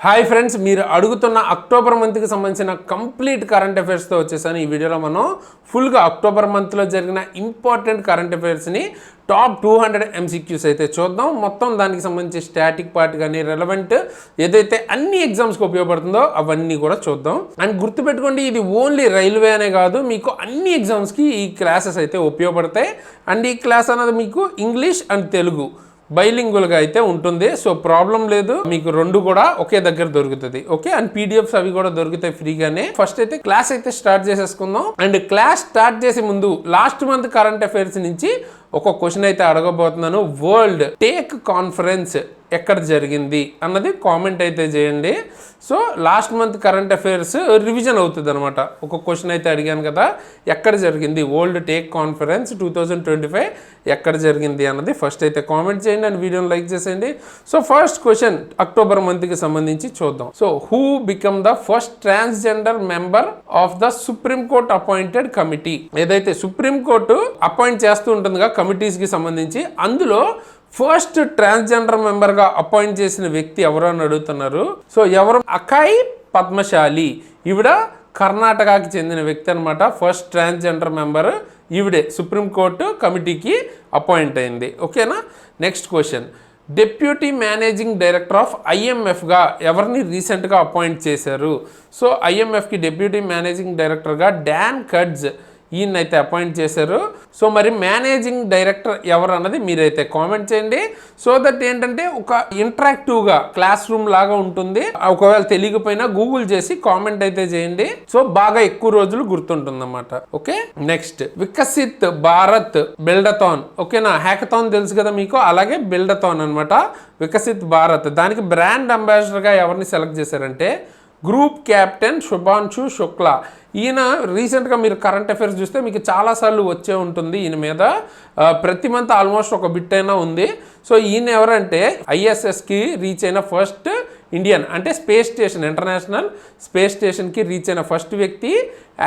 Hi friends, మీరు అడుగుతున్న October మంత్కి సంబంధించిన కంప్లీట్ కరెంట్ అఫైర్స్తో వచ్చేసాను. ఈ వీడియోలో మనం ఫుల్గా అక్టోబర్ మంత్లో జరిగిన ఇంపార్టెంట్ కరెంట్ అఫైర్స్ని టాప్ 200 MCQs అయితే చూద్దాం. మొత్తం దానికి సంబంధించి స్టాటిక్ పార్ట్ కానీ రెలవెంట్ ఏదైతే అన్ని ఎగ్జామ్స్కి ఉపయోగపడుతుందో అవన్నీ కూడా చూద్దాం. అండ్ గుర్తుపెట్టుకోండి, ఇది ఓన్లీ రైల్వే అనే కాదు, మీకు అన్ని ఎగ్జామ్స్కి ఈ క్లాసెస్ అయితే ఉపయోగపడతాయి. అండ్ ఈ క్లాస్ అనేది మీకు ఇంగ్లీష్ అండ్ తెలుగు బైలింగుల్గా అయితే ఉంటుంది. సో ప్రాబ్లం లేదు, మీకు రెండు కూడా ఒకే దగ్గర దొరుకుతుంది. ఓకే, అండ్ పీడిఎఫ్స్ అవి కూడా దొరుకుతాయి ఫ్రీగానే. ఫస్ట్ అయితే క్లాస్ అయితే స్టార్ట్ చేసేసుకుందాం. అండ్ క్లాస్ స్టార్ట్ చేసే ముందు లాస్ట్ మంత్ కరెంట్ అఫైర్స్ నుంచి ఒక క్వశ్చన్ అయితే అడగబోతున్నాను. వరల్డ్ టేక్ కాన్ఫరెన్స్ ఎక్కడ జరిగింది అన్నది కామెంట్ అయితే చేయండి. So last month current affairs revision అవుతుంది అనమాట. ఒక క్వశ్చన్ అయితే అడిగాను కదా, ఎక్కడ జరిగింది వరల్డ్ టేక్ కాన్ఫరెన్స్ 2025 ఎక్కడ జరిగింది అన్నది ఫస్ట్ అయితే కామెంట్ చేయండి అండ్ వీడియోని లైక్ చేసేయండి. సో ఫస్ట్ క్వశ్చన్ అక్టోబర్ మంత్కి సంబంధించి చూద్దాం. So who become the first transgender member of the supreme court appointed committee? ఏదైతే సుప్రీం కోర్టు అపాయింట్ చేస్తూ ఉంటుందిగా కమిటీస్కి సంబంధించి, అందులో ఫస్ట్ ట్రాన్స్జెండర్ మెంబర్గా అపాయింట్ చేసిన వ్యక్తి ఎవరు అని అడుగుతున్నారు. సో ఎవరు? అకాయ్ పద్మశాలి. ఈవిడ కర్ణాటకకి చెందిన వ్యక్తి అనమాట. ఫస్ట్ ట్రాన్స్జెండర్ మెంబర్ ఈవిడే సుప్రీంకోర్టు కమిటీకి అపాయింట్ అయింది. ఓకేనా. Next question, deputy managing director of IMFగా ఎవరిని రీసెంట్గా అపాయింట్ చేశారు? సో IMFకి డెప్యూటీ మేనేజింగ్ డైరెక్టర్గా డాన్ కడ్జ్ ఈయనైతే అపాయింట్ చేశారు. సో మరి మేనేజింగ్ డైరెక్టర్ ఎవరు అన్నది మీరైతే కామెంట్ చేయండి. సో దట్ ఏంటంటే ఒక ఇంటరాక్టివ్గా క్లాస్ రూమ్ లాగా ఉంటుంది. ఒకవేళ తెలియకపోయినా గూగుల్ చేసి కామెంట్ అయితే చేయండి. సో బాగా ఎక్కువ రోజులు గుర్తుంటుంది అన్నమాట. Okay, next Viksit Bharat buildathon. ఓకేనా, హ్యాకథాన్ తెలుసు కదా మీకు, అలాగే బిల్డథాన్ అనమాట. వికసిత్ భారత్ దానికి బ్రాండ్ అంబాసిడర్గా ఎవరిని సెలెక్ట్ చేశారంటే గ్రూప్ క్యాప్టెన్ శుభాంశు శుక్లా. ఈయన రీసెంట్గా మీరు కరెంట్ అఫైర్స్ చూస్తే మీకు చాలాసార్లు వచ్చే ఉంటుంది. ఈయన మీద ప్రతి మంత్ ఆల్మోస్ట్ ఒక బిట్ అయినా ఉంది. సో ఈయన ఎవరంటే ISSకి రీచ్ అయిన ఫస్ట్ ఇండియన్, అంటే స్పేస్ స్టేషన్, ఇంటర్నేషనల్ స్పేస్ స్టేషన్కి రీచ్ అయిన ఫస్ట్ వ్యక్తి.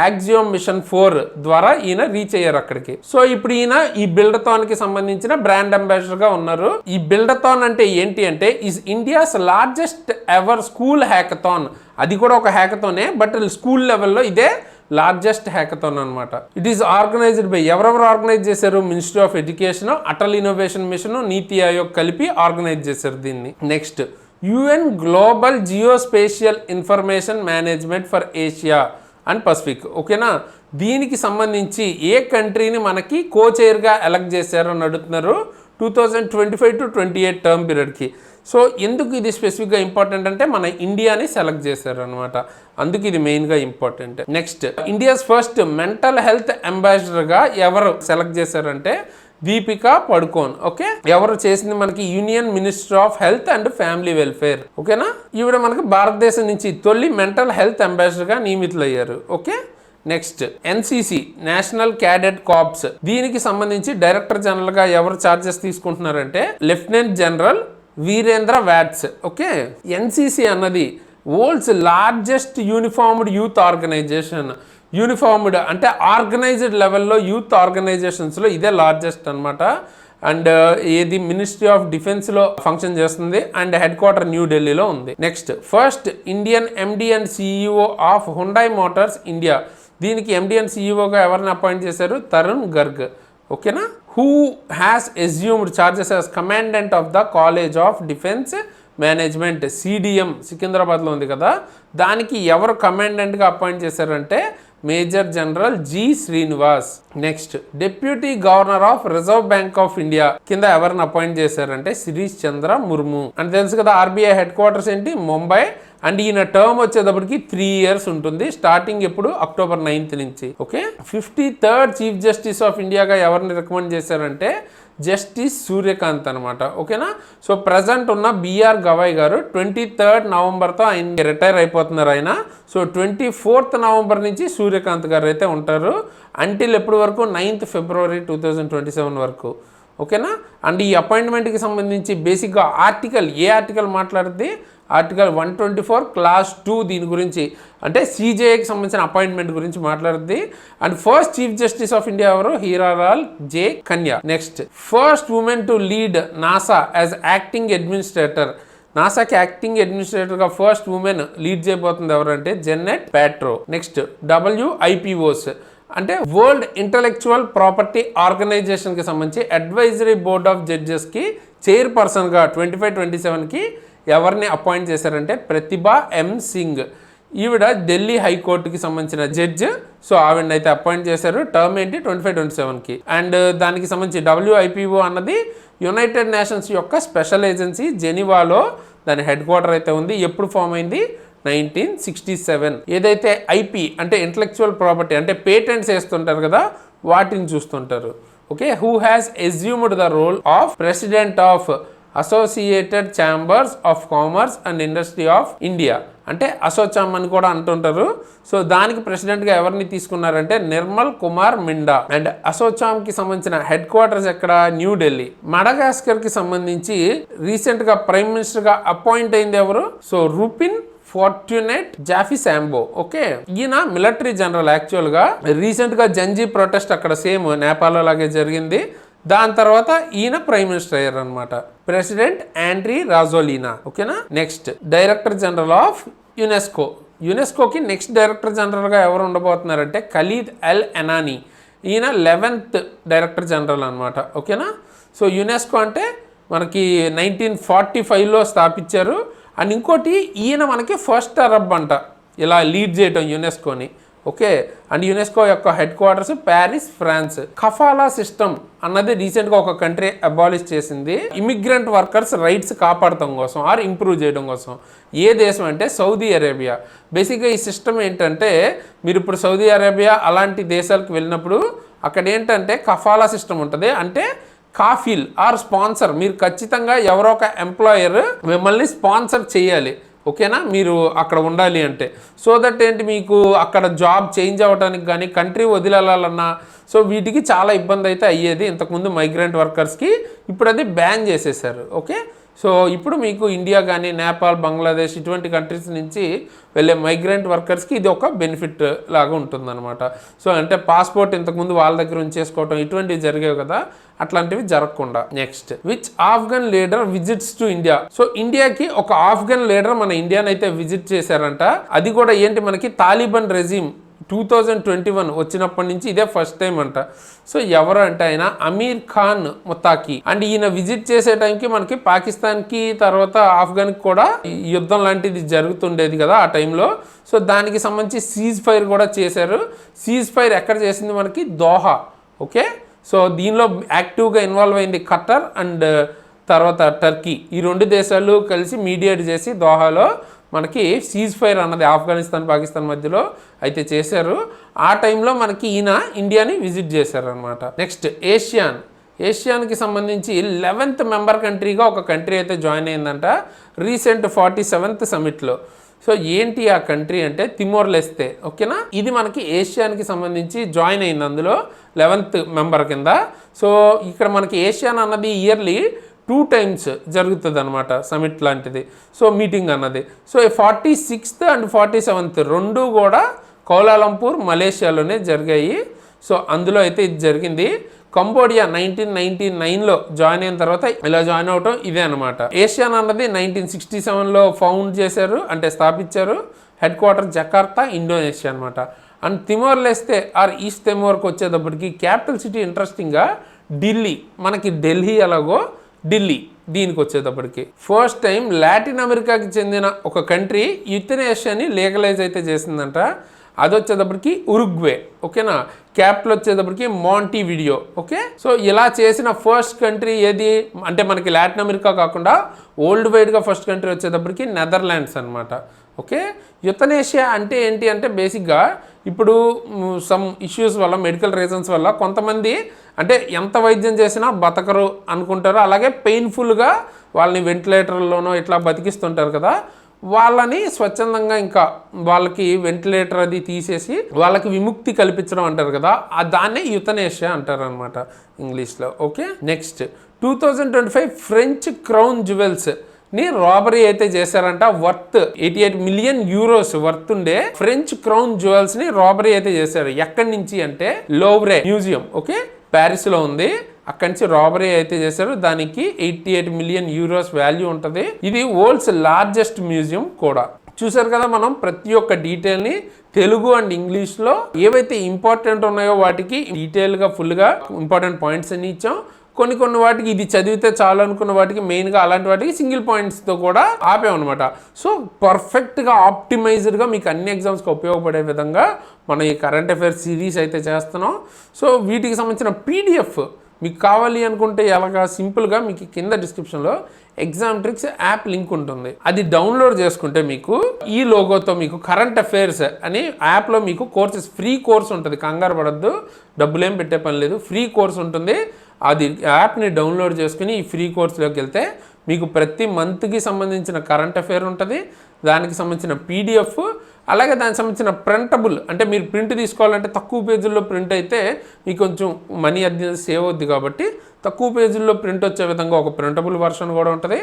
యాక్సియోమ్ మిషన్ 4 ద్వారా ఈయన రీచ్ అయ్యారు అక్కడికి. సో ఇప్పుడు ఈయన ఈ బిల్డథాన్కి సంబంధించిన బ్రాండ్ అంబాసిడర్గా ఉన్నారు. ఈ బిల్డథాన్ అంటే ఏంటి అంటే is India's largest ever school hackathon. అది కూడా ఒక హ్యాకథానే, బట్ స్కూల్ లెవెల్లో ఇదే లార్జెస్ట్ హ్యాకథాన్ అనమాట. ఇట్ ఈస్ ఆర్గనైజ్డ్ బై ఎవరెవరు ఆర్గనైజ్ చేశారు? Ministry of education, Atal innovation mission, నీతి ఆయోగ్ కలిపి ఆర్గనైజ్ చేశారు దీన్ని. Next UN global geospatial information management for Asia and Pacific. ఓకేనా, దీనికి సంబంధించి ఏ కంట్రీని మనకి కో చైర్గా ఎలక్ట్ చేశారు అని అడుగుతున్నారు 2025 to 28 టర్మ్ పీరియడ్కి. సో ఎందుకు ఇది స్పెసిఫిక్గా ఇంపార్టెంట్ అంటే మన ఇండియాని సెలెక్ట్ చేశారు అనమాట, అందుకు ఇది మెయిన్గా important. Next India's first mental health అంబాసిడర్గా ఎవరు సెలెక్ట్ చేశారంటే దీపికా పడుకోన్. ఓకే, ఎవరు చేసింది మనకి union minister of health and family welfare. ఓకేనా, ఈవిడ మనకి భారతదేశం నుంచి తొలి మెంటల్ హెల్త్ అంబాసిడర్గా నియమితులయ్యారు. Okay, next NCC national cadet corps. దీనికి సంబంధించి డైరెక్టర్ జనరల్గా ఎవరు చార్జెస్ తీసుకుంటున్నారంటే lieutenant general Virendra Vats. Okay, NCC అన్నది world's largest uniformed youth organisation. Uniformed అంటే ఆర్గనైజ్డ్ లెవెల్లో యూత్ ఆర్గనైజేషన్స్లో ఇదే లార్జెస్ట్ అనమాట. అండ్ ఇది మినిస్ట్రీ ఆఫ్ డిఫెన్స్లో ఫంక్షన్ చేస్తుంది అండ్ హెడ్ క్వార్టర్ న్యూఢిల్లీలో ఉంది. Next first Indian MD and CEO of Hyundai Motors India. దీనికి MD అండ్ CEOగా ఎవరిని అపాయింట్ చేశారు? తరుణ్ గర్గ్. ఓకేనా, who has assumed charges as commandant of the college of defence management CDM సికింద్రాబాద్లో ఉంది కదా, దానికి ఎవరు కమాండెంట్గా అపాయింట్ చేశారంటే major general G Srinivas. Next deputy governor of reserve bank of India కింద ఎవరిని అపాయింట్ చేశారంటే శిరీష్ చంద్ర ముర్ము. అని తెలుసు కదా, RBI హెడ్ క్వార్టర్స్ ఏంటి? ముంబై. అండ్ ఈయన టర్మ్ వచ్చేటప్పటికి 3 years ఉంటుంది. స్టార్టింగ్ ఎప్పుడు? అక్టోబర్ 9th నుంచి. Okay, 53rd chief justice of ఇండియాగా ఎవరిని రికమెండ్ చేశారంటే జస్టిస్ సూర్యకాంత్ అనమాట. ఓకేనా, సో ప్రజెంట్ ఉన్న BR గవాయ్ గారు 23rd నవంబర్తో ఆయన రిటైర్ అయిపోతున్నారు ఆయన. సో 24th నవంబర్ నుంచి సూర్యకాంత్ గారు అయితే ఉంటారు అంటిల్ ఎప్పటి వరకు 9th ఫిబ్రవరి 2027 వరకు. ఓకేనా, అండ్ ఈ అపాయింట్మెంట్కి సంబంధించి బేసిక్గా ఏ ఆర్టికల్ మాట్లాడుద్ది? ఆర్టికల్ 124 క్లాస్ 2 దీని గురించి, అంటే CJAకి సంబంధించిన అపాయింట్మెంట్ గురించి మాట్లాడుద్ది. And first chief justice of India ఎవరు? Hiralal J Kania. Next first women to lead NASA as acting administrator. నాసాకి యాక్టింగ్ అడ్మినిస్ట్రేటర్గా ఫస్ట్ ఉమెన్ లీడ్ చేయబోతుంది ఎవరంటే జెన్నెట్ ప్యాట్రో. నెక్స్ట్ WIPOs అంటే వరల్డ్ ఇంటలెక్చువల్ ప్రాపర్టీ ఆర్గనైజేషన్కి సంబంధించి అడ్వైజరీ బోర్డ్ ఆఫ్ జడ్జెస్కి చైర్పర్సన్గా 25-27కి ఎవరిని అపాయింట్ చేశారంటే ప్రతిభా సింగ్. ఈవిడ ఢిల్లీ హైకోర్టుకి సంబంధించిన జడ్జ్. సో ఆవిడని అయితే అపాయింట్ చేశారు. టర్మ్ ఏంటి 25-27కి. అండ్ దానికి సంబంధించి WIPO అన్నది యునైటెడ్ నేషన్స్ యొక్క స్పెషల్ ఏజెన్సీ, జెనీవాలో దాని హెడ్ క్వార్టర్ అయితే ఉంది. ఎప్పుడు ఫామ్ అయింది? 1967. ఏదైతే IP అంటే ఇంటలెక్చువల్ ప్రాపర్టీ అంటే పేటెంట్స్ వేస్తుంటారు కదా, వాటిని చూస్తుంటారు. Okay, who has assumed the role of president of Associated Chambers of Commerce and Industry of India అంటే అసోచామ్ అని కూడా అంటుంటారు. సో దానికి ప్రెసిడెంట్గా ఎవరిని తీసుకున్నారంటే నిర్మల్ కుమార్ మిండా. అండ్ అసోచామ్కి సంబంధించిన హెడ్ క్వార్టర్స్ ఎక్కడ? న్యూఢిల్లీ. మడగాస్కర్కి సంబంధించి రీసెంట్గా ప్రైమ్ మినిస్టర్గా అపాయింట్ అయింది ఎవరు? సో రూపిన్ ఫార్ట్యునేట్ జాఫిసాంబో. ఓకే, ఈయన మిలిటరీ జనరల్. యాక్చువల్గా రీసెంట్గా జంజీ ప్రొటెస్ట్ అక్కడ సేమ్ నేపాల్లో లాగే జరిగింది. దాని తర్వాత ఈయన ప్రైమ్ మినిస్టర్ అయ్యారు అనమాట. President Andry Rajoelina. ఓకేనా. Next director general of UNESCO. యునెస్కోకి నెక్స్ట్ డైరెక్టర్ జనరల్గా ఎవరు ఉండబోతున్నారంటే ఖలీద్ అల్ ఎనానీ. ఈయన 11th డైరెక్టర్ జనరల్ అనమాట. ఓకేనా. సో యునెస్కో అంటే మనకి 1945లో స్థాపించారు. అండ్ ఇంకోటి ఈయన మనకి ఫస్ట్ అరబ్ అంట ఇలా లీడ్ చేయటం యునెస్కోని. ఓకే, అండ్ యునెస్కో యొక్క head quarters Paris, France. Kafala system అన్నది రీసెంట్గా ఒక కంట్రీ అబాలిష్ చేసింది. ఇమిగ్రెంట్ వర్కర్స్ రైట్స్ కాపాడటం కోసం ఆర్ ఇంప్రూవ్ చేయడం కోసం. ఏ దేశం అంటే సౌదీ అరేబియా. బేసిక్గా ఈ సిస్టమ్ ఏంటంటే మీరు ఇప్పుడు సౌదీ అరేబియా అలాంటి దేశాలకు వెళ్ళినప్పుడు అక్కడ ఏంటంటే కఫాలా సిస్టమ్ ఉంటుంది. అంటే కాఫిల్ ఆర్ స్పాన్సర్, మీరు ఖచ్చితంగా ఎవరో ఒక ఎంప్లాయర్ మిమ్మల్ని స్పాన్సర్ చేయాలి. ఓకేనా, మీరు అక్కడ ఉండాలి అంటే. సో దట్ ఏంటి మీకు అక్కడ జాబ్ చేంజ్ అవ్వడానికి కానీ కంట్రీ వదిలేయాలన్నా సో వీటికి చాలా ఇబ్బంది అయితే అయ్యేది ఇంతకుముందు మైగ్రెంట్ వర్కర్స్కి. ఇప్పుడు అది బ్యాన్ చేసేసారు. ఓకే, సో ఇప్పుడు మీకు ఇండియా కానీ నేపాల్, బంగ్లాదేశ్ ఇటువంటి కంట్రీస్ నుంచి వెళ్ళే మైగ్రెంట్ వర్కర్స్కి ఇది ఒక బెనిఫిట్ లాగా ఉంటుందన్నమాట. సో అంటే పాస్పోర్ట్ ఇంతకుముందు వాళ్ళ దగ్గర ఉంచేసుకోవటం ఇటువంటివి జరిగేవి కదా, అట్లాంటివి జరగకుండా. Next, which Afghan leader visits to India. So ఇండియాకి ఒక ఆఫ్ఘన్ లీడర్ మన ఇండియాని అయితే విజిట్ చేశారంట. అది కూడా ఏంటి మనకి తాలిబాన్ రెజిమ్ 2021 వచ్చినప్పటి నుంచి ఇదే ఫస్ట్ టైం అంట. సో ఎవరు అంటే ఆయన అమీర్ ఖాన్ ముత్తాకి. అండ్ ఈయన విజిట్ చేసే టైంకి మనకి పాకిస్తాన్కి తర్వాత ఆఫ్ఘన్కి కూడా యుద్ధం లాంటిది జరుగుతుండేది కదా ఆ టైంలో. సో దానికి సంబంధించి సీజ్ ఫైర్ కూడా చేశారు. సీజ్ ఫైర్ ఎక్కడ చేసింది? మనకి దోహా. ఓకే, సో దీనిలో యాక్టివ్గా ఇన్వాల్వ్ అయింది ఖటర్ అండ్ తర్వాత టర్కీ. ఈ రెండు దేశాలు కలిసి మీడియేట్ చేసి దోహాలో మనకి సీజ్ ఫైర్ అన్నది ఆఫ్ఘనిస్తాన్, పాకిస్తాన్ మధ్యలో అయితే చేశారు. ఆ టైంలో మనకి ఈయన ఇండియాని విజిట్ చేశారనమాట. నెక్స్ట్ ఏషియాన్కి సంబంధించి 11th మెంబర్ కంట్రీగా ఒక కంట్రీ అయితే జాయిన్ అయిందంట రీసెంట్ 47th సమిట్లో. సో ఏంటి ఆ కంట్రీ అంటే తిమోర్ లెస్తే. ఓకేనా, ఇది మనకి ఏషియాన్కి సంబంధించి జాయిన్ అయింది అందులో 11th మెంబర్ కింద. సో ఇక్కడ మనకి ఏషియాన్ అన్నది ఇయర్లీ 2 times జరుగుతుంది అనమాట సమిట్ లాంటిది. సో మీటింగ్ అన్నది. సో 46th and 47th రెండు కూడా కౌలాలంపూర్ మలేషియాలోనే జరిగాయి. సో అందులో అయితే ఇది జరిగింది. కంబోడియా 1999లో జాయిన్ అయిన తర్వాత ఇలా జాయిన్ అవటం ఇదే అనమాట. ఏషియాన్ అన్నది 1967లో ఫౌండ్ చేశారు, అంటే స్థాపించారు. హెడ్ క్వార్టర్ జకార్తా, ఇండోనేషియా అనమాట. అండ్ తిమోర్ లెస్తే ఆర్ ఈస్ట్ తిమోర్కి వచ్చేటప్పటికి క్యాపిటల్ సిటీ ఇంట్రెస్టింగ్గా ఢిల్లీ. మనకి ఢిల్లీ ఎలాగో ఢిల్లీ దీనికి వచ్చేటప్పటికి ఫస్ట్ టైం లాటిన్ అమెరికాకి చెందిన ఒక కంట్రీ యుథనేషియాని లీగలైజ్ అయితే చేసిందంట. అది వచ్చేటప్పటికి ఉరుగ్వే. ఓకేనా, క్యాపిటల్ వచ్చేటప్పటికి మాంటివిడియో. ఓకే, సో ఇలా చేసిన ఫస్ట్ కంట్రీ ఏది అంటే మనకి లాటిన్ అమెరికా కాకుండా వరల్డ్ వైడ్గా ఫస్ట్ కంట్రీ వచ్చేటప్పటికి నెదర్లాండ్స్ అనమాట. ఓకే, యుథనేషియా అంటే ఏంటి అంటే బేసిక్గా ఇప్పుడు సమ్ ఇష్యూస్ వల్ల, మెడికల్ రీజన్స్ వల్ల కొంతమంది అంటే ఎంత వైద్యం చేసినా బతకరు అనుకుంటారు. అలాగే పెయిన్ఫుల్గా వాళ్ళని వెంటిలేటర్లోనో ఇట్లా బతికిస్తుంటారు కదా, వాళ్ళని స్వచ్ఛందంగా ఇంకా వాళ్ళకి వెంటిలేటర్ అది తీసేసి వాళ్ళకి విముక్తి కల్పించడం అంటారు కదా, దాన్నే యుథనేషియా అంటారు అనమాట ఇంగ్లీష్లో. Okay, next 2025 French crown jewels ని రాబరీ అయితే చేశారంట. వర్త్ 88 million euros వర్త్ ఉండే ఫ్రెంచ్ క్రౌన్ జ్యువెల్స్ ని రాబరీ అయితే చేశారు. ఎక్కడి నుంచి అంటే లోవ్రే మ్యూజియం. ఓకే, ప్యారిస్ లో ఉంది. అక్కడి నుంచి రాబరీ అయితే చేశారు. దానికి 88 మిలియన్ యూరోస్ వాల్యూ ఉంటుంది. ఇది వరల్డ్స్ లార్జెస్ట్ మ్యూజియం కూడా. చూసారు కదా, మనం ప్రతి ఒక్క డీటెయిల్ని తెలుగు అండ్ ఇంగ్లీష్లో ఏవైతే ఇంపార్టెంట్ ఉన్నాయో వాటికి డీటెయిల్గా ఫుల్గా ఇంపార్టెంట్ పాయింట్స్ అన్ని ఇచ్చాం. కొన్ని వాటికి ఇది చదివితే చాలు అనుకున్న వాటికి మెయిన్గా అలాంటి వాటికి సింగిల్ పాయింట్స్తో కూడా ఆపామన్నమాట. సో పర్ఫెక్ట్గా ఆప్టిమైజ్డ్గా మీకు అన్ని ఎగ్జామ్స్కి ఉపయోగపడే విధంగా మనం ఈ కరెంట్ అఫైర్స్ సిరీస్ అయితే చేస్తున్నాం. సో వీటికి సంబంధించిన పీడిఎఫ్ మీకు కావాలి అనుకుంటే ఎలాగా సింపుల్గా మీకు కింద డిస్క్రిప్షన్లో ఎగ్జామ్ ట్రిక్స్ యాప్ లింక్ ఉంటుంది. అది డౌన్లోడ్ చేసుకుంటే మీకు ఈ లోగోతో మీకు కరెంట్ అఫైర్స్ అని యాప్లో మీకు కోర్సెస్ ఫ్రీ కోర్స్ ఉంటుంది. కంగారు పడద్దు, డబ్బులేం పెట్టే పని లేదు, ఫ్రీ కోర్స్ ఉంటుంది. అది యాప్ని డౌన్లోడ్ చేసుకుని ఈ ఫ్రీ కోర్సులోకి వెళ్తే మీకు ప్రతి మంత్కి సంబంధించిన కరెంట్ అఫైర్ ఉంటుంది, దానికి సంబంధించిన పీడిఎఫ్, అలాగే దానికి సంబంధించిన ప్రింటబుల్, అంటే మీరు ప్రింట్ తీసుకోవాలంటే తక్కువ పేజీల్లో ప్రింట్ అయితే మీకు కొంచెం మనీ అది సేవ్ అవుద్ది కాబట్టి తక్కువ పేజీల్లో ప్రింట్ వచ్చే విధంగా ఒక ప్రింటబుల్ వర్షన్ కూడా ఉంటుంది.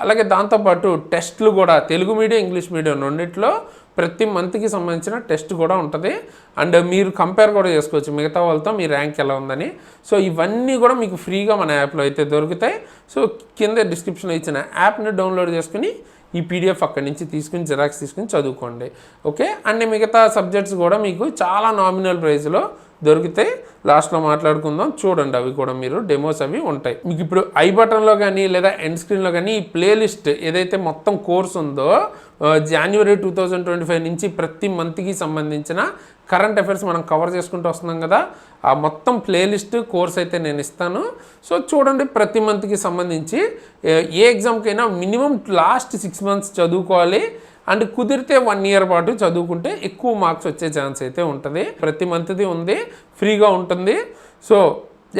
అలాగే దాంతోపాటు టెస్ట్లు కూడా తెలుగు మీడియం ఇంగ్లీష్ మీడియం రెండిట్లో ప్రతి మంత్కి సంబంధించిన టెస్ట్ కూడా ఉంటుంది. అండ్ మీరు కంపేర్ కూడా చేసుకోవచ్చు మిగతా వాళ్ళతో మీ ర్యాంక్ ఎలా ఉందని. సో ఇవన్నీ కూడా మీకు ఫ్రీగా మన యాప్లో అయితే దొరుకుతాయి. సో కింద డిస్క్రిప్షన్లో ఇచ్చిన యాప్ని డౌన్లోడ్ చేసుకుని ఈ పీడిఎఫ్ అక్కడి నుంచి తీసుకుని జిరాక్స్ తీసుకుని చదువుకోండి. ఓకే, అండ్ మిగతా సబ్జెక్ట్స్ కూడా మీకు చాలా నామినల్ ప్రైస్లో దొరికితే లాస్ట్లో మాట్లాడుకుందాం. చూడండి, అవి కూడా మీరు డెమోస్ అవి ఉంటాయి. మీకు ఇప్పుడు ఐ బటన్లో కానీ లేదా ఎండ్ స్క్రీన్లో కానీ ఈ ప్లేలిస్ట్ ఏదైతే మొత్తం కోర్స్ ఉందో జనవరి 2025 నుంచి ప్రతి మంత్కి సంబంధించిన కరెంట్ అఫైర్స్ మనం కవర్ చేసుకుంటూ వస్తున్నాం కదా, ఆ మొత్తం ప్లేలిస్ట్ కోర్స్ అయితే నేను ఇస్తాను. సో చూడండి, ప్రతి మంత్కి సంబంధించి ఏ ఎగ్జామ్కైనా మినిమం లాస్ట్ 6 months చదువుకోవాలి. అండ్ కుదిరితే 1 year పాటు చదువుకుంటే ఎక్కువ మార్క్స్ వచ్చే ఛాన్స్ అయితే ఉంటుంది. ప్రతి మంత్ది ఉంది, ఫ్రీగా ఉంటుంది. సో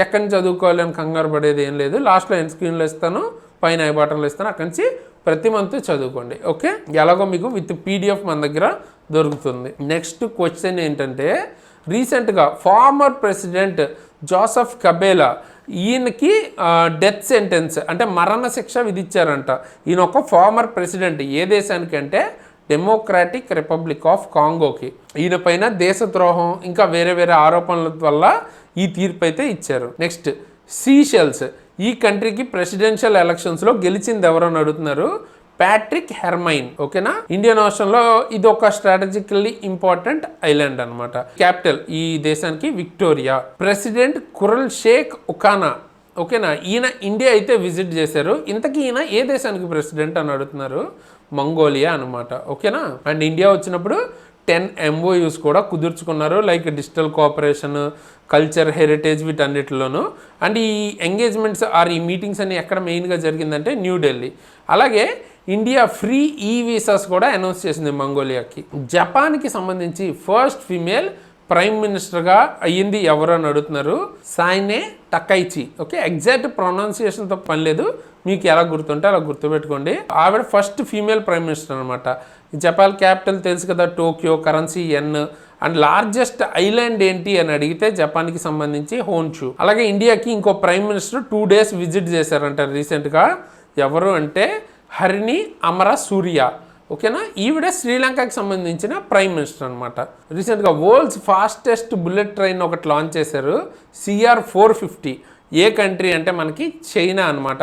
ఎక్కడి నుంచి చదువుకోవాలి అని కంగారు పడేది ఏం లేదు. లాస్ట్లో ఎండ్ స్క్రీన్లో ఇస్తాను, పైన ఐ బటన్లో ఇస్తాను, అక్కడి నుంచి ప్రతి మంత్ చదువుకోండి. ఓకే, ఎలాగో మీకు విత్ పీడిఎఫ్ మన దగ్గర దొరుకుతుంది. నెక్స్ట్ క్వశ్చన్ ఏంటంటే, రీసెంట్గా ఫార్మర్ ప్రెసిడెంట్ జోసెఫ్ కబేలా ఈయనకి డెత్ సెంటెన్స్ అంటే మరణ శిక్ష విధించారంట. ఈయన ఒక ఫార్మర్ ప్రెసిడెంట్. ఏ దేశానికి అంటే డెమోక్రాటిక్ రిపబ్లిక్ ఆఫ్ కాంగోకి. ఈయన పైన దేశద్రోహం ఇంకా వేరే వేరే ఆరోపణల వల్ల ఈ తీర్పు అయితే ఇచ్చారు. Next Seychelles. ఈ కంట్రీకి ప్రెసిడెన్షియల్ ఎలక్షన్స్లో గెలిచింది ఎవరని అడుగుతున్నారు. Patrick Herminie. ఓకేనా, ఇండియన్ ఓషన్లో ఇది ఒక స్ట్రాటజికల్లీ ఇంపార్టెంట్ ఐలాండ్ అనమాట. క్యాపిటల్ ఈ దేశానికి విక్టోరియా. ప్రెసిడెంట్ కురల్ షేక్ ఒకానా. ఓకేనా, ఈయన ఇండియా అయితే విజిట్ చేశారు. ఇంతకీ ఈయన ఏ దేశానికి ప్రెసిడెంట్ అని అడుగుతున్నారు. మంగోలియా అనమాట. ఓకేనా, అండ్ ఇండియా వచ్చినప్పుడు 10 MOUs కూడా కుదుర్చుకున్నారు, like digital cooperation, culture, heritage వీటన్నిటిలోనూ. అండ్ ఈ ఎంగేజ్మెంట్స్ ఈ మీటింగ్స్ అన్ని ఎక్కడ మెయిన్గా జరిగిందంటే న్యూఢిల్లీ. అలాగే ఇండియా ఫ్రీ వీసాస్ కూడా అనౌన్స్ చేసింది మంగోలియాకి. జపాన్కి సంబంధించి ఫస్ట్ ఫీమేల్ ప్రైమ్ మినిస్టర్గా అయ్యింది ఎవరు అని అడుగుతున్నారు. సాయినే టకైచి. ఓకే, ఎగ్జాక్ట్ ప్రొనౌన్సియేషన్తో పని లేదు, మీకు ఎలా గుర్తుంటే అలా గుర్తుపెట్టుకోండి. ఆవిడ ఫస్ట్ ఫీమేల్ ప్రైమ్ మినిస్టర్ అనమాట. జపాన్ క్యాపిటల్ తెలుసు కదా, Tokyo, currency yen. And largest island ఏంటి అని అడిగితే జపాన్కి సంబంధించి హోన్షు. అలాగే ఇండియాకి ఇంకో ప్రైమ్ మినిస్టర్ 2 days విజిట్ చేశారంట రీసెంట్గా. ఎవరు అంటే హరిణి అమర సూర్య. ఓకేనా, ఈవిడ శ్రీలంకకి సంబంధించిన ప్రైమ్ మినిస్టర్ అనమాట. రీసెంట్గా వరల్డ్స్ ఫాస్టెస్ట్ బుల్లెట్ ట్రైన్ ఒకటి లాంచ్ చేశారు, CR450. ఏ కంట్రీ అంటే మనకి చైనా అనమాట.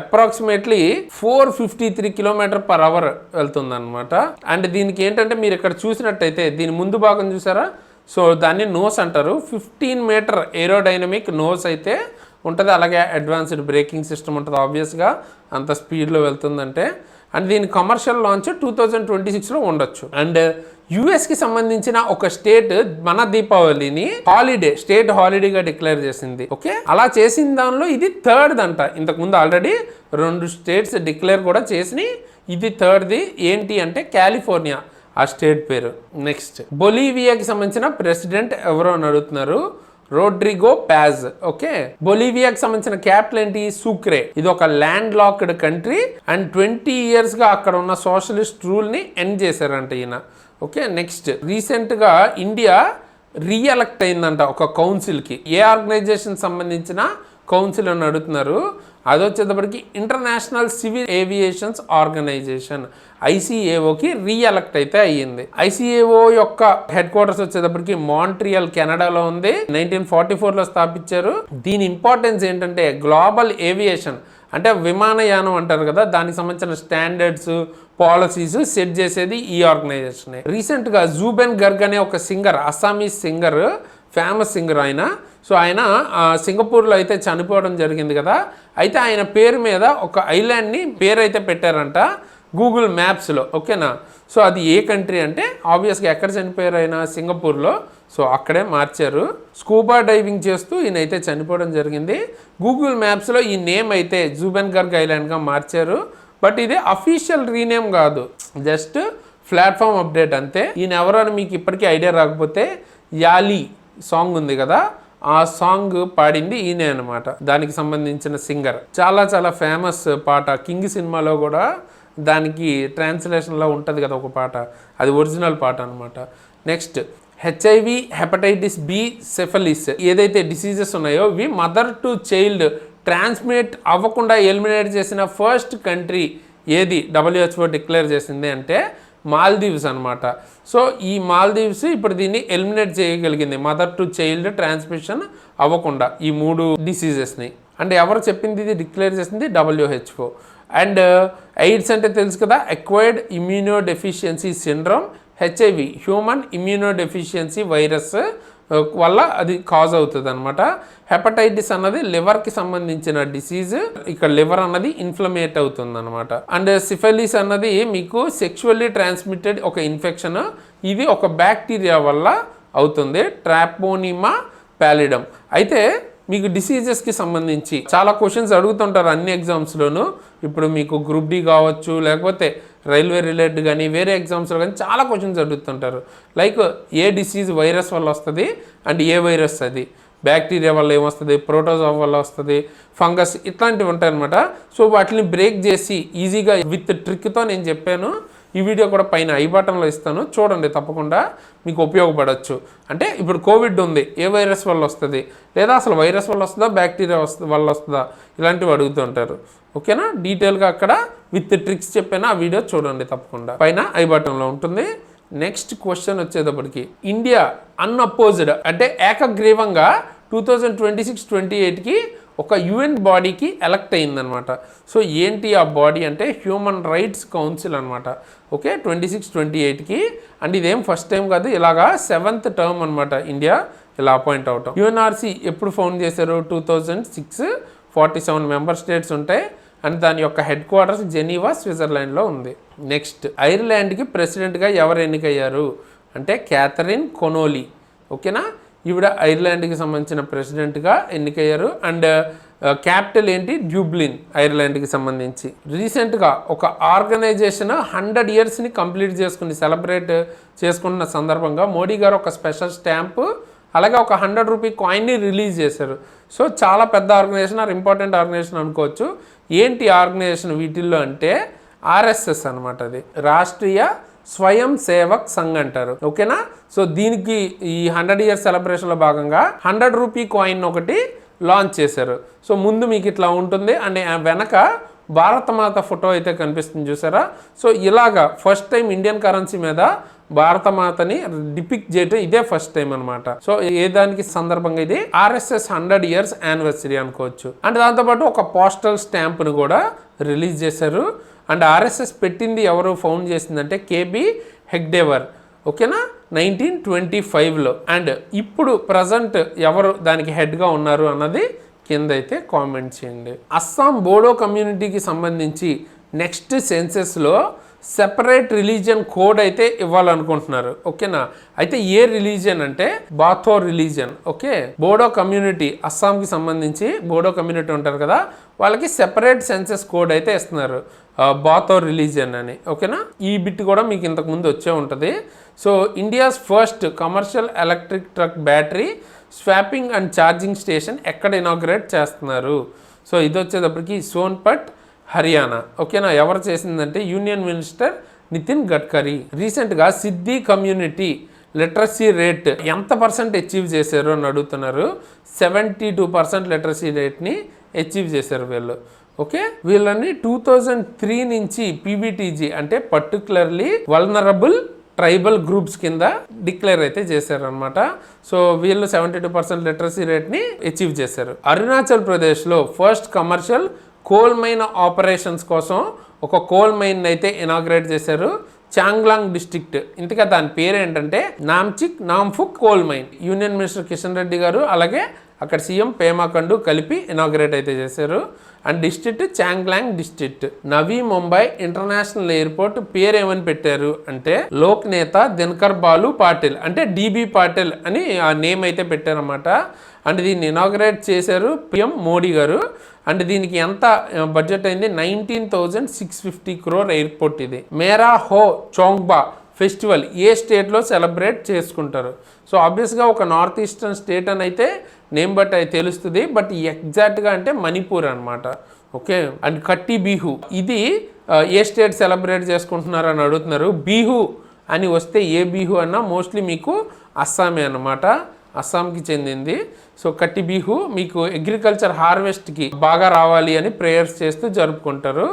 అప్రాక్సిమేట్లీ 453 km/h వెళ్తుంది అనమాట. అండ్ దీనికి ఏంటంటే మీరు ఇక్కడ చూసినట్టయితే దీని ముందు భాగం చూసారా, సో దాన్ని నోస్ అంటారు. 15 meter ఏరోడైనమిక్ నోస్ అయితే ఉంటుంది. అలాగే అడ్వాన్స్డ్ బ్రేకింగ్ సిస్టమ్ ఉంటుంది ఆబ్వియస్గా, అంత స్పీడ్లో వెళ్తుందంటే. అండ్ దీని కమర్షియల్ లాంచ్ 2026లో ఉండొచ్చు. అండ్ యుఎస్కి సంబంధించిన ఒక స్టేట్ మన దీపావళిని స్టేట్ హాలిడేగా డిక్లేర్ చేసింది. ఓకే, అలా చేసిన దానిలో ఇది 3rd అంట. ఇంతకుముందు ఆల్రెడీ 2 states డిక్లేర్ కూడా చేసినాయి, ఇది 3rd. ఏంటి అంటే కాలిఫోర్నియా ఆ స్టేట్ పేరు. నెక్స్ట్ బొలీవియాకి సంబంధించిన ప్రెసిడెంట్ ఎవరో అని అడుగుతున్నారు. Rodrigo pause. ఓకే, బొలీవియాకి సంబంధించిన క్యాపిటల్ ఏంటి. సూక్రే. ఇది ఒక ల్యాండ్ లాక్డ్ కంట్రీ అండ్ 20 yearsగా అక్కడ ఉన్న సోషలిస్ట్ రూల్ని ఎండ్ చేశారంట ఈయన. ఓకే, నెక్స్ట్ రీసెంట్గా ఇండియా రీఎలెక్ట్ అయిందంట ఒక కౌన్సిల్కి. ఏ ఆర్గనైజేషన్ సంబంధించిన కౌన్సిల్ అని అడుగుతున్నారు. అది వచ్చేటప్పటికి ఇంటర్నేషనల్ సివిల్ ఏవియేషన్స్ ఆర్గనైజేషన్ ICAOకి రీఎలెక్ట్ అయితే అయ్యింది. ICAO యొక్క హెడ్ క్వార్టర్స్ వచ్చేటప్పటికి మాంట్రియల్ కెనడాలో ఉంది. 1944లో స్థాపించారు. దీని ఇంపార్టెన్స్ ఏంటంటే గ్లోబల్ ఏవియేషన్ అంటే విమానయానం అంటారు కదా, దానికి సంబంధించిన స్టాండర్డ్స్ పాలసీస్ సెట్ చేసేది ఈ ఆర్గనైజేషన్. రీసెంట్గా జూబెన్ గర్గ్ అనే ఒక singer, Assamese singer, famous singer ఆయన. సో ఆయన సింగపూర్లో అయితే చనిపోవడం జరిగింది కదా, అయితే ఆయన పేరు మీద ఒక ఐలాండ్ని పేరు అయితే పెట్టారంట గూగుల్ మ్యాప్స్లో. ఓకేనా, సో అది ఏ కంట్రీ అంటే ఆబ్వియస్గా ఎక్కడ చనిపోయారు ఆయన, సింగపూర్లో. సో అక్కడే మార్చారు. స్కూబా డైవింగ్ చేస్తూ ఈయనైతే చనిపోవడం జరిగింది. గూగుల్ మ్యాప్స్లో ఈ నేమ్ అయితే జూబెన్ గర్గ్ ఐలాండ్గా మార్చారు. బట్ ఇది అఫీషియల్ రీనేమ్ కాదు, జస్ట్ ప్లాట్ఫామ్ అప్డేట్ అంతే. ఈయన ఎవరైనా మీకు ఇప్పటికీ ఐడియా రాకపోతే యాలీ సాంగ్ ఉంది కదా, ఆ సాంగ్ పాడింది ఈయనే అనమాట, దానికి సంబంధించిన సింగర్. చాలా చాలా ఫేమస్ పాట, కింగ్ సినిమాలో కూడా దానికి ట్రాన్స్లేషన్లో ఉంటుంది కదా ఒక పాట, అది ఒరిజినల్ పాట అనమాట. నెక్స్ట్ HIV, హెపటైటిస్ B, సెఫలిస్ ఏదైతే డిసీజెస్ ఉన్నాయో ఇవి మదర్ టు చైల్డ్ ట్రాన్స్మిట్ అవ్వకుండా ఎలిమినేట్ చేసిన ఫస్ట్ కంట్రీ ఏది WHO డిక్లేర్ చేసింది అంటే మాల్దీవ్స్ అనమాట. సో ఈ మాల్దీవ్స్ ఇప్పుడు దీన్ని ఎలిమినేట్ చేయగలిగింది, మదర్ టు చైల్డ్ ట్రాన్స్మిషన్ అవ్వకుండా ఈ 3 డిసీజెస్ని. అండ్ ఎవరు చెప్పింది, ఇది డిక్లేర్ చేసింది WHO. అండ్ ఎయిడ్స్ అంటే తెలుసు కదా, acquired immunodeficiency syndrome, HIV human immunodeficiency virus వల్ల అది కాజ్ అవుతుంది అనమాట. హెపటైటిస్ అన్నది లివర్కి సంబంధించిన డిసీజ్, ఇక్కడ లివర్ అన్నది ఇన్ఫ్లమేట్ అవుతుంది అనమాట. అండ్ సిఫిలిస్ అన్నది మీకు సెక్షువల్లీ ట్రాన్స్మిటెడ్ ఒక ఇన్ఫెక్షన్, ఇది ఒక బ్యాక్టీరియా వల్ల అవుతుంది, ట్రాపోనిమా ప్యాలిడమ్. అయితే మీకు డిసీజెస్కి సంబంధించి చాలా క్వశ్చన్స్ అడుగుతుంటారు అన్ని ఎగ్జామ్స్లోనూ. ఇప్పుడు మీకు గ్రూప్ D కావచ్చు, లేకపోతే రైల్వే రిలేటెడ్ కానీ వేరే ఎగ్జామ్స్లో కానీ చాలా క్వశ్చన్స్ అడుగుతుంటారు. లైక్ ఏ డిసీజ్ వైరస్ వల్ల వస్తుంది అండ్ ఏ వైరస్ అది, బ్యాక్టీరియా వల్ల ఏమొస్తుంది, ప్రోటోజోవా వల్ల వస్తుంది, ఫంగస్, ఇట్లాంటివి ఉంటాయి అనమాట. సో వాటిని బ్రేక్ చేసి ఈజీగా విత్ ట్రిక్తో నేను చెప్పాను. ఈ వీడియో కూడా పైన ఐ బటన్లో ఇస్తాను, చూడండి, తప్పకుండా మీకు ఉపయోగపడవచ్చు. అంటే ఇప్పుడు కోవిడ్ ఉంది, ఏ వైరస్ వల్ల వస్తుంది, లేదా అసలు వైరస్ వల్ల వస్తుందా బ్యాక్టీరియా వల్ల వస్తుందా, ఇలాంటివి అడుగుతుంటారు. ఓకేనా, డీటెయిల్గా అక్కడ విత్ ట్రిక్స్ చెప్పాను, ఆ వీడియో చూడండి తప్పకుండా, పైన ఐ బటన్లో ఉంటుంది. నెక్స్ట్ క్వశ్చన్ వచ్చేటప్పటికి, ఇండియా అన్అపోజ్డ్ అంటే ఏకగ్రీవంగా 2026-28కి ఒక UN బాడీకి ఎలక్ట్ అయిందనమాట. సో ఏంటి ఆ బాడీ అంటే హ్యూమన్ రైట్స్ కౌన్సిల్ అనమాట. ఓకే, 26-28కి. అండ్ ఇదేం ఫస్ట్ టైం కాదు, ఇలాగా 7th టర్మ్ అనమాట ఇండియా ఇలా అపాయింట్ అవటం. UNRC ఎప్పుడు ఫౌండ్ చేశారు, 2006, 47 మెంబర్ స్టేట్స్ ఉంటాయి. అండ్ దాని యొక్క హెడ్ క్వార్టర్స్ జెనీవా, స్విట్జర్లాండ్లో ఉంది. నెక్స్ట్, ఐర్లాండ్కి ప్రెసిడెంట్గా ఎవరు ఎన్నికయ్యారు అంటే క్యాథరిన్ కొనోలీ. ఓకేనా, ఈవిడ ఐర్లాండ్కి సంబంధించిన ప్రెసిడెంట్గా ఎన్నికయ్యారు. అండ్ క్యాపిటల్ ఏంటి, డ్యూబ్లిన్, ఐర్లాండ్కి సంబంధించి. రీసెంట్గా ఒక ఆర్గనైజేషన్ 100 ఇయర్స్ని కంప్లీట్ చేసుకుని సెలబ్రేట్ చేసుకున్న సందర్భంగా మోడీ గారు ఒక స్పెషల్ స్టాంపు అలాగే ఒక 100 రూపీ కాయిన్ని రిలీజ్ చేశారు. సో చాలా పెద్ద ఆర్గనైజేషన్, ఆర్ ఇంపార్టెంట్ ఆర్గనైజేషన్ అనుకోవచ్చు. ఏంటి ఆర్గనైజేషన్ వీటిల్లో అంటే RSS అనమాట, అది రాష్ట్రీయ స్వయం సేవక్ సంఘ్ అంటారు. ఓకేనా, సో దీనికి ఈ 100 ఇయర్స్ సెలబ్రేషన్లో భాగంగా 100 రూపీ కాయిన్ ఒకటి లాంచ్ చేశారు. సో ముందు మీకు ఇట్లా ఉంటుంది, అండ్ వెనక భారతమాత ఫోటో అయితే కనిపిస్తుంది చూసారా. సో ఇలాగా ఫస్ట్ టైం ఇండియన్ కరెన్సీ మీద భారతమాతని డిపిక్ట్ చేయటం ఇదే ఫస్ట్ టైం అనమాట. సో ఏ దానికి సందర్భంగా ఇది RSS 100 ఇయర్స్ యానివర్సరీ అనుకోవచ్చు. అండ్ దాంతోపాటు ఒక పోస్టల్ స్టాంప్ను కూడా రిలీజ్ చేశారు. అండ్ RSS పెట్టింది ఎవరు, ఫౌండ్ చేసిందంటే KB హెగ్డేవర్. ఓకేనా, 1925లో. అండ్ ఇప్పుడు ప్రజెంట్ ఎవరు దానికి హెడ్గా ఉన్నారు అన్నది కింద అయితే కామెంట్ చేయండి. అస్సాం బోడో కమ్యూనిటీకి సంబంధించి నెక్స్ట్ సెన్సెస్లో సెపరేట్ రిలీజియన్ కోడ్ అయితే ఇవ్వాలనుకుంటున్నారు. ఓకేనా, అయితే ఏ రిలీజియన్ అంటే బాథో రిలీజియన్. ఓకే, బోడో కమ్యూనిటీ, అస్సాంకి సంబంధించి బోడో కమ్యూనిటీ ఉంటారు కదా, వాళ్ళకి సెపరేట్ సెన్సెస్ కోడ్ అయితే ఇస్తున్నారు, బాథో రిలీజియన్ అని. ఓకేనా, ఈ బిట్ కూడా మీకు ఇంతకుముందు వచ్చే ఉంటుంది. So India's first commercial electric truck battery swapping and charging station ఎక్కడ ఇనాగ్రేట్ చేస్తున్నారు. సో ఇది వచ్చేటప్పటికి సోన్పట్, హర్యానా. ఓకేనా, ఎవరు చేసిందంటే యూనియన్ మినిస్టర్ నితిన్ గడ్కరీ. రీసెంట్గా సిద్ధి కమ్యూనిటీ లిటరసీ రేట్ ఎంత పర్సెంట్ అచీవ్ చేశారు అని అడుగుతున్నారు. 72% లిటరసీ రేట్ని అచీవ్ చేశారు వీళ్ళు. ఓకే, వీళ్ళని 2003 నుంచి పీబీటీజీ అంటే పర్టికులర్లీ వల్నరబుల్ ట్రైబల్ గ్రూప్స్ కింద డిక్లేర్ అయితే చేశారనమాట. సో వీళ్ళు 72% లిటరసీ రేట్ని అచీవ్ చేశారు. అరుణాచల్ ప్రదేశ్లో first commercial coal mine operations కోసం ఒక కోల్ మైన్ అయితే ఇనాగ్రేట్ చేశారు చాంగ్లాంగ్ డిస్ట్రిక్ట్. ఇంతగా దాని పేరు ఏంటంటే Namchik Namphuk coal mine. Union minister Kishan Reddy గారు అలాగే అక్కడ సీఎం పేమా ఖండు కలిపి ఇనాగ్రేట్ అయితే చేశారు. And district Changlang district. Navi Mumbai international airport పేరు ఏమని పెట్టారు అంటే లోక్ నేత దినకర్ బాలు పాటిల్ అంటే డిబి పాటిల్ అని ఆ నేమ్ అయితే పెట్టారన్నమాట. అండ్ దీన్ని ఇనాగ్రేట్ చేశారు పిఎం మోడీ గారు. అండ్ దీనికి ఎంత బడ్జెట్ అయింది 19,650 crore ఎయిర్పోర్ట్ ఇది. మేరా హో చోంగ్బా ఫెస్టివల్ ఏ స్టేట్లో సెలబ్రేట్ చేసుకుంటారు? సో ఆబ్వియస్గా ఒక నార్త్ ఈస్టర్న్ స్టేట్ అని అయితే నేమ్ బట్ అయితే తెలుస్తుంది, బట్ ఎగ్జాక్ట్గా అంటే మణిపూర్ అనమాట. ఓకే, అండ్ కట్టి బిహు ఇది ఏ స్టేట్ సెలబ్రేట్ చేసుకుంటున్నారు అని అడుగుతున్నారు. బిహు అని వస్తే ఏ బిహు అన్నా మోస్ట్లీ మీకు అస్సామే అన్నమాట, అస్సాంకి చెందింది. సో కట్టి బిహు మీకు అగ్రికల్చర్ హార్వెస్ట్కి బాగా రావాలి అని ప్రేయర్స్ చేస్తూ జరుపుకుంటారు.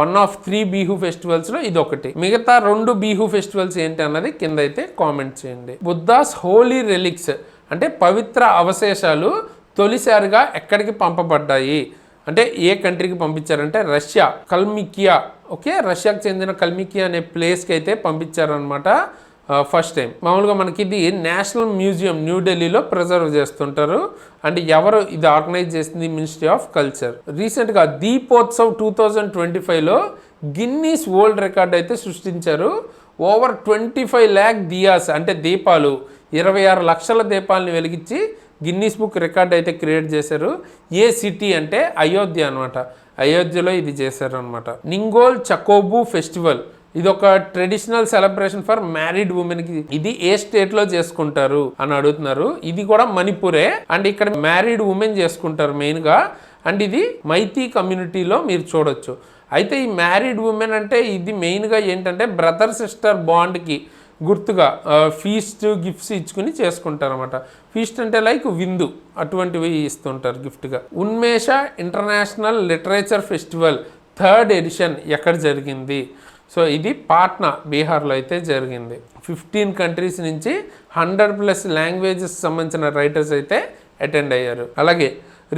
1 of 3 బిహు ఫెస్టివల్స్లో ఇది ఒకటి. మిగతా 2 బిహు ఫెస్టివల్స్ ఏంటి అన్నది కింద అయితే కామెంట్ చేయండి. బుద్ధాస్ హోలీ రెలిక్స్ అంటే పవిత్ర అవశేషాలు తొలిసారిగా ఎక్కడికి పంపబడ్డాయి అంటే ఏ కంట్రీకి పంపించారంటే రష్యా, కల్మికియా. ఓకే, రష్యాకి చెందిన కల్మికియా అనే ప్లేస్కి అయితే పంపించారనమాట ఫస్ట్ టైం. మామూలుగా మనకి ఇది నేషనల్ మ్యూజియం న్యూఢిల్లీలో ప్రిజర్వ్ చేస్తుంటారు. అండ్ ఎవరు ఇది ఆర్గనైజ్ చేసింది? Ministry of culture. రీసెంట్గా దీపోత్సవ్ 2025లో గిన్నీస్ వరల్డ్ రికార్డ్ అయితే సృష్టించారు. ఓవర్ 25 lakh దియాస్ అంటే దీపాలు 26 లక్షల దీపాలని వెలిగించి గిన్నీస్ బుక్ రికార్డ్ అయితే క్రియేట్ చేశారు. ఏ సిటీ అంటే అయోధ్య అనమాట. అయోధ్యలో ఇది చేశారు అనమాట. నింగోల్ చకోబు ఫెస్టివల్ ఇది ఒక ట్రెడిషనల్ సెలబ్రేషన్ ఫర్ మ్యారీడ్ ఉమెన్కి. ఇది ఏ స్టేట్లో చేసుకుంటారు అని అడుగుతున్నారు. ఇది కూడా మణిపూరే. అండ్ ఇక్కడ మ్యారీడ్ ఉమెన్ చేసుకుంటారు మెయిన్గా. అండ్ ఇది మైతీ కమ్యూనిటీలో మీరు చూడొచ్చు. అయితే ఈ మ్యారీడ్ ఉమెన్ అంటే ఇది మెయిన్గా ఏంటంటే బ్రదర్ సిస్టర్ బాండ్కి గుర్తుగా ఫీస్ట్ గిఫ్ట్స్ ఇచ్చుకుని చేసుకుంటారు అనమాట. ఫీస్ట్ అంటే లైక్ విందు అటువంటివి ఇస్తుంటారు గిఫ్ట్గా. Unmesha international literature festival 3rd edition ఎక్కడ జరిగింది? సో ఇది పాట్నా బీహార్లో అయితే జరిగింది. 15 కంట్రీస్ నుంచి 100+ లాంగ్వేజెస్ సంబంధించిన రైటర్స్ అయితే అటెండ్ అయ్యారు. అలాగే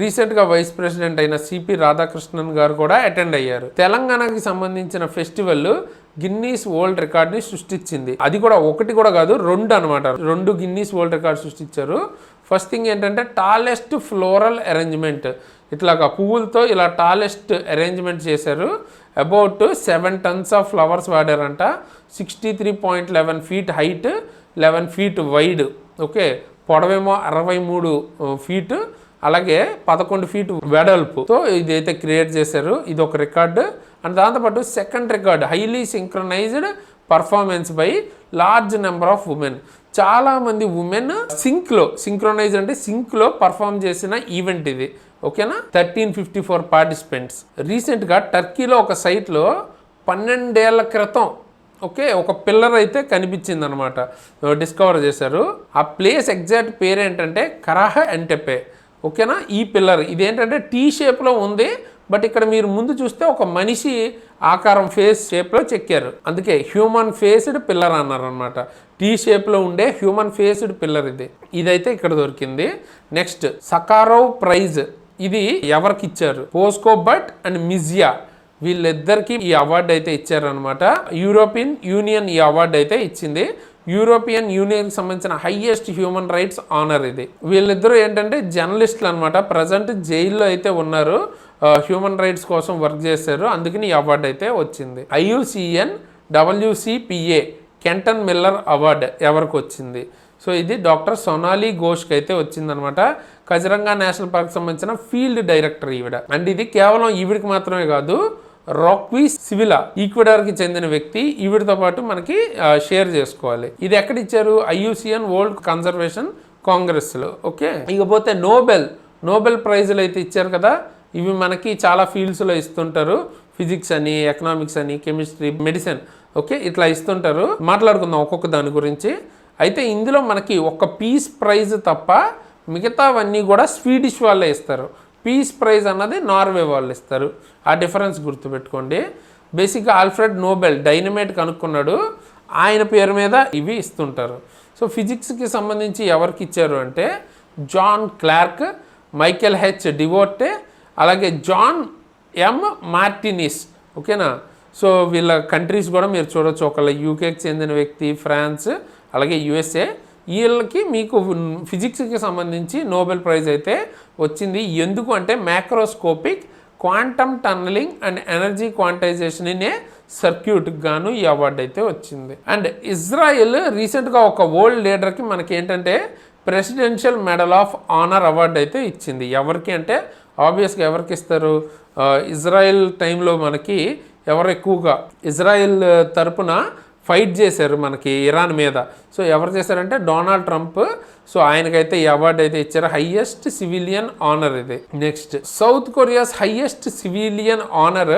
రీసెంట్గా వైస్ ప్రెసిడెంట్ అయిన సిపి రాధాకృష్ణన్ గారు కూడా అటెండ్ అయ్యారు. తెలంగాణకి సంబంధించిన ఫెస్టివల్ గిన్నీస్ వరల్డ్ రికార్డ్ని సృష్టించింది. అది కూడా ఒకటి కూడా కాదు, 2 అనమాట. 2 గిన్నీస్ వరల్డ్ రికార్డ్ సృష్టించారు. ఫస్ట్ థింగ్ ఏంటంటే టాలెస్ట్ ఫ్లోరల్ అరేంజ్మెంట్. ఇట్లాగా పువ్వులతో ఇలా టాలెస్ట్ అరేంజ్మెంట్ చేశారు. అబౌట్ 7 tons ఆఫ్ ఫ్లవర్స్ వాడారంట. 63.11 feet height, 11 feet wide. Okay, పొడవేమో 63 feet, అలాగే 11 feet వెడల్పుతో ఇదైతే క్రియేట్ చేశారు. ఇది ఒక రికార్డు. అండ్ దాంతోపాటు second record highly synchronised performance by large number of women. చాలామంది ఉమెన్ సింక్రోనైజ్ అంటే సింక్లో పర్ఫామ్ చేసిన ఈవెంట్ ఇది. ఓకేనా, 1354 పార్టిసిపెంట్స్. రీసెంట్గా టర్కీలో ఒక సైట్లో 12 ఏళ్ల క్రితం ఓకే ఒక పిల్లర్ అయితే కనిపించింది అనమాట, డిస్కవర్ చేశారు. ఆ ప్లేస్ ఎగ్జాక్ట్ పేరు ఏంటంటే కరాహ ఎంటెపే. ఓకేనా, ఈ పిల్లర్ ఇదేంటంటే టీ షేప్లో ఉంది, బట్ ఇక్కడ మీరు ముందు చూస్తే ఒక మనిషి ఆకారం ఫేస్ షేప్లో చెక్కారు. అందుకే హ్యూమన్ ఫేస్డ్ పిల్లర్ అన్నారు అనమాట. టీ షేప్లో ఉండే హ్యూమన్ ఫేస్డ్ పిల్లర్ ఇదైతే ఇక్కడ దొరికింది. Next Sakharov prize. ఇది ఎవరికి ఇచ్చారు? పోస్కో బట్ అండ్ మిజియా వీళ్ళిద్దరికి ఈ అవార్డు అయితే ఇచ్చారనమాట. యూరోపియన్ యూనియన్ ఈ అవార్డు అయితే ఇచ్చింది. యూరోపియన్ యూనియన్కి సంబంధించిన హైయెస్ట్ హ్యూమన్ రైట్స్ ఆనర్ ఇది. వీళ్ళిద్దరూ ఏంటంటే జర్నలిస్టులు అనమాట. ప్రజెంట్ జైల్లో అయితే ఉన్నారు, హ్యూమన్ రైట్స్ కోసం వర్క్ చేశారు, అందుకని ఈ అవార్డు అయితే వచ్చింది. IUCN WCPA Quinton Miller award ఎవరికి వచ్చింది? సో ఇది డాక్టర్ సోనాలి ఘోష్కి అయితే వచ్చిందనమాట. కజరంగా నేషనల్ పార్క్ సంబంధించిన ఫీల్డ్ డైరెక్టర్ ఈవిడ. అండ్ ఇది కేవలం ఈవిడికి మాత్రమే కాదు, రాక్వీ సివిలా ఈక్వెడార్కి చెందిన వ్యక్తి ఈవిడితో పాటు మనకి షేర్ చేసుకోవాలి. ఇది ఎక్కడ ఇచ్చారు? IUCN వరల్డ్ కన్జర్వేషన్ కాంగ్రెస్లో. ఓకే, ఇకపోతే నోబెల్ ప్రైజులు అయితే ఇచ్చారు కదా, ఇవి మనకి చాలా ఫీల్డ్స్లో ఇస్తుంటారు. ఫిజిక్స్ అని, ఎకనామిక్స్ అని, కెమిస్ట్రీ, మెడిసిన్. ఓకే, ఇట్లా ఇస్తుంటారు. మాట్లాడుకుందాం ఒక్కొక్క దాని గురించి. అయితే ఇందులో మనకి ఒక పీస్ ప్రైజ్ తప్ప మిగతావన్నీ కూడా స్వీడిష్ వాళ్ళే ఇస్తారు. పీస్ ప్రైజ్ అన్నది నార్వే వాళ్ళు ఇస్తారు. ఆ డిఫరెన్స్ గుర్తుపెట్టుకోండి. బేసిక్గా ఆల్ఫ్రెడ్ నోబెల్ డైనమైట్ కనుక్కున్నాడు, ఆయన పేరు మీద ఇవి ఇస్తుంటారు. సో ఫిజిక్స్కి సంబంధించి ఎవరికి ఇచ్చారు అంటే జాన్ క్లార్క్, మైకెల్ హెచ్ డివోర్టే, అలాగే జాన్ ఎం మార్టినిస్. ఓకేనా. సో వీళ్ళ కంట్రీస్ కూడా మీరు చూడొచ్చు. ఒకళ్ళ యూకేకి చెందిన వ్యక్తి, ఫ్రాన్స్, అలాగే యుఎస్ఏ. వీళ్ళకి మీకు ఫిజిక్స్కి సంబంధించి నోబెల్ ప్రైజ్ అయితే వచ్చింది. ఎందుకు అంటే macroscopic quantum tunnelling and energy quantisation in a సర్క్యూట్కి గాను ఈ అవార్డు అయితే వచ్చింది. అండ్ ఇజ్రాయెల్ రీసెంట్గా ఒక వరల్డ్ లీడర్కి మనకి ఏంటంటే presidential medal of honour award అయితే ఇచ్చింది. ఎవరికి అంటే ఆబ్వియస్గా ఎవరికి ఇస్తారు, ఇజ్రాయెల్ టైంలో మనకి ఎవరు ఎక్కువగా ఇజ్రాయెల్ తరపున ఫైట్ చేశారు మనకి ఇరాన్ మీద. సో ఎవరు చేశారంటే డొనాల్డ్ ట్రంప్. సో ఆయనకైతే ఈ అవార్డు అయితే ఇచ్చారు. హైయెస్ట్ సివిలియన్ ఆనర్ ఇది. Next South Korea's highest civilian honour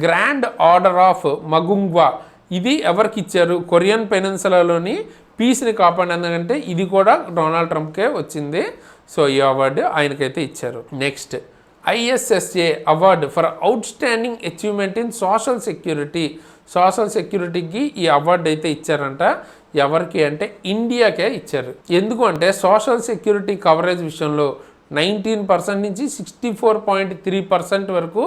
grand order of Mugunghwa. ఇది ఎవరికి ఇచ్చారు, కొరియన్ పెనిన్సులాలోని పీస్ని కాపాడినందుకంటే ఇది కూడా డొనాల్డ్ ట్రంప్కే వచ్చింది. సో ఈ అవార్డు ఆయనకైతే ఇచ్చారు. Next ISSA award for outstanding achievement in social security. Social సెక్యూరిటీకి ఈ అవార్డు అయితే ఇచ్చారంట. ఎవరికి అంటే ఇండియాకే ఇచ్చారు. ఎందుకు అంటే సోషల్ సెక్యూరిటీ కవరేజ్ విషయంలో 19% నుంచి 64.3% వరకు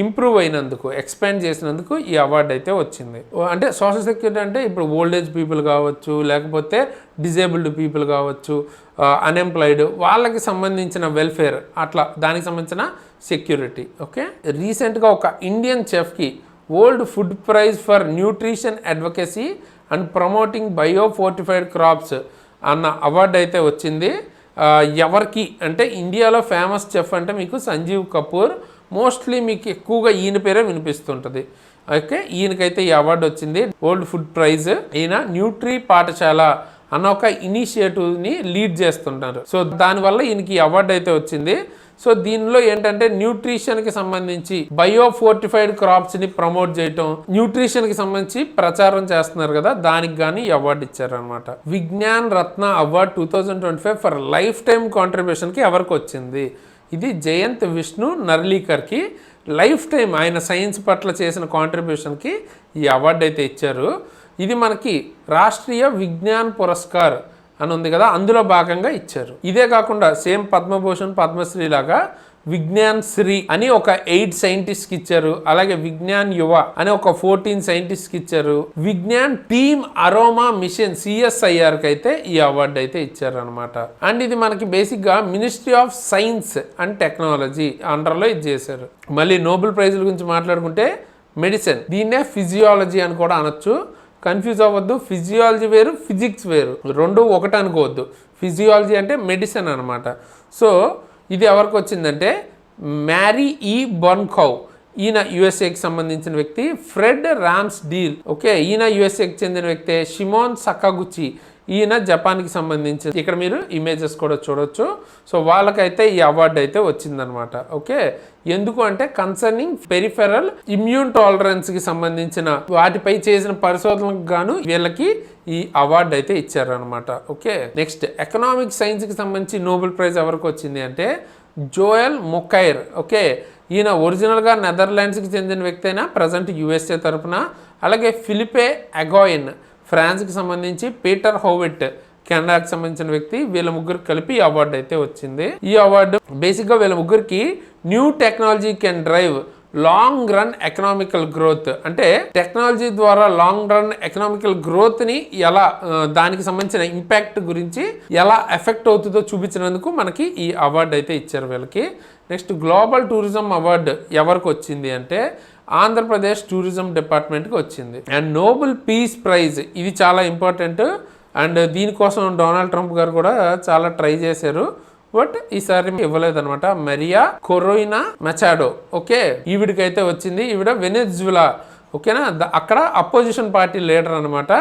ఇంప్రూవ్ అయినందుకు, ఎక్స్పాండ్ చేసినందుకు ఈ అవార్డు అయితే వచ్చింది. అంటే సోషల్ సెక్యూరిటీ అంటే ఇప్పుడు ఓల్డేజ్ పీపుల్ కావచ్చు, లేకపోతే డిజేబుల్డ్ పీపుల్ కావచ్చు, అన్ఎంప్లాయిడ్, వాళ్ళకి సంబంధించిన వెల్ఫేర్, అట్లా దానికి సంబంధించిన సెక్యూరిటీ. ఓకే. రీసెంట్గా ఒక ఇండియన్ చెఫ్కి world food prize for nutrition advocacy and promoting biofortified crops అన్న అవార్డు అయితే వచ్చింది. ఎవరికి అంటే ఇండియాలో ఫేమస్ చెఫ్ అంటే మీకు సంజీవ్ కపూర్. మోస్ట్లీ మీకు ఎక్కువగా ఈయన పేరే వినిపిస్తుంటుంది. ఓకే. ఈయనకైతే ఈ అవార్డు వచ్చింది, వరల్డ్ ఫుడ్ ప్రైజ్. ఈయన న్యూట్రీ పాఠశాల అన్న ఒక ఇనిషియేటివ్ని లీడ్ చేస్తుంటారు. సో దానివల్ల ఈయనకి ఈ అవార్డు అయితే వచ్చింది. సో దీనిలో ఏంటంటే న్యూట్రిషన్కి సంబంధించి బయోఫోర్టిఫైడ్ క్రాప్స్ని ప్రమోట్ చేయటం, న్యూట్రిషన్కి సంబంధించి ప్రచారం చేస్తున్నారు కదా, దానికి కానీ ఈ అవార్డు ఇచ్చారనమాట. విజ్ఞాన్ రత్న అవార్డు 2025 ఫర్ లైఫ్ టైమ్ కాంట్రిబ్యూషన్కి ఎవరికి వచ్చింది? ఇది జయంత్ విష్ణు నర్లీకర్కి లైఫ్ టైం ఆయన సైన్స్ పట్ల చేసిన కాంట్రిబ్యూషన్కి ఈ అవార్డు అయితే ఇచ్చారు. ఇది మనకి రాష్ట్రీయ విజ్ఞాన్ పురస్కార్ అని ఉంది కదా, అందులో భాగంగా ఇచ్చారు. ఇదే కాకుండా సేమ్ పద్మభూషణ్, పద్మశ్రీ లాగా విజ్ఞాన్ శ్రీ అని ఒక 8 సైంటిస్ట్కి ఇచ్చారు. అలాగే విజ్ఞాన్ యువ అని ఒక 14 సైంటిస్ట్కి ఇచ్చారు. విజ్ఞాన్ టీమ్ అరోమా మిషన్ CSIRకి అయితే ఈ అవార్డు అయితే ఇచ్చారు అనమాట. అండ్ ఇది మనకి బేసిక్గా ministry of science and technology అండర్లో ఇది చేశారు. మళ్ళీ నోబెల్ ప్రైజుల గురించి మాట్లాడుకుంటే మెడిసిన్, దీన్నే ఫిజియాలజీ అని కూడా అనొచ్చు. కన్ఫ్యూజ్ అవ్వద్దు, ఫిజియాలజీ వేరు, ఫిజిక్స్ వేరు, రెండు ఒకటి అనుకోవద్దు. ఫిజియాలజీ అంటే మెడిసిన్ అనమాట. సో ఇది ఎవరికి వచ్చిందంటే మ్యారీ ఈ బర్న్కౌ. ఈయన యుఎస్ఏకి సంబంధించిన వ్యక్తి. ఫ్రెడ్ రామ్స్ డీల్, ఓకే, ఈయన యుఎస్ఏకి చెందిన వ్యక్తే. షిమోన్ సకాగుచి, ఈయన జపాన్కి సంబంధించి. ఇక్కడ మీరు ఇమేజెస్ కూడా చూడొచ్చు. సో వాళ్ళకైతే ఈ అవార్డు అయితే వచ్చిందనమాట. ఓకే. ఎందుకు అంటే కన్సర్నింగ్ పెరిఫెరల్ ఇమ్యూన్ టాలరెన్స్కి సంబంధించిన వాటిపై చేసిన పరిశోధనలకు గాను వీళ్ళకి ఈ అవార్డు అయితే ఇచ్చారనమాట. ఓకే. నెక్స్ట్ ఎకనామిక్ సైన్స్కి సంబంధించి నోబెల్ ప్రైజ్ ఎవరికి వచ్చింది అంటే జోయల్ మొకైర్. ఓకే. ఈయన ఒరిజినల్గా నెదర్లాండ్స్కి చెందిన వ్యక్తి అయినా ప్రజెంట్ USA తరపున. అలాగే ఫిలిపే అగోయిన్ ఫ్రాన్స్కి సంబంధించి, పీటర్ హోవిట్ కెనడాకి సంబంధించిన వ్యక్తి. వీళ్ళ ముగ్గురు కలిపి ఈ అవార్డు అయితే వచ్చింది. ఈ అవార్డు బేసిక్గా వీళ్ళ ముగ్గురికి new technology can drive long run economical growth, అంటే టెక్నాలజీ ద్వారా లాంగ్ రన్ ఎకనామికల్ గ్రోత్ని ఎలా, దానికి సంబంధించిన ఇంపాక్ట్ గురించి ఎలా ఎఫెక్ట్ అవుతుందో చూపించినందుకు మనకి ఈ అవార్డు అయితే ఇచ్చారు వీళ్ళకి. నెక్స్ట్ గ్లోబల్ టూరిజం అవార్డు ఎవరికి వచ్చింది అంటే ఆంధ్రప్రదేశ్ టూరిజం డిపార్ట్మెంట్కి వచ్చింది. అండ్ నోబెల్ పీస్ ప్రైజ్, ఇది చాలా ఇంపార్టెంట్. అండ్ దీనికోసం డొనాల్డ్ ట్రంప్ గారు కూడా చాలా ట్రై చేశారు, బట్ ఈసారి ఇవ్వలేదన్నమాట. మరియా కొరోయినా మెచాడో, ఓకే, ఈవిడికైతే వచ్చింది. ఈవిడ వెనెజులా, ఓకేనా, అక్కడ అపోజిషన్ పార్టీ లీడర్ అనమాట.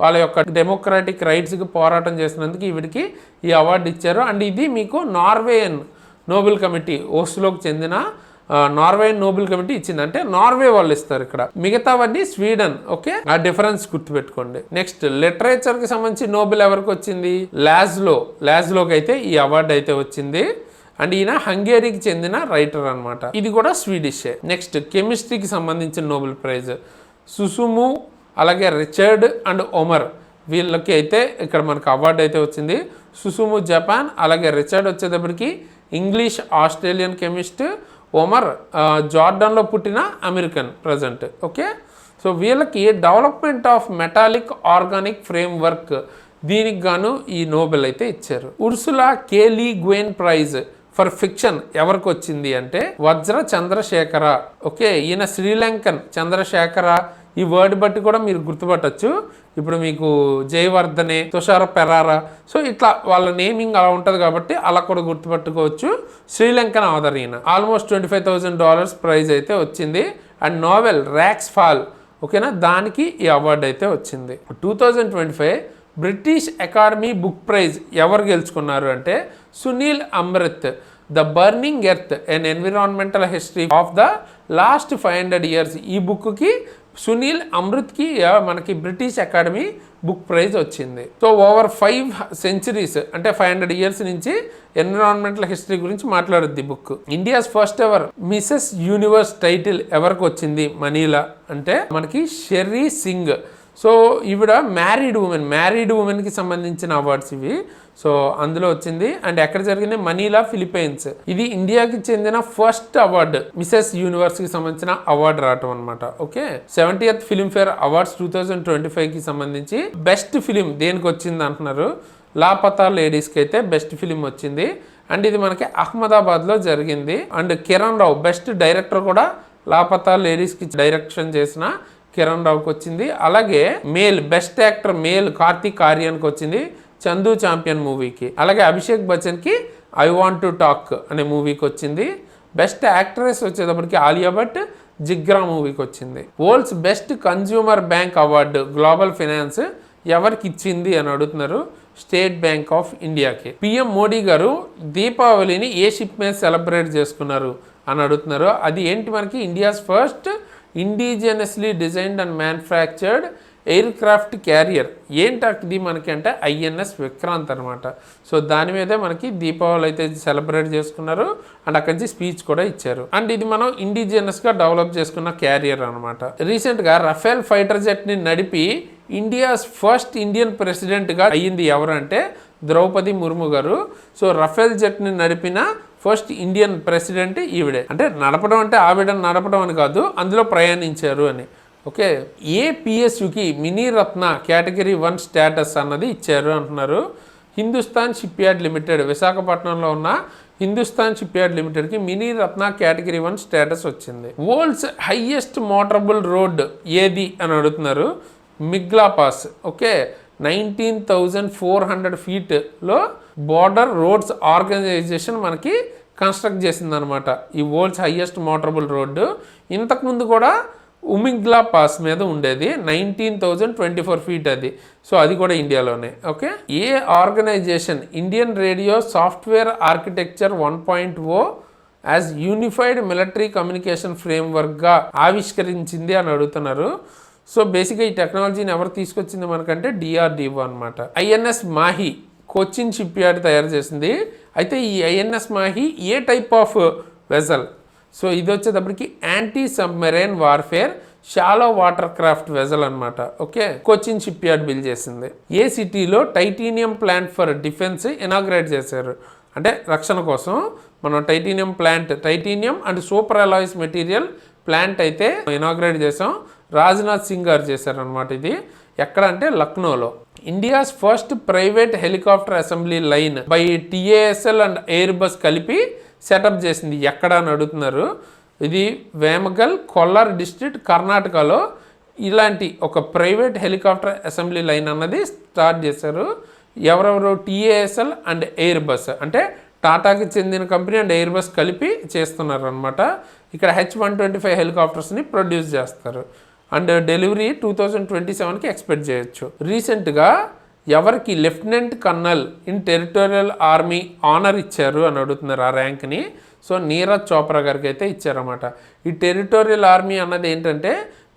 వాళ్ళ యొక్క డెమోక్రాటిక్ రైట్స్కి పోరాటం చేసినందుకు ఈవిడికి ఈ అవార్డు ఇచ్చారు. అండ్ ఇది మీకు నార్వేయన్ నోబెల్ కమిటీ, ఓస్లోకి చెందిన నార్వే నోబెల్ కమిటీ ఇచ్చింది, అంటే నార్వే వాళ్ళు ఇస్తారు ఇక్కడ, మిగతావన్నీ స్వీడన్. ఓకే, ఆ డిఫరెన్స్ గుర్తుపెట్టుకోండి. నెక్స్ట్ లిటరేచర్ కి సంబంధించి నోబెల్ ఎవరికి వచ్చింది? లాజ్లోకి అయితే ఈ అవార్డు అయితే వచ్చింది. అండ్ ఈయన హంగేరీకి చెందిన రైటర్ అనమాట, ఇది కూడా స్వీడిషే. నెక్స్ట్ కెమిస్ట్రీకి సంబంధించిన నోబెల్ ప్రైజ్ సుసుము, అలాగే రిచర్డ్ అండ్ ఒమర్, వీళ్ళకి అయితే ఇక్కడ మనకు అవార్డు అయితే వచ్చింది. సుసుము జపాన్, అలాగే రిచర్డ్ వచ్చేటప్పటికి ఇంగ్లీష్ ఆస్ట్రేలియన్ కెమిస్ట్, ఒమర్ జార్డన్లో పుట్టిన అమెరికన్ ప్రజెంట్. ఓకే, సో వీళ్ళకి development of metallic organic framework, దీనికి గాను ఈ నోబెల్ అయితే ఇచ్చారు. Ursula K Le Guin prize for fiction ఎవరికి వచ్చింది అంటే వజ్ర చంద్రశేఖర. ఓకే, ఈయన శ్రీలంకన్ చంద్రశేఖర, ఈ వర్డ్ బట్టి కూడా మీరు గుర్తుపట్టచ్చు. ఇప్పుడు మీకు జయవర్ధనే, తుషార పెరారా, సో ఇట్లా వాళ్ళ నేమింగ్ అలా ఉంటుంది కాబట్టి అలా కూడా గుర్తుపట్టుకోవచ్చు. శ్రీలంకన్ ఆథర్ ఈయన. ఆల్మోస్ట్ $25,000 ప్రైజ్ అయితే వచ్చింది. అండ్ నోవెల్ ర్యాక్స్ ఫాల్, ఓకేనా, దానికి ఈ అవార్డు అయితే వచ్చింది. 2025 బ్రిటిష్ అకాడమీ బుక్ ప్రైజ్ ఎవరు గెలుచుకున్నారు అంటే Sunil Amrith, the burning earth and environmental history of the last 500 years. ఈ బుక్కి సునీల్ అమృత్కి మనకి బ్రిటిష్ అకాడమీ బుక్ ప్రైజ్ వచ్చింది. సో ఓవర్ 5 centuries అంటే 500 years నుంచి ఎన్విరాన్మెంటల్ హిస్టరీ గురించి మాట్లాడుద్ది book. India's first ever Mrs universe title ఎవరికి వచ్చింది మనీలా అంటే మనకి షెర్రీ సింగ్. సో ఈవిడ మ్యారీడ్ ఉమెన్కి సంబంధించిన అవార్డ్స్ ఇవి. సో అందులో వచ్చింది. అండ్ ఎక్కడ జరిగింది? Manila, Philippines. ఇది ఇండియాకి చెందిన ఫస్ట్ అవార్డు, మిసెస్ యూనివర్స్కి సంబంధించిన అవార్డు రావటం అనమాట. ఓకే, 70th ఫిల్మ్ఫేర్ అవార్డ్స్ 2025కి సంబంధించి బెస్ట్ ఫిలిం దేనికి వచ్చింది అంటున్నారు. లాపతా లేడీస్కి అయితే బెస్ట్ ఫిలిం వచ్చింది. అండ్ ఇది మనకి అహ్మదాబాద్లో జరిగింది. And Kiran Rao best director కూడా లాపతా లేడీస్కి డైరెక్షన్ చేసిన కిరణ్ రావుకి వచ్చింది. అలాగే male best actor male Kartik ఆర్యన్కి వచ్చింది చందు ఛాంపియన్ మూవీకి. అలాగే అభిషేక్ బచ్చన్కి ఐ వాంట్ టు టాక్ అనే మూవీకి వచ్చింది. బెస్ట్ యాక్ట్రెస్ వచ్చేటప్పటికి ఆలియా భట్ జిగ్రా మూవీకి వచ్చింది. World's best consumer bank award global finance ఎవరికి ఇచ్చింది అని అడుగుతున్నారు. స్టేట్ బ్యాంక్ ఆఫ్ ఇండియాకి. పిఎం మోడీ గారు దీపావళిని ఏ షిప్ మీద సెలబ్రేట్ చేసుకున్నారు అని అడుగుతున్నారు. అది ఏంటి మనకి? India's first indigenously designed and manufactured air craft carrier. ఏంటి మనకి అంటే INS విక్రాంత్ అనమాట. సో దాని మీదే మనకి దీపావళి అయితే సెలబ్రేట్ చేసుకున్నారు. అండ్ అక్కడి నుంచి స్పీచ్ కూడా ఇచ్చారు. అండ్ ఇది మనం ఇండిజినస్గా డెవలప్ చేసుకున్న క్యారియర్ అనమాట. రీసెంట్గా రఫేల్ ఫైటర్ జెట్ని నడిపి ఇండియాస్ ఫస్ట్ ఇండియన్ ప్రెసిడెంట్గా అయ్యింది ఎవరు అంటే ద్రౌపది ముర్ము గారు. సో రఫేల్ జెట్ని నడిపిన ఫస్ట్ ఇండియన్ ప్రెసిడెంట్ ఈవిడే. అంటే నడపడం అంటే ఆవిడని నడపడం అని కాదు, అందులో ప్రయాణించారు అని. ఓకే, ఏపీఎస్యుకి మినీ రత్న కేటగిరీ 1 స్టేటస్ అన్నది ఇచ్చారు అంటున్నారు. హిందుస్థాన్ షిప్ యార్డ్ లిమిటెడ్, విశాఖపట్నంలో ఉన్న హిందుస్థాన్ షిప్ యార్డ్ లిమిటెడ్కి మినీ రత్న కేటగిరీ 1 స్టేటస్ వచ్చింది. వరల్డ్స్ హైయెస్ట్ మోటరబుల్ రోడ్ ఏది అని అడుగుతున్నారు. మిగ్లా పాస్. ఓకే, 19,400 feetలో బోర్డర్ రోడ్స్ ఆర్గనైజేషన్ మనకి కన్స్ట్రక్ట్ చేసిందనమాట ఈ వరల్డ్స్ హైయెస్ట్ మోటరబుల్ రోడ్డు. ఇంతకుముందు కూడా ఉమిగ్లా పాస్ మీద ఉండేది, 19,024 feet అది. సో అది కూడా ఇండియాలోనే. ఓకే, ఏ organisation Indian radio software architecture 1.0 as unified military communication ఫ్రేమ్వర్క్గా ఆవిష్కరించింది అని అడుగుతున్నారు. సో బేసిక్గా ఈ టెక్నాలజీని ఎవరు తీసుకొచ్చింది మనకంటే DRDO అనమాట. INS Mahe Cochin ship yard తయారు చేసింది. అయితే ఈ INS మాహి ఏ టైప్ ఆఫ్ వెజల్? సో ఇది వచ్చేటప్పటికి anti submarine warfare shallow water craft vessel అనమాట. Okay, Cochin ship yard build చేసింది. ఏ సిటీలో titanium plant for defence inaugurate చేశారు అంటే రక్షణ కోసం మనం titanium and super alloys material plant అయితే ఇనాగ్రేట్ చేసాం. రాజ్నాథ్ సింగ్ గారు చేశారనమాట. ఇది ఎక్కడ అంటే లక్నోలో. India's first private helicopter assembly line by TASL and air bus కలిపి సెటప్ చేసింది ఎక్కడ అని అడుగుతున్నారు. ఇది వేమగల్, కొల్లార్ డిస్ట్రిక్ట్, కర్ణాటకలో ఇలాంటి ఒక ప్రైవేట్ హెలికాప్టర్ అసెంబ్లీ లైన్ అన్నది స్టార్ట్ చేశారు. ఎవరెవరు? TASL అండ్ ఎయిర్ బస్, అంటే టాటాకి చెందిన కంపెనీ అండ్ ఎయిర్ బస్ కలిపి చేస్తున్నారు అనమాట. ఇక్కడ H-125 హెలికాప్టర్స్ని ప్రొడ్యూస్ చేస్తారు. అండ్ డెలివరీ 2027కి ఎక్స్పెక్ట్ చేయొచ్చు. రీసెంట్గా ఎవరికి lieutenant colonel in territorial army honour ఇచ్చారు అని అడుగుతున్నారు ఆ ర్యాంక్ని. సో నీరజ్ చోప్రా గారికి అయితే ఇచ్చారన్నమాట. ఈ టెరిటోరియల్ ఆర్మీ అన్నది ఏంటంటే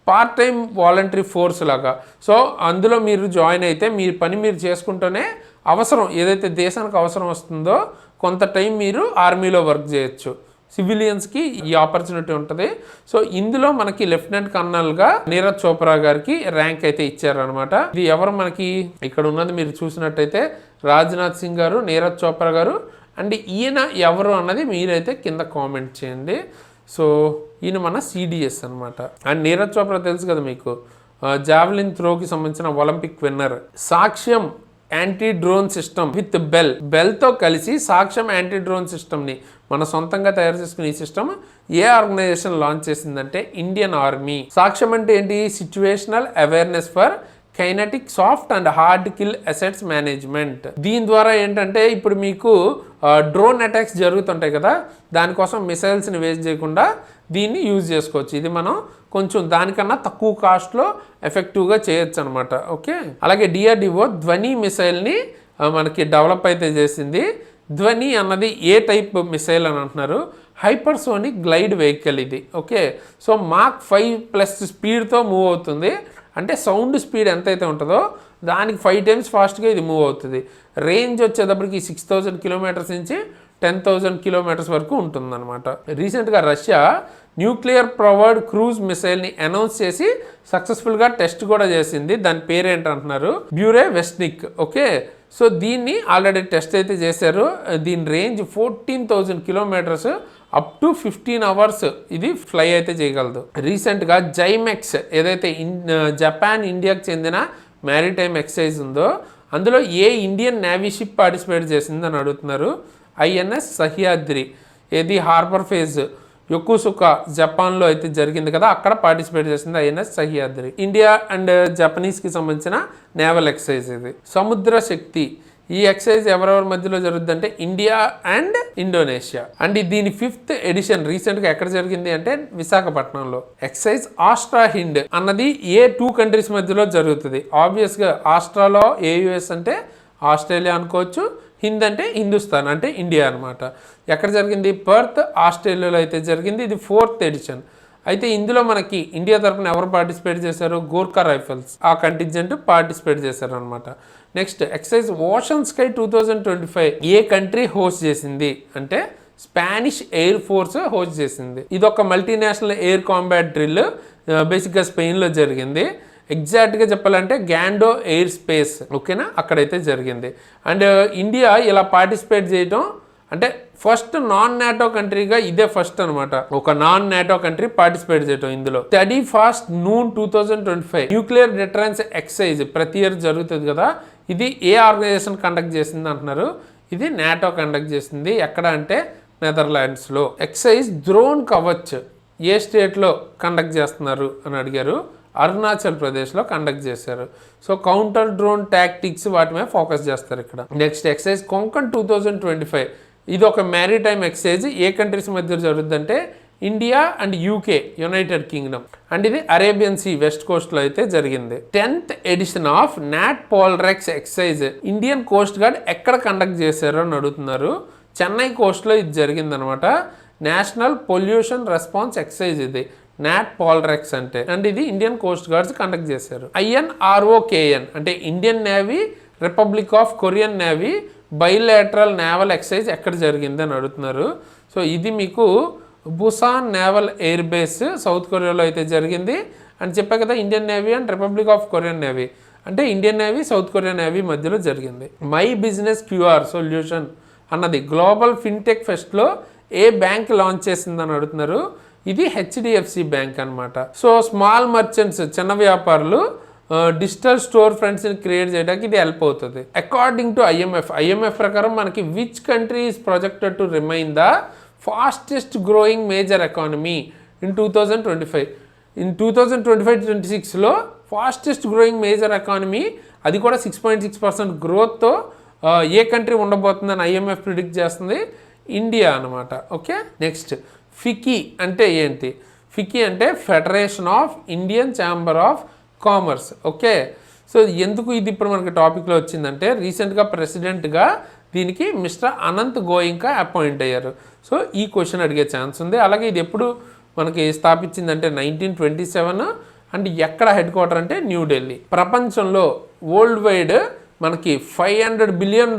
పార్ట్ టైం వాలంటరీ ఫోర్స్ లాగా. సో అందులో మీరు జాయిన్ అయితే మీ పని మీరు చేసుకుంటూనే అవసరం ఏదైతే దేశానికి అవసరం వస్తుందో కొంత టైం మీరు ఆర్మీలో వర్క్ చేయొచ్చు. సివిలియన్స్కి ఈ ఆపర్చునిటీ ఉంటుంది. సో ఇందులో మనకి లెఫ్టినెంట్ కర్నల్గా నీరజ్ చోప్రా గారికి ర్యాంక్ అయితే ఇచ్చారనమాట. ఇది ఎవరు మనకి ఇక్కడ ఉన్నది మీరు చూసినట్టయితే రాజ్నాథ్ సింగ్ గారు, నీరజ్ చోప్రా గారు. అండ్ ఈయన ఎవరు అన్నది మీరైతే కింద కామెంట్ చేయండి. సో ఈయన మన సిడిఎస్ అనమాట. అండ్ నీరజ్ చోప్రా తెలుసు కదా మీకు, జావెలిన్ త్రోకి సంబంధించిన ఒలింపిక్ విన్నర్. సాక్ష్యం యాంటీ డ్రోన్ సిస్టమ్ విత్ బెల్తో కలిసి సాక్ష్యం యాంటీ డ్రోన్ సిస్టమ్ని మన సొంతంగా తయారు చేసుకునే ఈ సిస్టమ్ ఏ ఆర్గనైజేషన్ లాంచ్ చేసిందంటే ఇండియన్ ఆర్మీ. సాక్ష్యం అంటే ఏంటి? Situational awareness for kinetic soft and hard kill assets management. దీని ద్వారా ఏంటంటే ఇప్పుడు మీకు డ్రోన్ అటాక్స్ జరుగుతుంటాయి కదా, దానికోసం మిసైల్స్ని వేస్ట్ చేయకుండా దీన్ని యూజ్ చేసుకోవచ్చు. ఇది మనం కొంచెం దానికన్నా తక్కువ కాస్ట్లో ఎఫెక్టివ్గా చేయొచ్చు అనమాట. ఓకే, అలాగే డిఆర్డిఓ ధ్వని మిసైల్ని మనకి డెవలప్ అయితే చేసింది. ధ్వని అన్నది ఏ టైప్ మిసైల్ అని అంటున్నారు? హైపర్సోనిక్ గ్లైడ్ వెహికల్ ఇది. ఓకే, సో మాక్ 5+ స్పీడ్తో మూవ్ అవుతుంది. అంటే సౌండ్ స్పీడ్ ఎంతైతే ఉంటుందో దానికి 5 times ఫాస్ట్గా ఇది మూవ్ అవుతుంది. రేంజ్ వచ్చేటప్పటికి 6000 కిలోమీటర్స్ నుంచి 10,000 కిలోమీటర్స్ వరకు ఉంటుందన్నమాట. రీసెంట్గా రష్యా న్యూక్లియర్ పవర్డ్ క్రూజ్ మిసైల్ని అనౌన్స్ చేసి సక్సెస్ఫుల్గా టెస్ట్ కూడా చేసింది. దాని పేరు ఏంటంటున్నారు? బ్యూరెవెస్నిక్. ఓకే, సో దీన్ని ఆల్రెడీ టెస్ట్ అయితే చేశారు. దీని range 14,000 kilometres up to 15 hours ఇది ఫ్లై అయితే చేయగలదు. రీసెంట్గా జైమెక్స్ ఏదైతే జపాన్ ఇండియాకి చెందిన మ్యారిటైమ్ ఎక్సైజ్ ఉందో అందులో ఏ ఇండియన్ నేవీ షిప్ పార్టిసిపేట్ చేసిందని అడుగుతున్నారు. ఐఎన్ఎస్ సహ్యాద్రి, ఏది హార్బర్ ఫేజ్ యొకోసుకా జపాన్లో అయితే జరిగింది కదా, అక్కడ పార్టిసిపేట్ చేసింది ఐఎన్ఎస్ సహ్యాద్రి. ఇండియా అండ్ జపనీస్కి సంబంధించిన నేవల్ ఎక్సైజ్ ఇది. సముద్ర శక్తి, ఈ ఎక్సైజ్ ఎవరెవరి మధ్యలో జరుగుతుందంటే ఇండియా అండ్ ఇండోనేషియా. అండ్ దీని 5th ఎడిషన్ రీసెంట్గా ఎక్కడ జరిగింది అంటే విశాఖపట్నంలో. ఎక్సైజ్ ఆస్ట్రా హిండ్ అన్నది ఏ 2 countries మధ్యలో జరుగుతుంది? ఆబ్వియస్గా ఆస్ట్రాలో ఏయుఎస్ అంటే ఆస్ట్రేలియా అనుకోవచ్చు, హింద్ అంటే హిందుస్థాన్ అంటే ఇండియా అనమాట. ఎక్కడ జరిగింది? పర్త్ ఆస్ట్రేలియాలో అయితే జరిగింది. ఇది 4th ఎడిషన్. అయితే ఇందులో మనకి ఇండియా తరఫున ఎవరు పార్టిసిపేట్ చేశారు? గోర్ఖా రైఫల్స్ ఆ కంటింజెంట్ పార్టిసిపేట్ చేశారు అనమాట. నెక్స్ట్ ఎక్సైజ్ ఓషన్ స్కై 2025 ఏ కంట్రీ హోస్ట్ చేసింది అంటే స్పానిష్ ఎయిర్ ఫోర్స్ హోస్ట్ చేసింది. ఇది ఒక మల్టీనేషనల్ ఎయిర్ కాంబాట్ డ్రిల్, బేసిక్గా స్పెయిన్లో జరిగింది. ఎగ్జాక్ట్గా చెప్పాలంటే గ్యాండో ఎయిర్ స్పేస్. ఓకేనా, అక్కడైతే జరిగింది. అండ్ ఇండియా ఇలా పార్టిసిపేట్ చేయడం అంటే ఫస్ట్ నాన్ నాటో కంట్రీగా ఇదే ఫస్ట్ అనమాట. ఒక నాన్ నాటో కంట్రీ పార్టిసిపేట్ చేయడం ఇందులో. Steadfast noon 2025 nuclear deterrence exercise ప్రతి ఇయర్ జరుగుతుంది కదా, ఇది ఏ ఆర్గనైజేషన్ కండక్ట్ చేసింది అంటున్నారు? ఇది నాటో కండక్ట్ చేసింది. ఎక్కడ అంటే నెదర్లాండ్స్లో. ఎక్సైజ్ డ్రోన్ కవచ్ ఏ స్టేట్లో కండక్ట్ చేస్తున్నారు అని అడిగారు. అరుణాచల్ ప్రదేశ్లో కండక్ట్ చేశారు. సో కౌంటర్ డ్రోన్ టాక్టిక్స్ వాటి మీద ఫోకస్ చేస్తారు ఇక్కడ. నెక్స్ట్ ఎక్సైజ్ కొంకన్ 2025 ఇది ఒక మ్యారిటైమ్ ఎక్సైజ్. ఏ కంట్రీస్ మధ్య జరుగుతుందంటే India and UK, United Kingdom. And ఇది అరేబియన్ సీ వెస్ట్ కోస్ట్లో అయితే జరిగింది. 10th edition of NATPOLREX exercise Indian coast guard ఎక్కడ కండక్ట్ చేశారు అని అడుగుతున్నారు. చెన్నై కోస్ట్లో ఇది జరిగిందనమాట. నేషనల్ పొల్యూషన్ రెస్పాన్స్ ఎక్సైజ్ ఇది నాట్ పోల్రెక్స్ అంటే. అండ్ ఇది ఇండియన్ కోస్ట్ గార్డ్స్ కండక్ట్ చేశారు. INROKN అంటే Indian navy republic of Korean navy bilateral naval exercise ఎక్కడ జరిగింది అని అడుగుతున్నారు. సో ఇది మీకు Busan naval air base south కొరియాలో అయితే జరిగింది అని చెప్పా కదా. Indian navy and republic of Korean navy అంటే Indian navy south Korean navy మధ్యలో జరిగింది. మై బిజినెస్ QR సొల్యూషన్ అన్నది గ్లోబల్ ఫిన్టెక్ ఫెస్ట్లో ఏ బ్యాంక్ లాంచ్ చేసిందని అడుగుతున్నారు. ఇది HDFC బ్యాంక్ అనమాట. సో స్మాల్ మర్చెంట్స్ చిన్న వ్యాపారులు డిజిటల్ స్టోర్ ఫ్రంట్స్ని క్రియేట్ చేయడానికి ఇది హెల్ప్ అవుతుంది. అకార్డింగ్ టు IMF ప్రకారం మనకి which country is projected to remain the fastest growing major economy in 2025. In 2025-26లో ఫాస్టెస్ట్ గ్రోయింగ్ మేజర్ ఎకానమీ అది కూడా 6.6% గ్రోత్తో ఏ కంట్రీ ఉండబోతుందని IMF ప్రిడిక్ట్ చేస్తుంది? ఇండియా అనమాట. ఓకే, నెక్స్ట్ ఫికీ అంటే ఏంటి? ఫికీ అంటే federation of Indian chamber of commerce. Okay, so ఎందుకు ఇది ఇప్పుడు మనకి టాపిక్లో వచ్చిందంటే రీసెంట్గా ప్రెసిడెంట్గా దీనికి మిస్టర్ అనంత్ గోయింకా అపాయింట్ అయ్యారు. సో ఈ క్వశ్చన్ అడిగే ఛాన్స్ ఉంది. అలాగే ఇది ఎప్పుడు మనకి స్థాపించిందంటే 1927 అండ్ ఎక్కడ హెడ్ క్వార్టర్ అంటే న్యూఢిల్లీ. ప్రపంచంలో వరల్డ్ వైడ్ మనకి $500 బిలియన్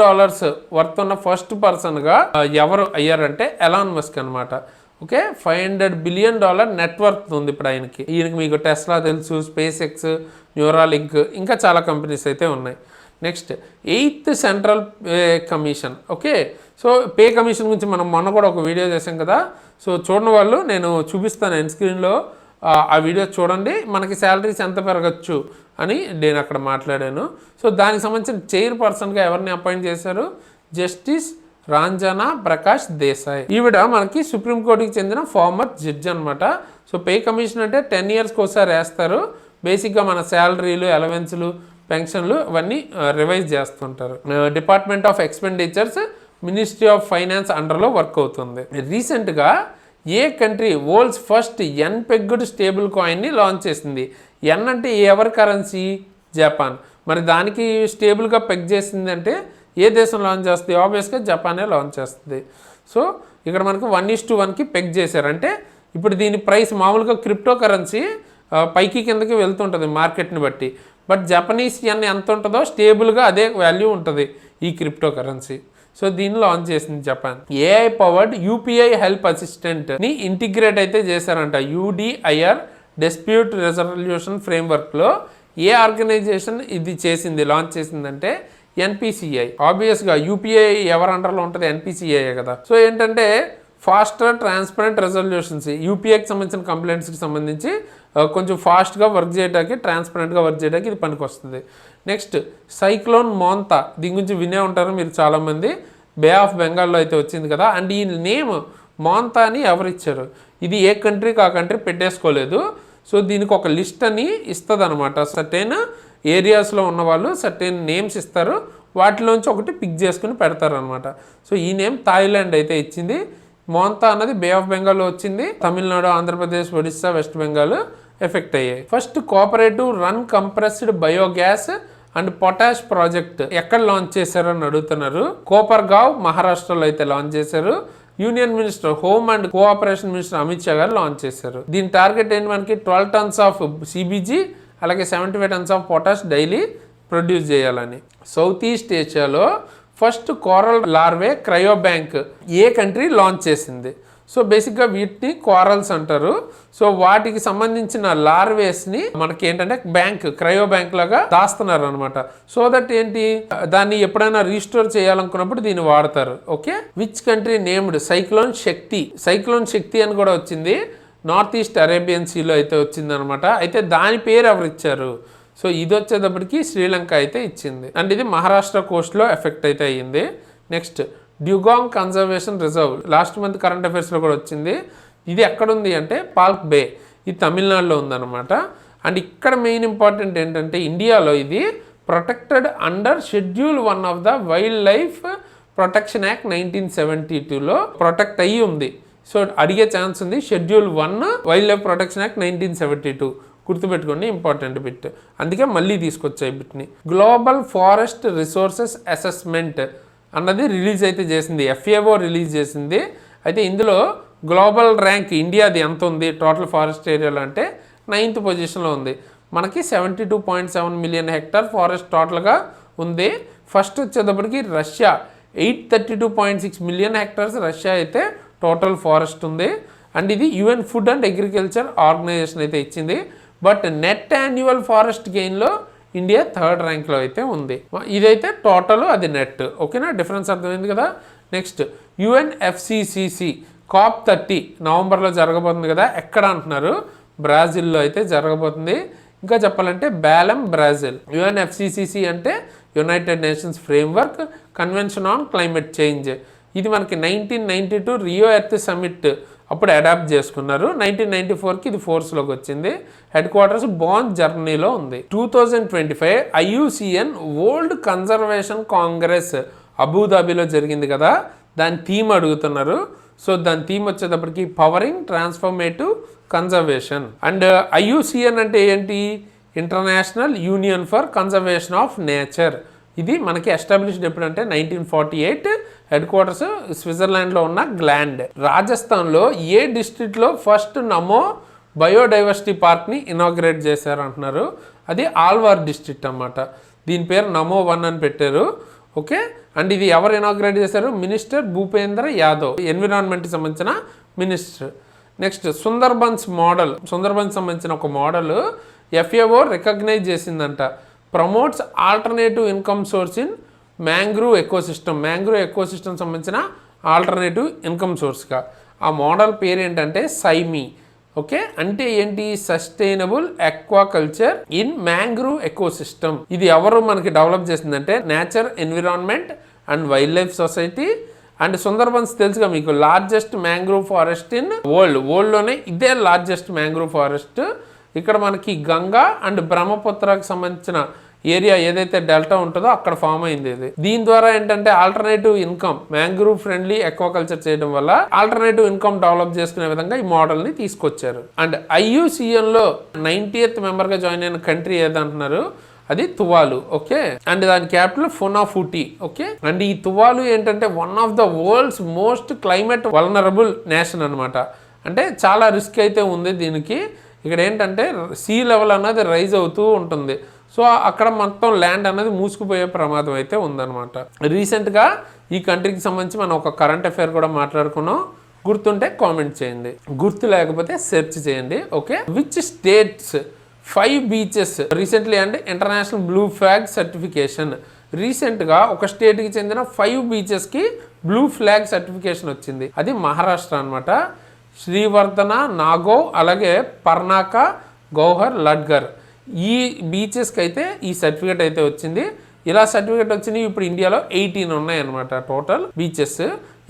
వర్త్ ఉన్న ఫస్ట్ పర్సన్గా ఎవరు అయ్యారంటే ఎలాన్ మస్క్ అనమాట. ఓకే, $500 బిలియన్ నెట్వర్త్ ఉంది ఇప్పుడు ఆయనకి. ఈయనకి మీకు టెస్లా తెలుసు, స్పేస్ ఎక్స్, న్యూరాలింక్, ఇంకా చాలా కంపెనీస్ అయితే ఉన్నాయి. Next 8th central pay commission. Okay, so pay commission గురించి మనం మొన్న కూడా ఒక వీడియో చేసాం కదా. సో చూడని వాళ్ళు నేను చూపిస్తాను ఎండ్ స్క్రీన్లో, ఆ వీడియో చూడండి. మనకి శాలరీస్ ఎంత పెరగచ్చు అని నేను అక్కడ మాట్లాడాను. సో దానికి సంబంధించిన చైర్పర్సన్గా ఎవరిని అపాయింట్ చేశారు? జస్టిస్ రాంజనా ప్రకాష్ దేశాయ్. ఈవిడ మనకి సుప్రీంకోర్టుకి చెందిన ఫార్మర్ జడ్జి అనమాట. సో పే కమిషన్ అంటే 10 yearsకి ఒకసారి వేస్తారు. బేసిక్గా మన శాలరీలు, అలవెన్స్లు, పెన్షన్లు అవన్నీ రివైజ్ చేస్తుంటారు. Department of expenditures, ministry of finance అండర్లో వర్క్ అవుతుంది. రీసెంట్గా ఏ country world's first yen pegged stable కాయిన్ని లాంచ్ చేసింది? ఎన్ అంటే ఎవరి కరెన్సీ? జపాన్. మరి దానికి స్టేబుల్గా పెగ్ చేసింది అంటే ఏ దేశం లాంచ్ చేస్తుంది? ఆబ్వియస్గా జపానే లాంచ్ చేస్తుంది. సో ఇక్కడ మనకు 1:1కి పెగ్ చేశారు. అంటే ఇప్పుడు దీని ప్రైస్ మామూలుగా క్రిప్టో కరెన్సీ పైకి కిందకి వెళ్తుంటుంది మార్కెట్ని బట్టి. బట్ జపనీస్ ఎన్ ఎంత ఉంటుందో స్టేబుల్గా అదే వాల్యూ ఉంటుంది ఈ క్రిప్టో కరెన్సీ. సో దీన్ని లాంచ్ చేసింది Japan. AI powered UPI help అసిస్టెంట్ని ఇంటిగ్రేట్ అయితే చేశారంట. యూడిఐఆర్ డిస్ప్యూట్ రెజల్యూషన్ ఫ్రేమ్వర్క్లో ఏ ఆర్గనైజేషన్ ఇది చేసింది, లాంచ్ చేసిందంటే ఎన్పిసిఐ. ఆబ్వియస్గా యూపీఐ ఎవరి అండర్లో ఉంటుంది? ఎన్పిసిఐ కదా. సో ఏంటంటే ఫాస్టర్ ట్రాన్స్పరెంట్ రెజల్యూషన్స్, యూపీఐకి సంబంధించిన కంప్లైంట్స్కి సంబంధించి కొంచెం ఫాస్ట్గా వర్క్ చేయడానికి, ట్రాన్స్పరెంట్గా వర్క్ చేయడానికి ఇది పనికి వస్తుంది. నెక్స్ట్ సైక్లోన్ మోంతా, దీని గురించి వినే ఉంటారు మీరు చాలామంది. బే ఆఫ్ బెంగాల్లో అయితే వచ్చింది కదా. అండ్ ఈ నేమ్ మోంతా అని ఎవరు ఇచ్చారు? ఇది ఏ కంట్రీకి ఆ కంట్రీ పెట్టేసుకోలేదు. సో దీనికి ఒక లిస్ట్ అని ఇస్తుంది అనమాట. సర్టెన్ ఏరియాస్లో ఉన్న వాళ్ళు సర్టెన్ నేమ్స్ ఇస్తారు, వాటిలోంచి ఒకటి పిక్ చేసుకుని పెడతారు అనమాట. సో ఈ నేమ్ థాయిలాండ్ అయితే ఇచ్చింది. మోంతా అన్నది బే ఆఫ్ బెంగాల్లో వచ్చింది. తమిళనాడు, ఆంధ్రప్రదేశ్, ఒడిస్సా, వెస్ట్ బెంగాల్ ఎఫెక్ట్ అయ్యాయి. First cooperative run compressed biogas and potash project ఎక్కడ లాంచ్ చేశారని అడుగుతున్నారు. కోపర్గావ్, మహారాష్ట్రలో అయితే లాంచ్ చేశారు. Union minister, home and cooperation minister Amit Shah గారు లాంచ్ చేశారు. దీని టార్గెట్ ఏంటి? మనకి 12 tons ఆఫ్ సిబిజీ అలాగే 75 tons of potash daily produce చేయాలని. సౌత్ ఈస్ట్ ఏషియాలో first coral larvae cryo bank ఏ కంట్రీ లాంచ్ చేసింది? సో బేసిక్గా వీటిని కోరల్స్ అంటారు. సో వాటికి సంబంధించిన లార్వేస్ని మనకి ఏంటంటే బ్యాంక్, క్రయో బ్యాంక్ లాగా దాస్తున్నారు అనమాట. సో దట్ ఏంటి, దాన్ని ఎప్పుడైనా రీస్టోర్ చేయాలనుకున్నప్పుడు దీన్ని వాడతారు. Okay, which country named cyclone Shakti? Cyclone Shakti అని కూడా వచ్చింది, నార్త్ ఈస్ట్ అరేబియన్ సీలో అయితే వచ్చింది అనమాట. అయితే దాని పేరు ఎవరు ఇచ్చారు? సో ఇది వచ్చేటప్పటికి శ్రీలంక అయితే ఇచ్చింది. అండ్ ఇది మహారాష్ట్ర కోస్ట్లో ఎఫెక్ట్ అయితే అయ్యింది. Next dugong conservation reserve, last month current అఫైర్స్లో కూడా వచ్చింది. ఇది ఎక్కడుంది అంటే పాల్క్ బే, ఇది తమిళనాడులో ఉందన్నమాట. అండ్ ఇక్కడ మెయిన్ ఇంపార్టెంట్ ఏంటంటే ఇండియాలో ఇది protected under schedule 1 of the wild life protection act 1972లో ప్రొటెక్ట్ అయ్యి ఉంది. సో అడిగే ఛాన్స్ ఉంది. Schedule 1 wild life protection act 1972 గుర్తుపెట్టుకోండి, ఇంపార్టెంట్ బిట్. అందుకే మళ్ళీ తీసుకొచ్చాయి బిట్ని. గ్లోబల్ ఫారెస్ట్ రిసోర్సెస్ అసెస్మెంట్ అన్నది రిలీజ్ అయితే చేసింది, FAO రిలీజ్ చేసింది. అయితే ఇందులో గ్లోబల్ ర్యాంక్ ఇండియాది ఎంత ఉంది టోటల్ ఫారెస్ట్ ఏరియాలో అంటే 9th పొజిషన్లో ఉంది. మనకి 72.7 మిలియన్ హెక్టార్ ఫారెస్ట్ టోటల్గా ఉంది. ఫస్ట్ వచ్చేటప్పటికి రష్యా 832.6 మిలియన్ హెక్టార్స్ రష్యా అయితే టోటల్ ఫారెస్ట్ ఉంది. అండ్ ఇది UN food and agriculture organisation అయితే ఇచ్చింది. బట్ నెట్ యాన్యువల్ ఫారెస్ట్ గెయిన్లో ఇండియా 3rd ర్యాంక్లో అయితే ఉంది. ఇదైతే టోటల్, అది నెట్. ఓకేనా, డిఫరెన్స్ అర్థమైంది కదా. నెక్స్ట్ UNFCCC COP30 నవంబర్లో జరగబోతుంది కదా. ఎక్కడ అంటున్నారు? బ్రాజిల్లో అయితే జరగబోతుంది. ఇంకా చెప్పాలంటే బేలం, బ్రాజిల్. UNFCCC అంటే United nations framework convention on climate change. ఇది మనకి 1992 రియో ఎర్త్ సమిట్ అప్పుడు అడాప్ట్ చేసుకున్నారు. 1994కి ఇది ఫోర్స్లోకి వచ్చింది. హెడ్ క్వార్టర్స్ బాన్ జర్మనీలో ఉంది. 2025 IUCN వరల్డ్ కన్జర్వేషన్ కాంగ్రెస్ అబుదాబిలో జరిగింది కదా, దాని థీమ్ అడుగుతున్నారు. సో దాని థీమ్ వచ్చేటప్పటికి pouring transformative conservation. And IUCN అంటే ఏంటి? International union for conservation of nature. ఇది మనకి ఎస్టాబ్లిష్డ్ ఎప్పుడంటే 1948. హెడ్ క్వార్టర్స్ స్విట్జర్లాండ్లో ఉన్న గ్లాండ్. రాజస్థాన్లో ఏ డిస్ట్రిక్ట్లో ఫస్ట్ నమో బయోడైవర్సిటీ పార్క్ని ఇనాగ్రేట్ చేశారు అంటున్నారు. అది ఆల్వార్ డిస్ట్రిక్ట్ అన్నమాట. దీని పేరు నమో 1 అని పెట్టారు. ఓకే, అండ్ ఇది ఎవరు ఇనాగ్రేట్ చేశారు? మినిస్టర్ భూపేంద్ర యాదవ్, ఎన్విరాన్మెంట్కి సంబంధించిన minister. Next Sundarbans model. Sundarbans సంబంధించిన ఒక మోడల్ FAO రికగ్నైజ్ చేసిందంట. Promotes alternative income source in mangrove ecosystem. Mangrove ecosystem సంబంధించిన ఆల్టర్నేటివ్ ఇన్కమ్ సోర్స్గా. ఆ మోడల్ పేరు ఏంటంటే సైమీ. ఓకే, అంటే ఏంటి? Sustainable aquaculture in mangrove ecosystem. ఇది ఎవరు మనకి డెవలప్ చేసిందంటే nature, environment and wild life society. And Sundarbans తెలుసుగా మీకు, లార్జెస్ట్ మ్యాంగ్రూవ్ ఫారెస్ట్ ఇన్ వరల్డ్లోనే ఇదే లార్జెస్ట్ మ్యాంగ్రూవ్ ఫారెస్ట్. ఇక్కడ మనకి గంగా అండ్ బ్రహ్మపుత్రకు సంబంధించిన ఏరియా ఏదైతే డెల్టా ఉంటుందో అక్కడ ఫామ్ అయింది ఇది. దీని ద్వారా ఏంటంటే alternative income, mangrove friendly aquaculture చేయడం వల్ల ఆల్టర్నేటివ్ ఇన్కమ్ డెవలప్ చేసుకునే విధంగా ఈ మోడల్ని తీసుకొచ్చారు. అండ్ IUCNలో 90th మెంబర్గా జాయిన్ అయిన కంట్రీ ఏదంటున్నారు? అది తువాలు. ఓకే, అండ్ దాని క్యాపిటల్ ఫునాఫుటి. ఓకే, అండ్ ఈ తువాలు ఏంటంటే one of the world's most climate vulnerable nation అనమాట. అంటే చాలా రిస్క్ అయితే ఉంది దీనికి. ఇక్కడ ఏంటంటే సీ లెవెల్ అన్నది రైజ్ అవుతూ ఉంటుంది. సో అక్కడ మొత్తం ల్యాండ్ అనేది మూసుకుపోయే ప్రమాదం అయితే ఉందన్నమాట. రీసెంట్గా ఈ కంట్రీకి సంబంధించి మనం ఒక కరెంట్ అఫైర్ కూడా మాట్లాడుకున్నాం. గుర్తుంటే కామెంట్ చేయండి, గుర్తు లేకపోతే సెర్చ్ చేయండి. Okay, which states 5 beaches recently and international blue flag certification. రీసెంట్గా ఒక స్టేట్కి చెందిన 5 బీచెస్కి బ్లూ ఫ్లాగ్ సర్టిఫికేషన్ వచ్చింది. అది మహారాష్ట్ర అనమాట. శ్రీవర్ధన, నాగోవ్, అలాగే పర్నాక, గౌహర్, లడ్గర్. ఈ బీచెస్కి అయితే ఈ సర్టిఫికేట్ అయితే వచ్చింది. ఇలా సర్టిఫికేట్ వచ్చినాయి ఇప్పుడు ఇండియాలో 18 ఉన్నాయన్నమాట టోటల్ బీచెస్.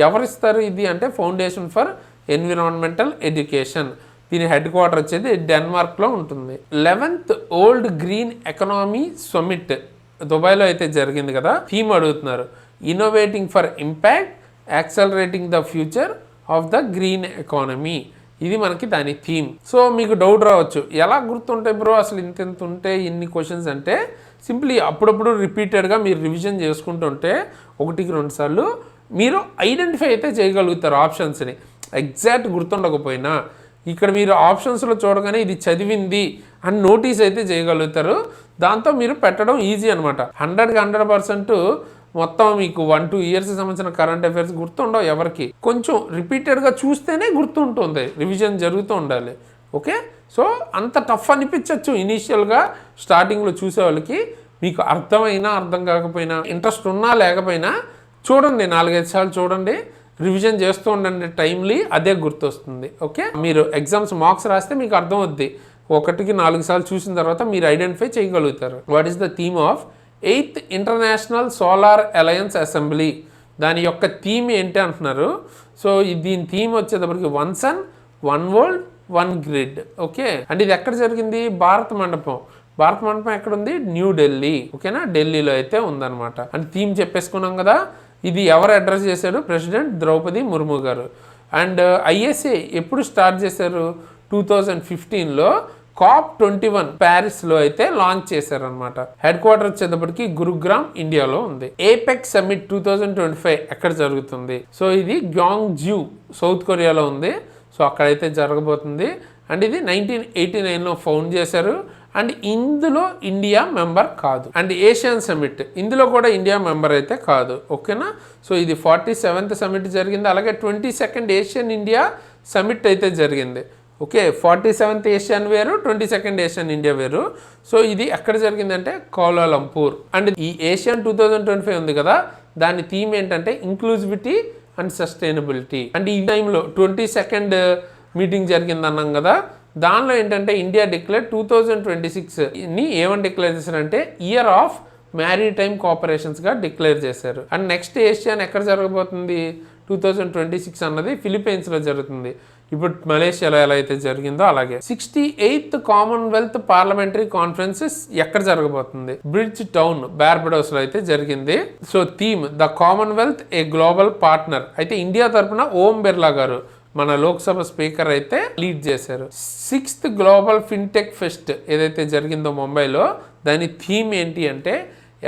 ఎవరిస్తారు ఇది అంటే ఫౌండేషన్ ఫర్ ఎన్విరాన్మెంటల్ ఎడ్యుకేషన్. దీని హెడ్ క్వార్టర్ వచ్చేది డెన్మార్క్లో ఉంటుంది. 11th old green economy summit దుబాయ్లో అయితే జరిగింది కదా. థీమ్ అడుగుతున్నారు, innovating for impact, accelerating the future of the green economy. ఇది మనకి దాని థీమ్. సో మీకు డౌట్ రావచ్చు, ఎలా గుర్తుంటాయి బ్రో అసలు ఇంత ఉంటే ఇన్ని క్వశ్చన్స్ అంటే? సింప్లీ అప్పుడప్పుడు రిపీటెడ్గా మీరు రివిజన్ చేసుకుంటుంటే 1-2 సార్లు మీరు ఐడెంటిఫై అయితే చేయగలుగుతారు ఆప్షన్స్ని. ఎగ్జాక్ట్ గుర్తుండకపోయినా ఇక్కడ మీరు ఆప్షన్స్లో చూడగానే ఇది చదివింది అని నోటీస్ అయితే చేయగలుగుతారు. దాంతో మీరు పెట్టడం ఈజీ అనమాట. 100కి 100% మొత్తం మీకు 1-2 ఇయర్స్కి సంబంధించిన కరెంట్ అఫైర్స్ గుర్తుండవు ఎవరికి. కొంచెం రిపీటెడ్గా చూస్తేనే గుర్తుంటుంది, రివిజన్ జరుగుతూ ఉండాలి. ఓకే, సో అంత టఫ్ అనిపించవచ్చు ఇనీషియల్గా స్టార్టింగ్లో చూసే వాళ్ళకి. మీకు అర్థమైనా అర్థం కాకపోయినా, ఇంట్రెస్ట్ ఉన్నా లేకపోయినా చూడండి, 4-5 సార్లు చూడండి, రివిజన్ చేస్తూ ఉండండి టైమ్లీ, అదే గుర్తొస్తుంది. ఓకే, మీరు ఎగ్జామ్స్ మార్క్స్ రాస్తే మీకు అర్థం అవుద్ది. 1కి 4 సార్లు చూసిన తర్వాత మీరు ఐడెంటిఫై చేయగలుగుతారు. What is the theme of 8th international solar alliance assembly? దాని యొక్క థీమ్ ఏంటి అంటున్నారు. సో దీని థీమ్ వచ్చేటప్పటికి 1 సన్ 1 వరల్డ్ 1 గ్రిడ్. ఓకే, అంటే ఇది ఎక్కడ జరిగింది? భారత మండపం. భారత మండపం ఎక్కడుంది? న్యూఢిల్లీ. ఓకేనా, ఢిల్లీలో అయితే ఉందన్నమాట. అంటే థీమ్ చెప్పేసుకున్నాం కదా. ఇది ఎవరు అడ్రస్ చేశారు? ప్రెసిడెంట్ ద్రౌపది ముర్ము గారు. అండ్ ISA ఎప్పుడు స్టార్ట్ చేశారు? 2015లో COP21 ప్యారిస్లో అయితే లాంచ్ చేశారనమాట. హెడ్ క్వార్టర్ వచ్చేటప్పటికి గురుగ్రామ్ ఇండియాలో ఉంది. ఏపెక్ సమ్మిట్ 2025 ఎక్కడ జరుగుతుంది? సో ఇది గ్యాంగ్జూ సౌత్ కొరియాలో ఉంది. సో అక్కడైతే జరగబోతుంది. అండ్ ఇది 1989లో ఫౌండ్ చేశారు. అండ్ ఇందులో ఇండియా మెంబర్ కాదు. అండ్ ఏషియన్ సమ్మిట్, ఇందులో కూడా ఇండియా మెంబర్ అయితే కాదు. ఓకేనా, సో ఇది 47th సమ్మిట్ జరిగింది. అలాగే 22nd ఏషియన్ ఇండియా సమ్మిట్ అయితే జరిగింది. ఓకే, 47th ఏషియన్ వేరు, 22nd ఏషియన్ ఇండియా వేరు. సో ఇది ఎక్కడ జరిగిందంటే కౌలాలంపూర్. అండ్ ఈ ఏషియన్ 2025 ఉంది కదా, దాని థీమ్ ఏంటంటే ఇంక్లూజివిటీ అండ్ సస్టైనబిలిటీ. అండ్ ఈ టైంలో 22nd మీటింగ్ జరిగింది అన్నాం కదా, దానిలో ఏంటంటే ఇండియా డిక్లేర్ 2026ని ఏమని డిక్లేర్ చేశారంటే ఇయర్ ఆఫ్ మ్యారిటైమ్ కోఆపరేషన్స్గా డిక్లేర్ చేశారు. అండ్ నెక్స్ట్ ఏషియన్ ఎక్కడ జరగబోతుంది? 2026 అన్నది ఫిలిప్పైన్స్లో జరుగుతుంది. ఇప్పుడు మలేషియాలో ఎలా అయితే జరిగిందో అలాగే. 68th కామన్వెల్త్ పార్లమెంటరీ కాన్ఫరెన్సెస్ ఎక్కడ జరగబోతుంది? బ్రిడ్జ్ టౌన్, బార్బడోస్లో అయితే జరిగింది. So theme the Commonwealth a global partner. అయితే ఇండియా తరఫున ఓం బిర్లా గారు మన లోక్సభ స్పీకర్ అయితే లీడ్ చేశారు. 6th గ్లోబల్ ఫిన్టెక్ ఫెస్ట్ ఏదైతే జరిగిందో ముంబైలో, దాని థీమ్ ఏంటి అంటే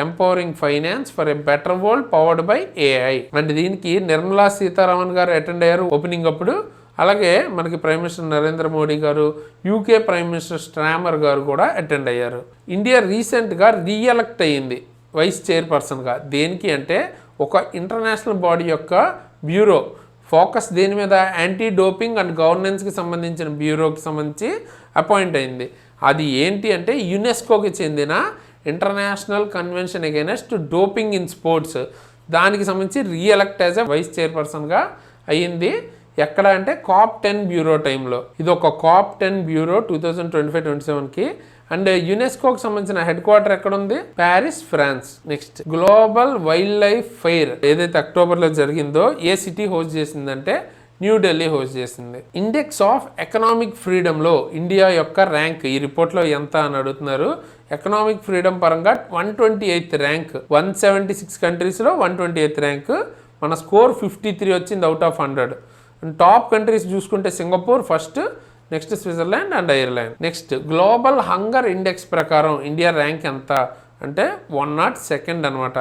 empowering finance for a better world powered by AI. And దీనికి నిర్మలా సీతారామన్ గారు అటెండ్ అయ్యారు ఓపెనింగ్ అప్పుడు. అలాగే మనకి ప్రైమ్ మినిస్టర్ నరేంద్ర మోడీ గారు, యూకే ప్రైమ్ మినిస్టర్ స్ట్రామర్ గారు కూడా అటెండ్ అయ్యారు. ఇండియా రీసెంట్గా రీఎలెక్ట్ అయ్యింది వైస్ చైర్పర్సన్గా. దేనికి అంటే ఒక ఇంటర్నేషనల్ బాడీ యొక్క బ్యూరో, ఫోకస్ దేని మీద, యాంటీ డోపింగ్ అండ్ గవర్నెన్స్కి సంబంధించిన బ్యూరోకి సంబంధించి అపాయింట్ అయింది. అది ఏంటి అంటే యునెస్కోకి చెందిన international convention against doping in sports, దానికి సంబంధించి రీఎలెక్ట్ యాజ్ ఎ వైస్ చైర్పర్సన్గా అయ్యింది. ఎక్కడ అంటే COP10 బ్యూరో టైంలో. ఇది ఒక COP10 బ్యూరో 2025-27కి. అండ్ యునెస్కోకి సంబంధించిన హెడ్ క్వార్టర్ ఎక్కడ ఉంది? Paris, France. Next global wildlife fair ఏదైతే అక్టోబర్లో జరిగిందో ఏ సిటీ హోస్ట్ చేసిందంటే న్యూఢిల్లీ హోస్ట్ చేసింది. ఇండెక్స్ ఆఫ్ ఎకనామిక్ ఫ్రీడమ్లో ఇండియా యొక్క ర్యాంక్ ఈ రిపోర్ట్లో ఎంత అని అడుగుతున్నారు. ఎకనామిక్ ఫ్రీడమ్ పరంగా 128th ర్యాంక్, 176 కంట్రీస్లో 128th ర్యాంక్. మన స్కోర్ 53 వచ్చింది అవుట్ ఆఫ్ 100. టాప్ కంట్రీస్ చూసుకుంటే Singapore first, next Switzerland and Ireland. Next global hunger index ప్రకారం ఇండియా ర్యాంక్ ఎంత అంటే 102nd అనమాట,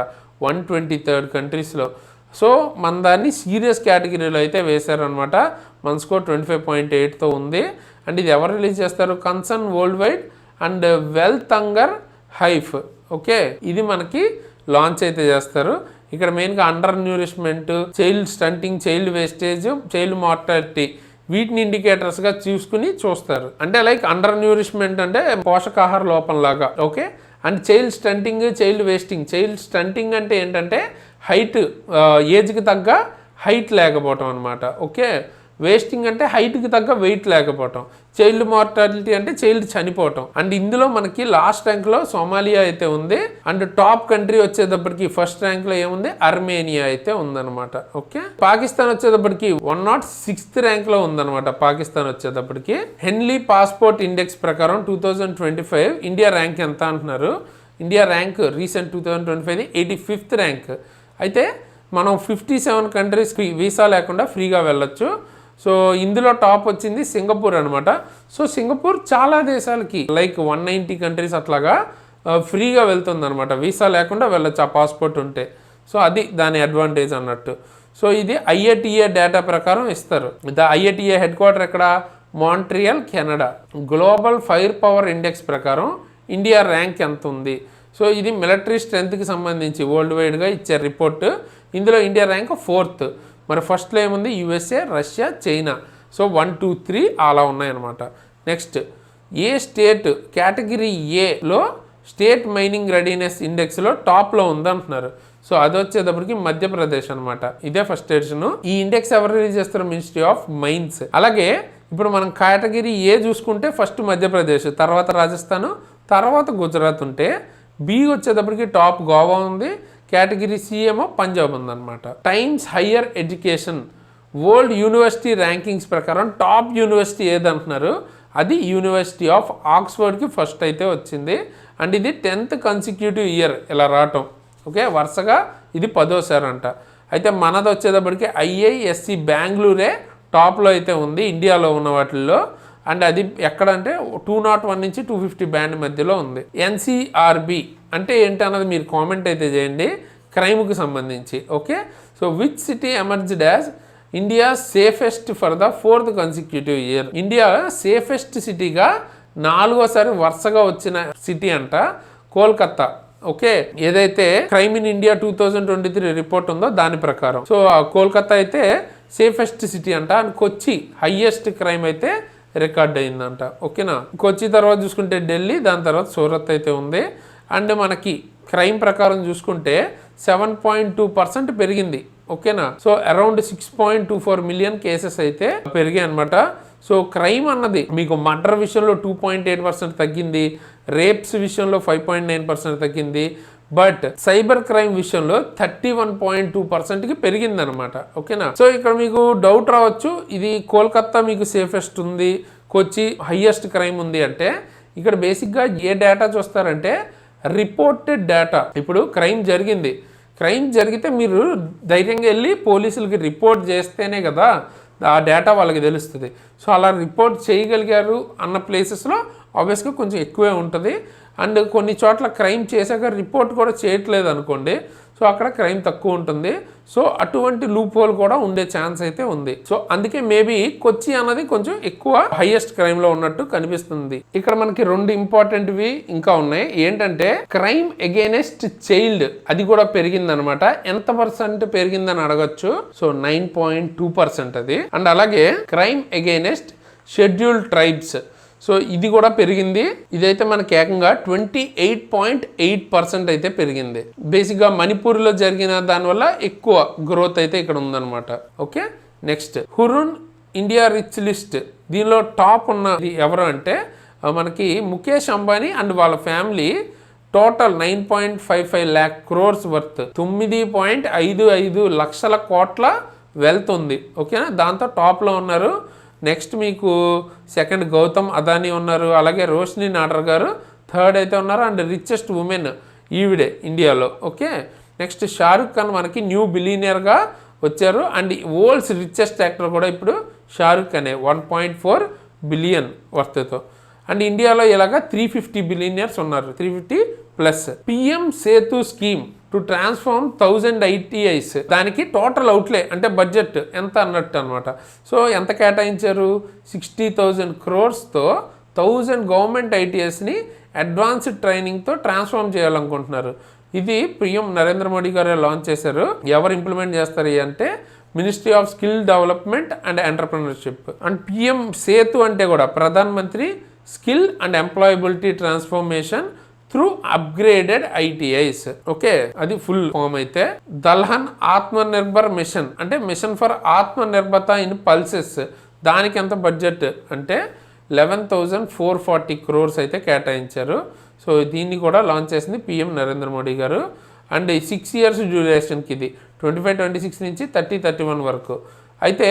123rd కంట్రీస్లో. సో మన దాన్ని సీరియస్ కేటగిరీలో అయితే వేశారనమాట. మన స్కోర్ 25.8తో ఉంది. అండ్ ఇది ఎవరు రిలీజ్ చేస్తారు? Concern world wide and Welthungerhilfe. Okay, ఇది మనకి లాంచ్ అయితే చేస్తారు. ఇక్కడ మెయిన్గా undernourishment, child stunting, child wastage, child mortality, వీటిని ఇండికేటర్స్గా చూస్తారు. అంటే లైక్ అండర్ న్యూరిష్మెంట్ అంటే పోషకాహార లోపం లాగా. Okay, and child stunting, child wasting. Child stunting అంటే ఏంటంటే హైట్, ఏజ్కి తగ్గ హైట్ లేకపోవటం అనమాట. ఓకే, వేస్టింగ్ అంటే హైట్కి తగ్గ వెయిట్ లేకపోవటం. చైల్డ్ మార్టాలిటీ అంటే చైల్డ్ చనిపోవటం. అండ్ ఇందులో మనకి లాస్ట్ ర్యాంక్లో సోమాలియా అయితే ఉంది. అండ్ టాప్ కంట్రీ వచ్చేటప్పటికి ఫస్ట్ ర్యాంక్లో ఏముంది? అర్మేనియా అయితే ఉందన్నమాట. ఓకే, పాకిస్తాన్ వచ్చేటప్పటికి 106th ర్యాంక్లో ఉందన్నమాట. పాకిస్తాన్ వచ్చేటప్పటికి హెన్లీ పాస్పోర్ట్ ఇండెక్స్ ప్రకారం 2025 ఇండియా ర్యాంక్ ఎంత అంటున్నారు. India rank recent 2025 85th rank. అయితే మనం 57 కంట్రీస్ వీసా లేకుండా ఫ్రీగా వెళ్ళొచ్చు. సో ఇందులో టాప్ వచ్చింది సింగపూర్ అనమాట. సో సింగపూర్ చాలా దేశాలకి లైక్ 190 కంట్రీస్ అట్లాగా ఫ్రీగా వెళ్తుంది అనమాట, వీసా లేకుండా వెళ్ళొచ్చు ఆ పాస్పోర్ట్ ఉంటే. సో అది దాని అడ్వాంటేజ్ అన్నట్టు. సో ఇది IATA డేటా ప్రకారం ఇస్తారు. IATA హెడ్ క్వార్టర్ ఎక్కడ? Montreal, Canada. Global fire power index ప్రకారం ఇండియా ర్యాంక్ ఎంత ఉంది? సో ఇది మిలిటరీ స్ట్రెంత్కి సంబంధించి వరల్డ్ వైడ్గా ఇచ్చే రిపోర్ట్. ఇందులో ఇండియా ర్యాంక్ 4th. మరి ఫస్ట్లో ఏముంది? USA, Russia, China. సో 1, 2, 3 అలా ఉన్నాయన్నమాట. నెక్స్ట్ ఏ స్టేట్ కేటగిరీ ఏలో స్టేట్ మైనింగ్ రెడీనెస్ ఇండెక్స్లో టాప్లో ఉందంటున్నారు. సో అది వచ్చేటప్పటికి మధ్యప్రదేశ్ అనమాట. ఇదే ఫస్ట్ ఎడిషన్. ఈ ఇండెక్స్ ఎవరు రిలీజ్ చేస్తారు? Ministry of mines. అలాగే ఇప్పుడు మనం కేటగిరీ ఏ చూసుకుంటే ఫస్ట్ మధ్యప్రదేశ్, తర్వాత రాజస్థాన్, తర్వాత గుజరాత్ ఉంటే, బి వచ్చేటప్పటికి టాప్ గోవా ఉంది, కేటగిరీ సి ఏమో పంజాబ్ ఉందన్నమాట. Times higher education world university rankings ప్రకారం టాప్ యూనివర్సిటీ ఏదంటున్నారు? అది యూనివర్సిటీ ఆఫ్ ఆక్స్ఫర్డ్కి ఫస్ట్ అయితే వచ్చింది. అండ్ ఇది 10th కన్సిక్యూటివ్ ఇయర్ ఇలా రావటం. ఓకే, వరుసగా ఇది 10వ అంట. అయితే మనది వచ్చేటప్పటికి IISc బెంగళూరే టాప్లో అయితే ఉంది ఇండియాలో ఉన్న వాటిల్లో. అండ్ అది ఎక్కడంటే 201 నుంచి 250 బ్యాండ్ మధ్యలో ఉంది. NCRB అంటే ఏంటి అన్నది మీరు కామెంట్ అయితే చేయండి క్రైమ్కి సంబంధించి. Okay, so which city emerged as India safest for the 4th consecutive year? India safest సిటీగా 4వసారి వరుసగా వచ్చిన సిటీ అంట కోల్కత్తా. ఓకే, ఏదైతే క్రైమ్ ఇన్ ఇండియా 2023 రిపోర్ట్ ఉందో దాని ప్రకారం. సో కోల్కత్తా అయితే సేఫెస్ట్ సిటీ అంట. అండ్ కొచ్చి హైయెస్ట్ క్రైమ్ అయితే రికార్డ్ అయిందంట. ఓకేనా, కొచ్చి తర్వాత చూసుకుంటే ఢిల్లీ, దాని తర్వాత సూరత్ అయితే ఉంది. అండ్ మనకి క్రైమ్ ప్రకారం చూసుకుంటే 7.2% పెరిగింది. ఓకేనా, సో అరౌండ్ 6.24 మిలియన్ కేసెస్ అయితే పెరిగాయి అనమాట. సో క్రైమ్ అన్నది మీకు మర్డర్ విషయంలో 2.8% తగ్గింది, రేప్స్ విషయంలో 5.9% తగ్గింది, బట్ సైబర్ క్రైమ్ విషయంలో 31.2%కి పెరిగింది అనమాట. ఓకేనా, సో ఇక్కడ మీకు డౌట్ రావచ్చు, ఇది కోల్కత్తా మీకు సేఫెస్ట్ ఉంది, కొచ్చి హైయెస్ట్ క్రైమ్ ఉంది అంటే ఇక్కడ బేసిక్గా ఏ డేటా చూస్తారంటే రిపోర్టెడ్ డేటా. ఇప్పుడు క్రైమ్ జరిగితే మీరు ధైర్యంగా వెళ్ళి పోలీసులకి రిపోర్ట్ చేస్తేనే కదా ఆ డేటా వాళ్ళకి తెలుస్తుంది. సో అలా రిపోర్ట్ చేయగలిగారు అన్న ప్లేసెస్లో ఆబ్వియస్గా కొంచెం ఎక్కువే ఉంటుంది. అండ్ కొన్ని చోట్ల క్రైమ్ చేశాక రిపోర్ట్ కూడా చేయట్లేదు అనుకోండి, సో అక్కడ క్రైమ్ తక్కువ ఉంటుంది. సో అటువంటి లూప్ హోల్ కూడా ఉండే ఛాన్స్ అయితే ఉంది. సో అందుకే మేబీ కొచ్చి అన్నది కొంచెం ఎక్కువ హైయెస్ట్ క్రైమ్లో ఉన్నట్టు కనిపిస్తుంది. ఇక్కడ మనకి 2 ఇంపార్టెంట్వి ఇంకా ఉన్నాయి. ఏంటంటే క్రైమ్ అగైనెస్ట్ చైల్డ్ అది కూడా పెరిగిందనమాట. ఎంత పర్సెంట్ పెరిగిందని అడగచ్చు. సో 9.2% అది. అండ్ అలాగే crime against scheduled tribes, so ఇది కూడా పెరిగింది. ఇదైతే మనకి ఏకంగా 28.8% అయితే పెరిగింది. బేసిక్గా మణిపూర్లో జరిగిన దానివల్ల ఎక్కువ గ్రోత్ అయితే ఇక్కడ ఉందన్నమాట. Okay, next Hurun India rich list. దీనిలో టాప్ ఉన్నది ఎవరు అంటే మనకి ముఖేష్ అంబానీ అండ్ వాళ్ళ family. Total 9.55 lakh crores worth, 9.55 లక్షల కోట్ల వెల్త్ ఉంది. ఓకేనా, దాంతో టాప్లో ఉన్నారు. నెక్స్ట్ మీకు సెకండ్ గౌతమ్ అదానీ ఉన్నారు, అలాగే రోషిని నాడర్ గారు థర్డ్ అయితే ఉన్నారు. అండ్ రిచెస్ట్ ఉమెన్ ఈవిడే ఇండియాలో. ఓకే, నెక్స్ట్ షారుఖ్ ఖాన్ మనకి న్యూ బిలియనియర్గా వచ్చారు. అండ్ వరల్డ్స్ రిచెస్ట్ యాక్టర్ కూడా ఇప్పుడు షారుఖ్ ఖానే, 1.4 బిలియన్ వర్త్తో. అండ్ ఇండియాలో ఇలాగా 350 బిలియనియర్స్ ఉన్నారు, 350+. PM Setu scheme to transform 1000 ITIs, దానికి టోటల్ అవుట్లే అంటే బడ్జెట్ ఎంత అన్నట్టు అనమాట. సో ఎంత కేటాయించారు, 60,000 crores-తో 1000 గవర్నమెంట్ ITIsని అడ్వాన్స్డ్ ట్రైనింగ్తో ట్రాన్స్ఫార్మ్ చేయాలనుకుంటున్నారు. ఇది పిఎం నరేంద్ర మోడీ గారు లాంచ్ చేశారు. ఎవరు ఇంప్లిమెంట్ చేస్తారు అంటే ministry of skill development and entrepreneurship. And PM Setu అంటే కూడా Pradhan Mantri skill and employability transformation through upgraded ITIs. Okay, అది ఫుల్ ఫామ్ అయితే. దల్హన్ ఆత్మనిర్భర్ మిషన్ అంటే mission for Atmanirbharta in pulses, దానికి ఎంత బడ్జెట్ అంటే 11,440 crores అయితే కేటాయించారు. సో దీన్ని కూడా లాంచ్ చేసింది పిఎం నరేంద్ర మోడీ గారు. అండ్ 6 years డ్యూరేషన్కి, ఇది 25-26 నుంచి 30-31 వరకు. అయితే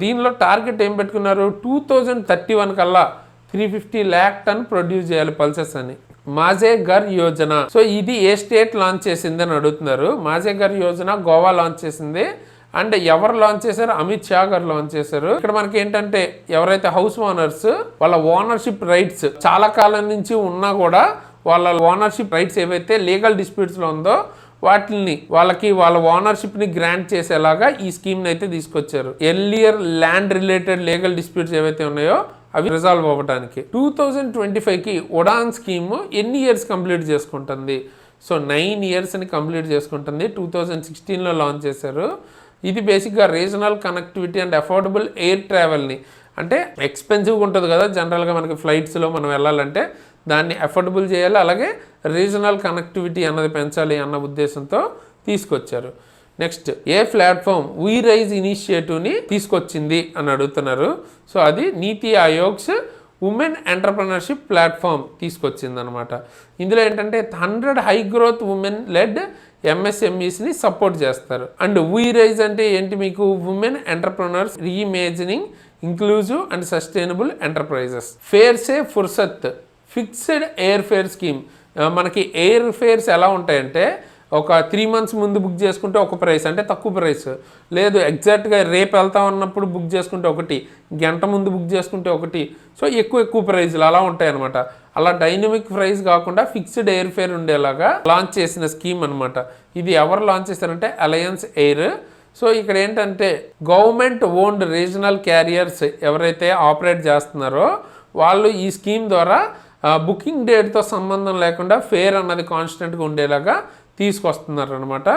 దీనిలో టార్గెట్ ఏం పెట్టుకున్నారు, 2031 కల్లా 350 lakh ton ప్రొడ్యూస్ చేయాలి పల్సెస్ అని. మాజే ఘర్ యోజన, సో ఇది ఏ స్టేట్ లాంచ్ చేసింది అని అడుగుతున్నారు. మాజే ఘర్ యోజన గోవా లాంచ్ చేసింది. అండ్ ఎవరు లాంచ్ చేశారు, అమిత్ షా గారు లాంచ్ చేశారు. ఇక్కడ మనకి ఏంటంటే ఎవరైతే హౌస్ ఓనర్స్ వాళ్ళ ఓనర్షిప్ రైట్స్ చాలా కాలం నుంచి ఉన్నా కూడా వాళ్ళ ఓనర్షిప్ రైట్స్ ఏవైతే లీగల్ డిస్ప్యూట్స్లో ఉందో వాటిని వాళ్ళకి వాళ్ళ ఓనర్షిప్ని గ్రాంట్ చేసేలాగా ఈ స్కీమ్ని అయితే తీసుకొచ్చారు. Earlier land related legal disputes ఏవైతే ఉన్నాయో అవి రిజాల్వ్ అవ్వడానికి 2025కి ఉడాన్ స్కీమ్ ఎన్ని ఇయర్స్ కంప్లీట్ చేసుకుంటుంది, సో 9 yearsని కంప్లీట్ చేసుకుంటుంది. 2016లో లాంచ్ చేశారు. ఇది బేసిక్గా regional connectivity and affordable air ట్రావెల్ని, అంటే ఎక్స్పెన్సివ్గా ఉంటుంది కదా జనరల్గా మనకి ఫ్లైట్స్లో మనం వెళ్ళాలంటే, దాన్ని అఫోర్డబుల్ చేయాలి, అలాగే రీజనల్ కనెక్టివిటీ అన్నది పెంచాలి అన్న ఉద్దేశంతో తీసుకొచ్చారు. నెక్స్ట్ ఏ ప్లాట్ఫామ్ వీ రైజ్ ఇనిషియేటివ్ని తీసుకొచ్చింది అని అడుగుతున్నారు. సో అది నీతి ఆయోగ్స్ ఉమెన్ ఎంటర్ప్రెనర్షిప్ ప్లాట్ఫామ్ తీసుకొచ్చింది అనమాట. ఇందులో ఏంటంటే 100 హై గ్రోత్ ఉమెన్ లెడ్ MSMEస్ని సపోర్ట్ చేస్తారు. అండ్ వీ రైజ్ అంటే ఏంటి, మీకు women entrepreneurs reimagining inclusive and sustainable enterprises. Fare se fursat fixed air fare scheme. మనకి ఎయిర్ ఫేర్స్ ఎలా ఉంటాయంటే ఒక 3 months ముందు బుక్ చేసుకుంటే ఒక ప్రైస్, అంటే తక్కువ ప్రైస్, లేదు ఎగ్జాక్ట్గా రేపు వెళ్తా ఉన్నప్పుడు బుక్ చేసుకుంటే ఒకటి, గంట ముందు బుక్ చేసుకుంటే ఒకటి. సో ఎక్కువ ప్రైజ్లు అలా ఉంటాయి అనమాట. అలా డైనమిక్ ప్రైస్ కాకుండా ఫిక్స్డ్ ఎయిర్ ఫేర్ ఉండేలాగా లాంచ్ చేసిన స్కీమ్ అనమాట. ఇది ఎవరు లాంచ్ చేశారంటే అలయన్స్ ఎయిర్. సో ఇక్కడ ఏంటంటే గవర్నమెంట్ ఓన్డ్ రీజనల్ క్యారియర్స్ ఎవరైతే ఆపరేట్ చేస్తున్నారో వాళ్ళు ఈ స్కీమ్ ద్వారా బుకింగ్ డేట్తో సంబంధం లేకుండా ఫేర్ అన్నది కాన్స్టెంట్గా ఉండేలాగా తీసుకొస్తున్నారు అనమాట.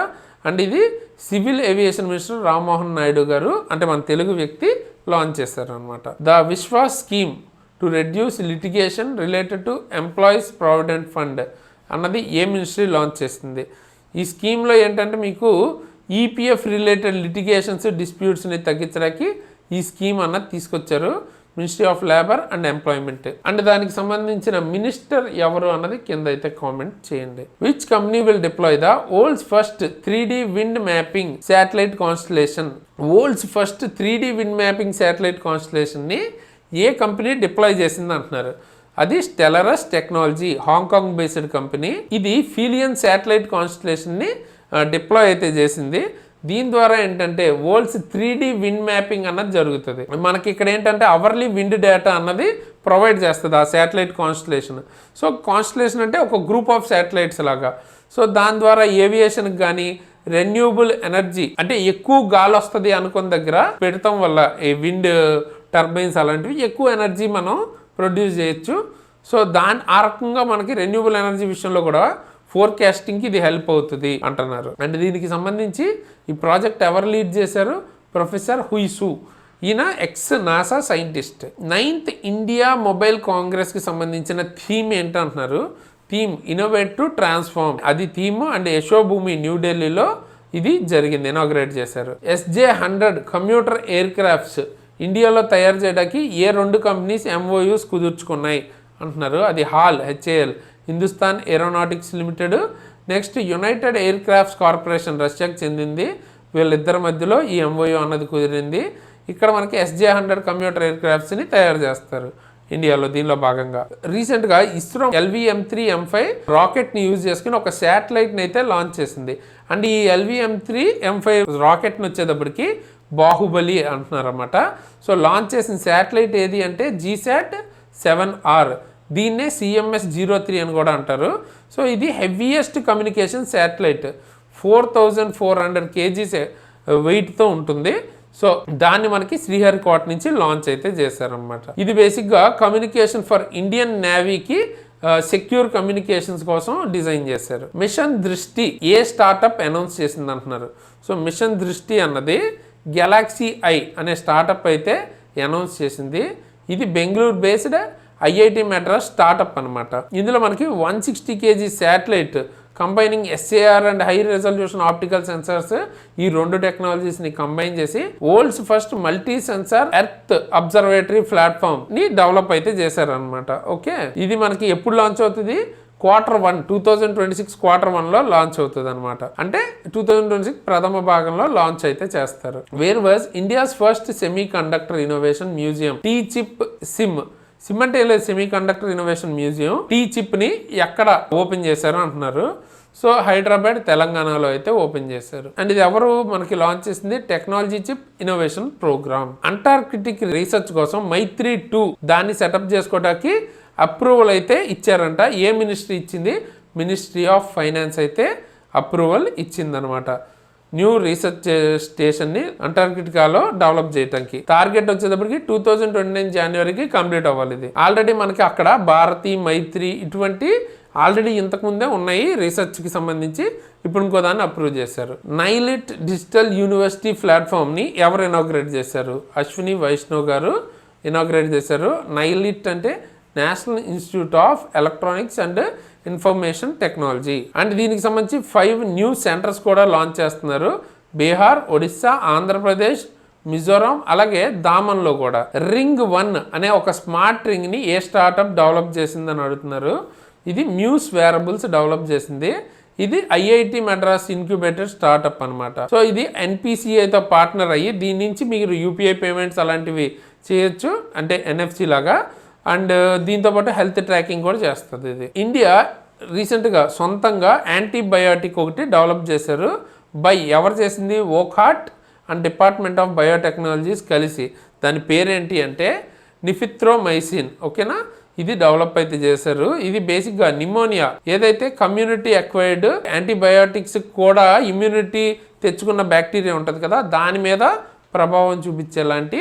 అండ్ ఇది civil aviation minister Rammohan Naidu గారు, అంటే మన తెలుగు వ్యక్తి, లాంచ్ చేశారు అనమాట. The Vishwas scheme to reduce litigation related to employees provident fund అన్నది ఏ మినిస్ట్రీ లాంచ్ చేసింది. ఈ స్కీమ్లో ఏంటంటే మీకు EPF రిలేటెడ్ లిటిగేషన్స్ డిస్ప్యూట్స్ని తగ్గించడానికి ఈ స్కీమ్ అన్నది తీసుకొచ్చారు, ministry of labour and employment. And దానికి సంబంధించిన మినిస్టర్ ఎవరు అన్నది కింద అయితే కామెంట్ చేయండి. Which company will deploy the world's first 3D wind mapping satellite constellation. World's first 3D wind mapping satellite కాన్స్టలేషన్ని ఏ కంపెనీ డిప్లాయ్ చేసింది అంటున్నారు. అది Stellarus technology, Hong Kong based company. ఇది ఫీలియన్ శాటిలైట్ కాన్స్టలేషన్ని డిప్లాయ్ అయితే చేసింది. దీని ద్వారా ఏంటంటే వరల్డ్స్ 3D విండ్ మ్యాపింగ్ అన్నది జరుగుతుంది. మనకి ఇక్కడ ఏంటంటే అవర్లీ విండ్ డేటా అన్నది ప్రొవైడ్ చేస్తుంది ఆ శాటిలైట్ కాన్స్టలేషన్. సో కాన్స్టలేషన్ అంటే ఒక గ్రూప్ ఆఫ్ శాటిలైట్స్ లాగా. సో దాని ద్వారా ఏవియేషన్కి కానీ రెన్యూబుల్ ఎనర్జీ అంటే ఎక్కువ గాలి వస్తుంది అనుకున్న దగ్గర పెడతాం వల్ల ఈ విండ్ టర్బైన్స్ అలాంటివి ఎక్కువ ఎనర్జీ మనం ప్రొడ్యూస్ చేయొచ్చు. సో ఆ రకంగా మనకి రెన్యూబుల్ ఎనర్జీ విషయంలో కూడా ఫోర్కాస్టింగ్కి ఇది హెల్ప్ అవుతుంది అంటున్నారు. అండ్ దీనికి సంబంధించి ఈ ప్రాజెక్ట్ ఎవరు లీడ్ చేశారు? Professor Hui Su. ఈయన NASA scientist. 9th India mobile కాంగ్రెస్కి సంబంధించిన థీమ్ ఏంటంటున్నారు? థీమ్ ఇన్నోవేట్ టు ట్రాన్స్ఫార్మ్, అది థీమ్. అండ్ యశోభూమి న్యూఢిల్లీలో ఇది జరిగింది, ఇనాగ్రేట్ చేశారు. SJ-100 కమ్యూటర్ ఎయిర్ క్రాఫ్ట్స్ ఇండియాలో తయారు చేయడానికి ఏ 2 కంపెనీస్ MOUs కుదుర్చుకున్నాయి అంటున్నారు. అది HAL Hindustan aeronautics limited, next united air crafts corporation రష్యాకి చెందింది. వీళ్ళిద్దరి మధ్యలో ఈ MOU అన్నది కుదిరింది. ఇక్కడ మనకి SJ-100 కమ్యూటర్ ఎయిర్ క్రాఫ్ట్స్ని తయారు చేస్తారు ఇండియాలో. దీనిలో భాగంగా రీసెంట్గా ఇస్రో LV-M3 M5 రాకెట్ని యూజ్ చేసుకుని ఒక శాటిలైట్ని అయితే లాంచ్ చేసింది. అండ్ ఈ LV-M3 M5 రాకెట్ని వచ్చేటప్పటికి బాహుబలి అంటున్నారు అన్నమాట. సో లాంచ్ చేసిన శాటిలైట్ ఏది అంటే GSAT-7R, దీన్నే CMS-03 అని కూడా అంటారు. సో ఇది హెవీయెస్ట్ కమ్యూనికేషన్ శాటిలైట్, 4400 kgs వెయిట్తో ఉంటుంది. సో దాన్ని మనకి శ్రీహరికోట నుంచి లాంచ్ అయితే చేశారనమాట. ఇది బేసిక్గా కమ్యూనికేషన్ ఫర్ ఇండియన్ నేవీకి సెక్యూర్ కమ్యూనికేషన్స్ కోసం డిజైన్ చేశారు. మిషన్ దృష్టి ఏ స్టార్టప్ అనౌన్స్ చేసింది అంటున్నారు. సో మిషన్ దృష్టి అన్నది గెలాక్సీ ఐ అనే స్టార్టప్ అయితే అనౌన్స్ చేసింది. ఇది Bengaluru based IIT Madras startup అనమాట. ఇందులో మనకి 160 kg satellite combining SAR and high resolution optical sensors, ఈ 2 టెక్నాలజీస్ని కంబైన్ చేసి world's first multi sensor earth observatory platform ని డెవలప్ అయితే చేశారనమాట. ఓకే, ఇది మనకి ఎప్పుడు లాంచ్ అవుతుంది? Q1 2026 Q1లో లాంచ్ అవుతుంది అనమాట. అంటే 2026 ప్రథమ భాగంలో లాంచ్ అయితే చేస్తారు. Where was India's first semi conductor innovation museum T-CHIP సిమ్ అంటే semi conductor innovation museum T-CHIP ని ఎక్కడ ఓపెన్ చేశారు అంటున్నారు. సో హైదరాబాద్ తెలంగాణలో అయితే ఓపెన్ చేశారు. అండ్ ఇది ఎవరు మనకి లాంచ్ చేసింది? Technology chip innovation programme. Antarctic research కోసం Maitri-2 దాన్ని సెటప్ చేసుకోవడానికి అప్రూవల్ అయితే ఇచ్చారంట. ఏ మినిస్ట్రీ ఇచ్చింది? మినిస్ట్రీ ఆఫ్ ఫైనాన్స్ అయితే అప్రూవల్ ఇచ్చిందనమాట. న్యూ రీసెర్చ్ స్టేషన్ని అంటార్కిటికాలో డెవలప్ చేయడానికి టార్గెట్ వచ్చేటప్పటికి 2029 జనవరికి కంప్లీట్ అవ్వాలి. ఇది ఆల్రెడీ మనకి అక్కడ భారతి, మైత్రి ఇటువంటి ఆల్రెడీ ఇంతకుముందే ఉన్నాయి రీసెర్చ్కి సంబంధించి. ఇప్పుడు ఇంకో దాన్ని అప్రూవ్ చేశారు. నైలిట్ డిజిటల్ యూనివర్సిటీ ప్లాట్ఫామ్ని ఎవరు ఇనాగ్రేట్ చేశారు? అశ్విని వైష్ణవ్ గారు ఇనాగ్రేట్ చేశారు. నైలిట్ అంటే national institute of electronics and information technology. And దీనికి సంబంధించి 5 న్యూ సెంటర్స్ కూడా లాంచ్ చేస్తున్నారు. బీహార్, ఒడిస్సా, ఆంధ్రప్రదేశ్, మిజోరాం, అలాగే దామన్లో కూడా. రింగ్ 1 అనే ఒక స్మార్ట్ రింగ్ని ఏ స్టార్టప్ డెవలప్ చేసిందని అడుగుతున్నారు. ఇది మ్యూస్ వేరబుల్స్ డెవలప్ చేసింది. ఇది IIT మెడ్రాస్ ఇన్క్యుబేటర్ స్టార్టప్ అనమాట. సో ఇది NPCIతో పార్ట్నర్ అయ్యి దీని నుంచి మీరు UPI పేమెంట్స్ అలాంటివి చేయొచ్చు, అంటే NFC లాగా. అండ్ దీంతోపాటు హెల్త్ ట్రాకింగ్ కూడా చేస్తుంది. ఇది ఇండియా రీసెంట్గా సొంతంగా యాంటీబయాటిక్ ఒకటి డెవలప్ చేశారు. ఎవరు చేసింది? Wockhardt and department of biotechnologies కలిసి. దాని పేరేంటి అంటే నిఫిత్రోమైసిన్. ఓకేనా, ఇది డెవలప్ అయితే చేశారు. ఇది బేసిక్గా నిమోనియా ఏదైతే కమ్యూనిటీ అక్వైర్డ్ యాంటీబయాటిక్స్ కూడా ఇమ్యూనిటీ తెచ్చుకున్న బ్యాక్టీరియా ఉంటుంది కదా, దాని మీద ప్రభావం చూపించేలాంటి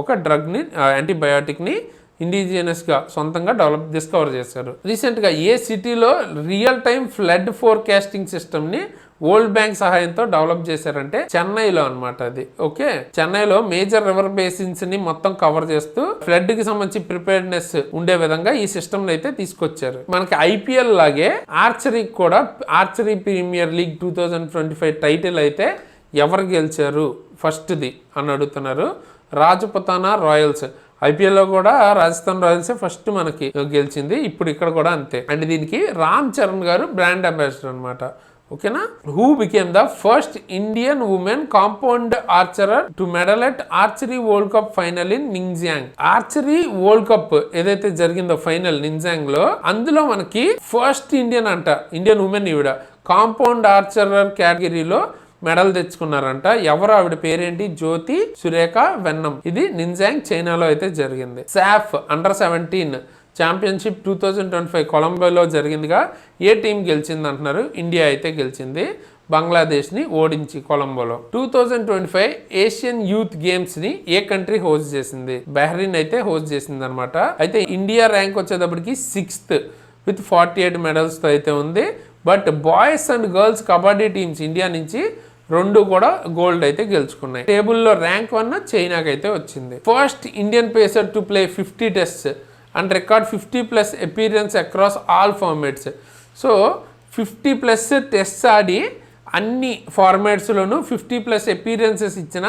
ఒక డ్రగ్ని, యాంటీబయాటిక్ని ఇండిజినియస్గా సొంతంగా డిస్కవర్ చేశారు. రీసెంట్గా ఏ సిటీలో రియల్ టైమ్ ఫ్లడ్ ఫోర్కాస్టింగ్ సిస్టమ్ని వరల్డ్ బ్యాంక్ సహాయంతో డెవలప్ చేశారంటే చెన్నైలో అనమాట అది. ఓకే, చెన్నైలో మేజర్ రివర్ బేసిన్స్ ని మొత్తం కవర్ చేస్తూ ఫ్లడ్ కి సంబంధించి ప్రిపేర్నెస్ ఉండే విధంగా ఈ సిస్టమ్ అయితే తీసుకొచ్చారు. మనకి IPL లాగే ఆర్చరీ కూడా, ఆర్చరీ ప్రీమియర్ లీగ్ 2025 టైటిల్ అయితే ఎవరు గెలిచారు ఫస్ట్ది అని అడుగుతున్నారు. రాజపుతానా రాయల్స్. IPL లో కూడా రాజస్థాన్ రాయల్సే ఫస్ట్ మనకి గెలిచింది. ఇప్పుడు ఇక్కడ కూడా అంతే. అండ్ దీనికి రామ్ చరణ్ గారు బ్రాండ్ అంబాసిడర్ అనమాట. ఓకేనా. Who became the first Indian women compound archerer to medal at archery world cup final in Ningjiang. Archery world cup ఏదైతే జరిగిందో ఫైనల్ నింగ్జియాంగ్ లో, అందులో మనకి ఫస్ట్ ఇండియన్ ఉమెన్ ఈవిడ కాంపౌండ్ ఆర్చరర్ కేటగిరీలో మెడల్ తెచ్చుకున్నారంట. ఎవరు ఆవిడ పేరేంటి? జ్యోతి సురేఖ వెన్నం. ఇది నింజాంగ్ చైనాలో అయితే జరిగింది. సాఫ్ అండర్-17 ఛాంపియన్షిప్ 2025 కొలంబోలో జరిగిందిగా. ఏ టీం గెలిచింది అంటున్నారు? ఇండియా అయితే గెలిచింది బంగ్లాదేశ్ని ఓడించి కొలంబోలో. 2025 ఏషియన్ యూత్ గేమ్స్ ని ఏ కంట్రీ హోస్ట్ చేసింది? బహ్రెయిన్ అయితే హోస్ట్ చేసింది అనమాట. అయితే ఇండియా ర్యాంక్ వచ్చేటప్పటికి 6th విత్ 48 మెడల్స్తో అయితే ఉంది. But boys and girls kabaddi teams India నుంచి 2 కూడా గోల్డ్ అయితే గెలుచుకున్నాయి. టేబుల్లో ర్యాంక్ 1 చైనాకి అయితే వచ్చింది. First Indian pacer to play 50 tests and record 50+ appearance across all formats. So 50+ tests ఆడి అన్ని ఫార్మాట్స్లోనూ 50+ అపీరియన్సెస్ ఇచ్చిన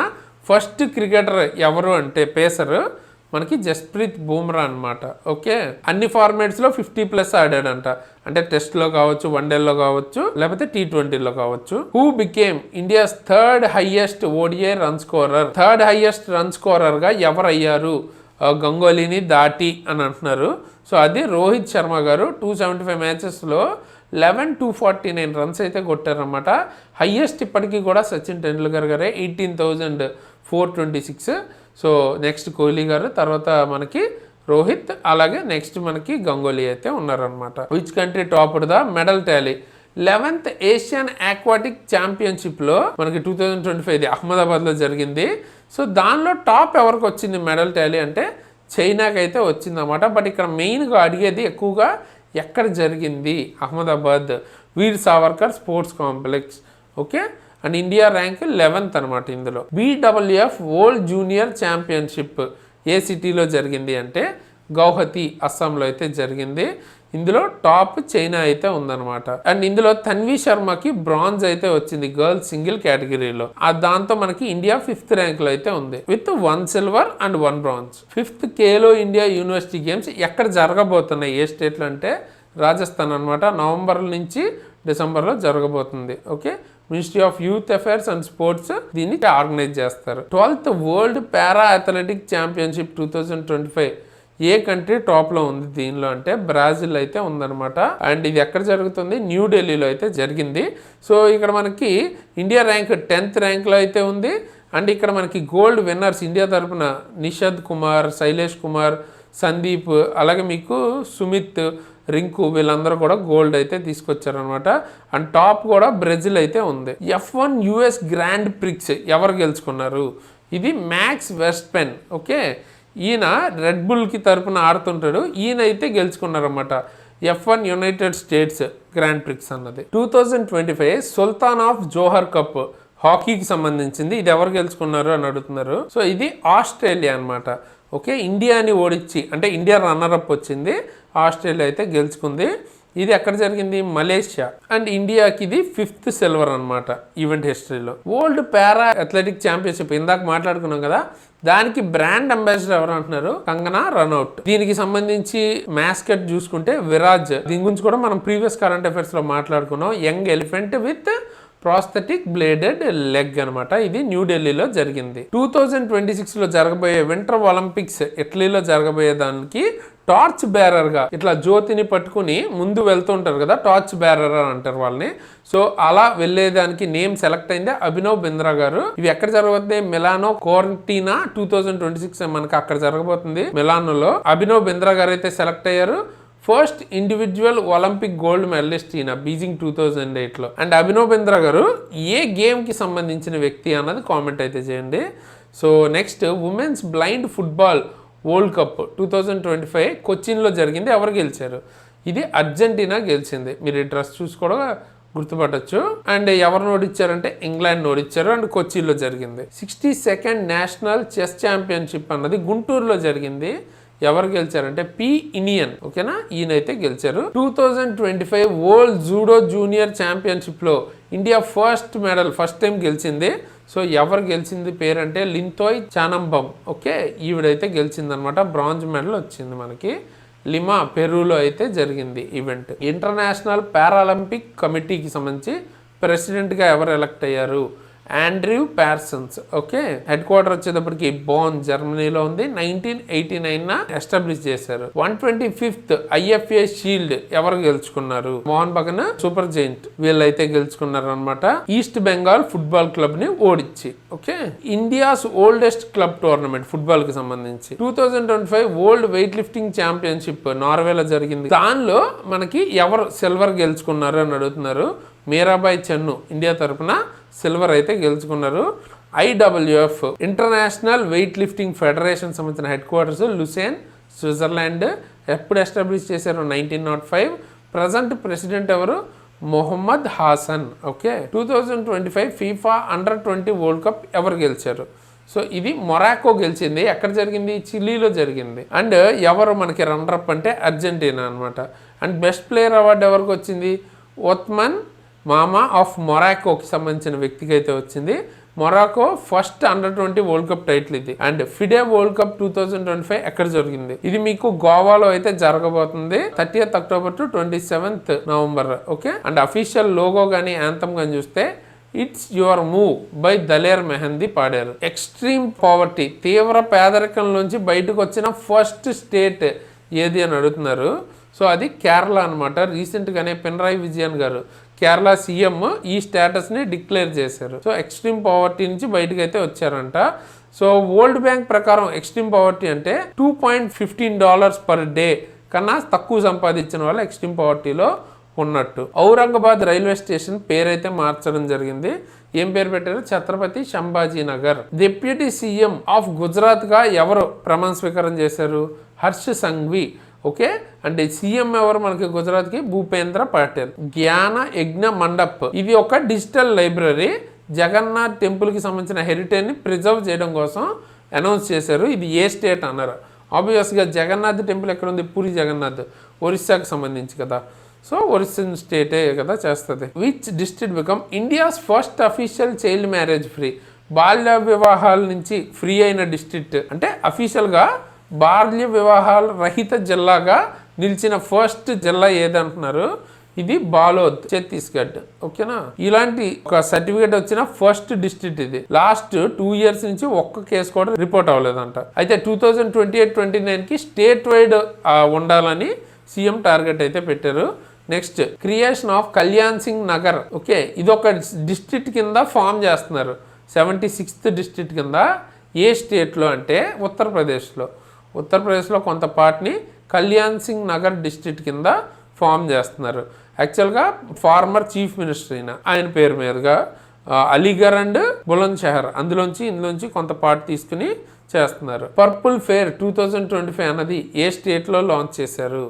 ఫస్ట్ క్రికెటర్ ఎవరు అంటే పేసర్ మనకి జస్ప్రీత్ బుమ్రా అనమాట. ఓకే, అన్ని ఫార్మాట్స్లో 50+ ఆడాడంట. అంటే టెస్ట్లో కావచ్చు, వన్డేలో కావచ్చు, లేకపోతే T20లో కావచ్చు. Who became India's 3rd highest ODI run scorer? 3rd highest run స్కోరర్గా ఎవరు అయ్యారు? గంగోలీని దాటి అని అంటున్నారు. సో అది రోహిత్ శర్మ గారు 275 మ్యాచెస్లో 11,249 రన్స్ అయితే కొట్టారనమాట. హైయెస్ట్ ఇప్పటికీ కూడా సచిన్ టెండూల్కర్ గారే 18,426. సో నెక్స్ట్ కోహ్లీ గారు, తర్వాత మనకి రోహిత్, అలాగే నెక్స్ట్ మనకి గంగోలీ అయితే ఉన్నారనమాట. Which country topped the medal tally? 11th Asian aquatic ఛాంపియన్షిప్లో మనకి 2025 అహ్మదాబాద్లో జరిగింది. సో దానిలో టాప్ ఎవరికి వచ్చింది మెడల్ టాలీ అంటే చైనాకి అయితే వచ్చిందన్నమాట. బట్ ఇక్కడ మెయిన్గా అడిగేది ఎక్కువగా ఎక్కడ జరిగింది? Ahmedabad Veer Savarkar sports complex. Okay, and India rank 11th అనమాట. ఇందులో BWF వరల్డ్ జూనియర్ ఛాంపియన్షిప్ ఏ సిటీలో జరిగింది అంటే గౌహతి, అస్సాంలో అయితే జరిగింది. ఇందులో టాప్ చైనా అయితే ఉందన్నమాట. అండ్ ఇందులో తన్వి శర్మకి బ్రాంజ్ అయితే వచ్చింది గర్ల్స్ సింగిల్ కేటగిరీలో. దాంతో మనకి ఇండియా 5th ర్యాంక్లో అయితే ఉంది with 1 silver and 1 bronze. 5th Khelo India university games ఎక్కడ జరగబోతున్నాయి? ఏ స్టేట్లో అంటే రాజస్థాన్ అనమాట. నవంబర్ నుంచి డిసెంబర్లో జరగబోతుంది. Okay, ministry of youth affairs and sports దీన్ని ఆర్గనైజ్ చేస్తారు. 12th వరల్డ్ పారా అథ్లెటిక్ ఛాంపియన్షిప్ 2025 ఏ కంట్రీ టాప్లో ఉంది దీనిలో అంటే బ్రాజిల్ అయితే ఉందన్నమాట. అండ్ ఇది ఎక్కడ జరుగుతుంది? న్యూఢిల్లీలో అయితే జరిగింది. సో ఇక్కడ మనకి ఇండియా ర్యాంక్ 10th ర్యాంక్లో అయితే ఉంది. అండ్ ఇక్కడ మనకి గోల్డ్ విన్నర్స్ ఇండియా తరపున నిషద్ కుమార్, శైలేష్ కుమార్, సందీప్, అలాగే మీకు సుమిత్, రింకు, వీళ్ళందరూ కూడా గోల్డ్ అయితే తీసుకొచ్చారనమాట. అండ్ టాప్ కూడా బ్రెజిల్ అయితే ఉంది. F1 US గ్రాండ్ ప్రిక్స్ ఎవరు గెలుచుకున్నారు? ఇది మ్యాక్స్ వెస్ట్పెన్. ఓకే, ఈయన రెడ్ బుల్కి తరపున ఆడుతుంటాడు. ఈయన అయితే గెలుచుకున్నారన్నమాట F1 United states grand prix అన్నది. 2025 సుల్తాన్ ఆఫ్ జోహర్ కప్ హాకీకి సంబంధించింది. ఇది ఎవరు గెలుచుకున్నారు అని అడుగుతున్నారు. సో ఇది ఆస్ట్రేలియా అనమాట. ఓకే, ఇండియాని ఓడించి, అంటే ఇండియా రన్నరప్ వచ్చింది, ఆస్ట్రేలియా అయితే గెలుచుకుంది. ఇది ఎక్కడ జరిగింది? మలేషియా. అండ్ ఇండియాకి ఇది 5th సిల్వర్ అనమాట ఈవెంట్ హిస్టరీలో. వరల్డ్ పారా అథ్లెటిక్ ఛాంపియన్షిప్ ఇందాక మాట్లాడుకున్నాం కదా, దానికి బ్రాండ్ అంబాసిడర్ ఎవరు అంటున్నారు? కంగనా రనౌట్. దీనికి సంబంధించి మ్యాస్కెట్ చూసుకుంటే విరాజ్. దీని గురించి కూడా మనం ప్రీవియస్ కరెంట్ అఫైర్స్ లో మాట్లాడుకున్నాం. Young elephant with prosthetic bladed leg అనమాట. ఇది న్యూఢిల్లీలో జరిగింది. 2026లో జరగబోయే వింటర్ ఒలింపిక్స్ ఇటలీలో జరగబోయే దానికి టార్చ్ బేరర్గా ఇట్లా జ్యోతిని పట్టుకుని ముందు వెళ్తుంటారు కదా, టార్చ్ బేరర్ అని అంటారు వాళ్ళని. సో అలా వెళ్ళేదానికి నేమ్ సెలెక్ట్ అయింది అభినవ్ బింద్రా గారు. ఇవి ఎక్కడ జరగబోతుంది? మిలానో కోర్టినా 2026 మనకి అక్కడ జరగబోతుంది మిలానోలో. అభినవ్ బింద్రా గారు అయితే సెలెక్ట్ అయ్యారు. First individual Olympic gold medallist ఈయన బీజింగ్ 2008లో. అండ్ అభినవ్ బింద్రా గారు ఏ గేమ్కి సంబంధించిన వ్యక్తి అన్నది కామెంట్ అయితే చేయండి. So next women's blind football world cup 2025 కొచ్చిన్లో జరిగింది. ఎవరు గెలిచారు? ఇది అర్జెంటీనా గెలిచింది. మీరు ఈ డ్రెస్ చూసి కూడా గుర్తుపట్టచ్చు. అండ్ ఎవరు ఓడించారంటే ఇంగ్లాండ్ ఓడించారు. అండ్ కొచ్చిన్లో జరిగింది. 62nd నేషనల్ చెస్ ఛాంపియన్షిప్ అన్నది గుంటూరులో జరిగింది. ఎవరు గెలిచారంటే పి ఇనియన్. ఓకేనా, ఈయనైతే గెలిచారు. 2025 వరల్డ్ జూడో జూనియర్ ఛాంపియన్షిప్లో ఇండియా ఫస్ట్ టైం గెలిచింది. సో ఎవరు గెలిచింది పేరంటే లింతోయ్ చానంబం. ఓకే, ఈవిడైతే గెలిచిందనమాట. బ్రాంజ్ మెడల్ వచ్చింది మనకి. లిమా పెరూలో అయితే జరిగింది ఈవెంట్. ఇంటర్నేషనల్ పారాలింపిక్ కమిటీకి సంబంధించి ప్రెసిడెంట్గా ఎవరు ఎలక్ట్ అయ్యారు Andrew Parsons. Okay, head quarter వచ్చేటప్పటికి బోన్ జర్మనీలో ఉంది. 1989 ఎస్టాబ్లిష్ చేశారు. 125th IFA షీల్డ్ ఎవరు గెలుచుకున్నారు? మోహన్ బగాన్ సూపర్ జైంట్ వీళ్ళైతే గెలుచుకున్నారు అనమాట, ఈస్ట్ బెంగాల్ ఫుట్బాల్ క్లబ్ ని ఓడించి. Okay, India's oldest club tournament football కి సంబంధించి 2025 వరల్డ్ వెయిట్ లిఫ్టింగ్ ఛాంపియన్షిప్ నార్వేలో జరిగింది. దానిలో మనకి ఎవరు సిల్వర్ గెలుచుకున్నారు అని అడుగుతున్నారు. మీరాబాయి చెన్ను ఇండియా తరపున సిల్వర్ అయితే గెలుచుకున్నారు. IWF international weight lifting federation సంబంధించిన హెడ్ క్వార్టర్స్ లుసెన్, స్విట్జర్లాండ్. ఎప్పుడు ఎస్టాబ్లిష్ చేశారు? 1905. ప్రజెంట్ ప్రెసిడెంట్ ఎవరు? Mohammed Hasan. Okay, 2025 FIFA under world cup ఎవరు గెలిచారు? సో ఇది మొరాకో గెలిచింది. ఎక్కడ జరిగింది? చిలీలో జరిగింది. అండ్ ఎవరు మనకి రన్నరప్ అంటే అర్జెంటీనా అనమాట. అండ్ బెస్ట్ ప్లేయర్ అవార్డు ఎవరికి వచ్చింది? ఒత్మన్ మామా ఆఫ్ మొరాకోకి సంబంధించిన వ్యక్తికి అయితే వచ్చింది. Morocco first under world cup title ఇది. అండ్ ఫిడే వరల్డ్ కప్ 2025 ఎక్కడ జరిగింది? ఇది మీకు గోవాలో అయితే జరగబోతుంది 30th October to 27th November. Okay, and official logo కానీ యాంథమ్ కానీ చూస్తే it's your move by Daler Mehndi పాడారు. ఎక్స్ట్రీమ్ పావర్టీ తీవ్ర పేదరికంలోంచి బయటకు వచ్చిన ఫస్ట్ స్టేట్ ఏది అని అడుగుతున్నారు. సో అది కేరళ అనమాట. రీసెంట్గానే పినరాయి విజయన్ గారు కేరళ సీఎం ఈ స్టేటస్ని డిక్లేర్ చేశారు. సో ఎక్స్ట్రీమ్ పావర్టీ నుంచి బయటకు అయితే వచ్చారంట. సో వరల్డ్ బ్యాంక్ ప్రకారం ఎక్స్ట్రీమ్ పావర్టీ అంటే $2.15 పర్ డే కన్నా తక్కువ సంపాదించిన వాళ్ళు ఎక్స్ట్రీమ్ పావర్టీలో ఉన్నట్టు. ఔరంగాబాద్ రైల్వే స్టేషన్ పేరైతే మార్చడం జరిగింది. ఏం పేరు పెట్టారు? Chhatrapati Sambhaji Nagar. Deputy CM of గుజరాత్గా ఎవరు ప్రమాణ స్వీకారం చేశారు? హర్ష్ సంఘవి. ఓకే, అంటే సీఎం ఎవరు మనకి గుజరాత్కి? భూపేంద్ర పటేల్. జ్ఞాన యజ్ఞ మండప్ ఇది ఒక డిజిటల్ లైబ్రరీ. జగన్నాథ్ టెంపుల్కి సంబంధించిన హెరిటేజ్ని ప్రిజర్వ్ చేయడం కోసం అనౌన్స్ చేశారు. ఇది ఏ స్టేట్ అన్నారు? ఆబ్వియస్గా జగన్నాథ్ టెంపుల్ ఎక్కడ ఉంది? పూరి జగన్నాథ్, ఒరిస్సాకి సంబంధించి కదా. సో ఒరిస్సన్ స్టేటే కదా చేస్తుంది. Which district become India's first official child marriage free? బాల్య వివాహాల నుంచి ఫ్రీ అయిన డిస్ట్రిక్ట్ అంటే అఫీషియల్గా బాల్య వివాహాల రహిత జిల్లాగా నిలిచిన ఫస్ట్ జిల్లా ఏదంటున్నారు? ఇది బాలోద్, ఛత్తీస్గఢ్. ఓకేనా, ఇలాంటి ఒక సర్టిఫికేట్ వచ్చిన ఫస్ట్ డిస్ట్రిక్ట్ ఇది. లాస్ట్ 2 years నుంచి ఒక్క కేసు కూడా రిపోర్ట్ అవ్వలేదంట. అయితే 2028-29కి స్టేట్ వైడ్ ఉండాలని సీఎం టార్గెట్ అయితే పెట్టారు. Next creation of Kalyan Singh Nagar. Okay, ఇది ఒక డిస్ట్రిక్ట్ కింద ఫామ్ చేస్తున్నారు. 76th డిస్ట్రిక్ట్ కింద. ఏ స్టేట్లో అంటే ఉత్తరప్రదేశ్లో కొంత పార్ట్ని కళ్యాణ్ సింగ్ నగర్ డిస్ట్రిక్ట్ కింద ఫామ్ చేస్తున్నారు. యాక్చువల్గా ఫార్మర్ చీఫ్ మినిస్టర్ ఆయన పేరు మీదుగా అలీగర్ అండ్ బులంద్ షహర్ ఇందులోంచి కొంత పార్ట్ తీసుకుని చేస్తున్నారు. పర్పుల్ ఫేర్ 2025 అన్నది ఏ స్టేట్లో లాంచ్ చేశారు?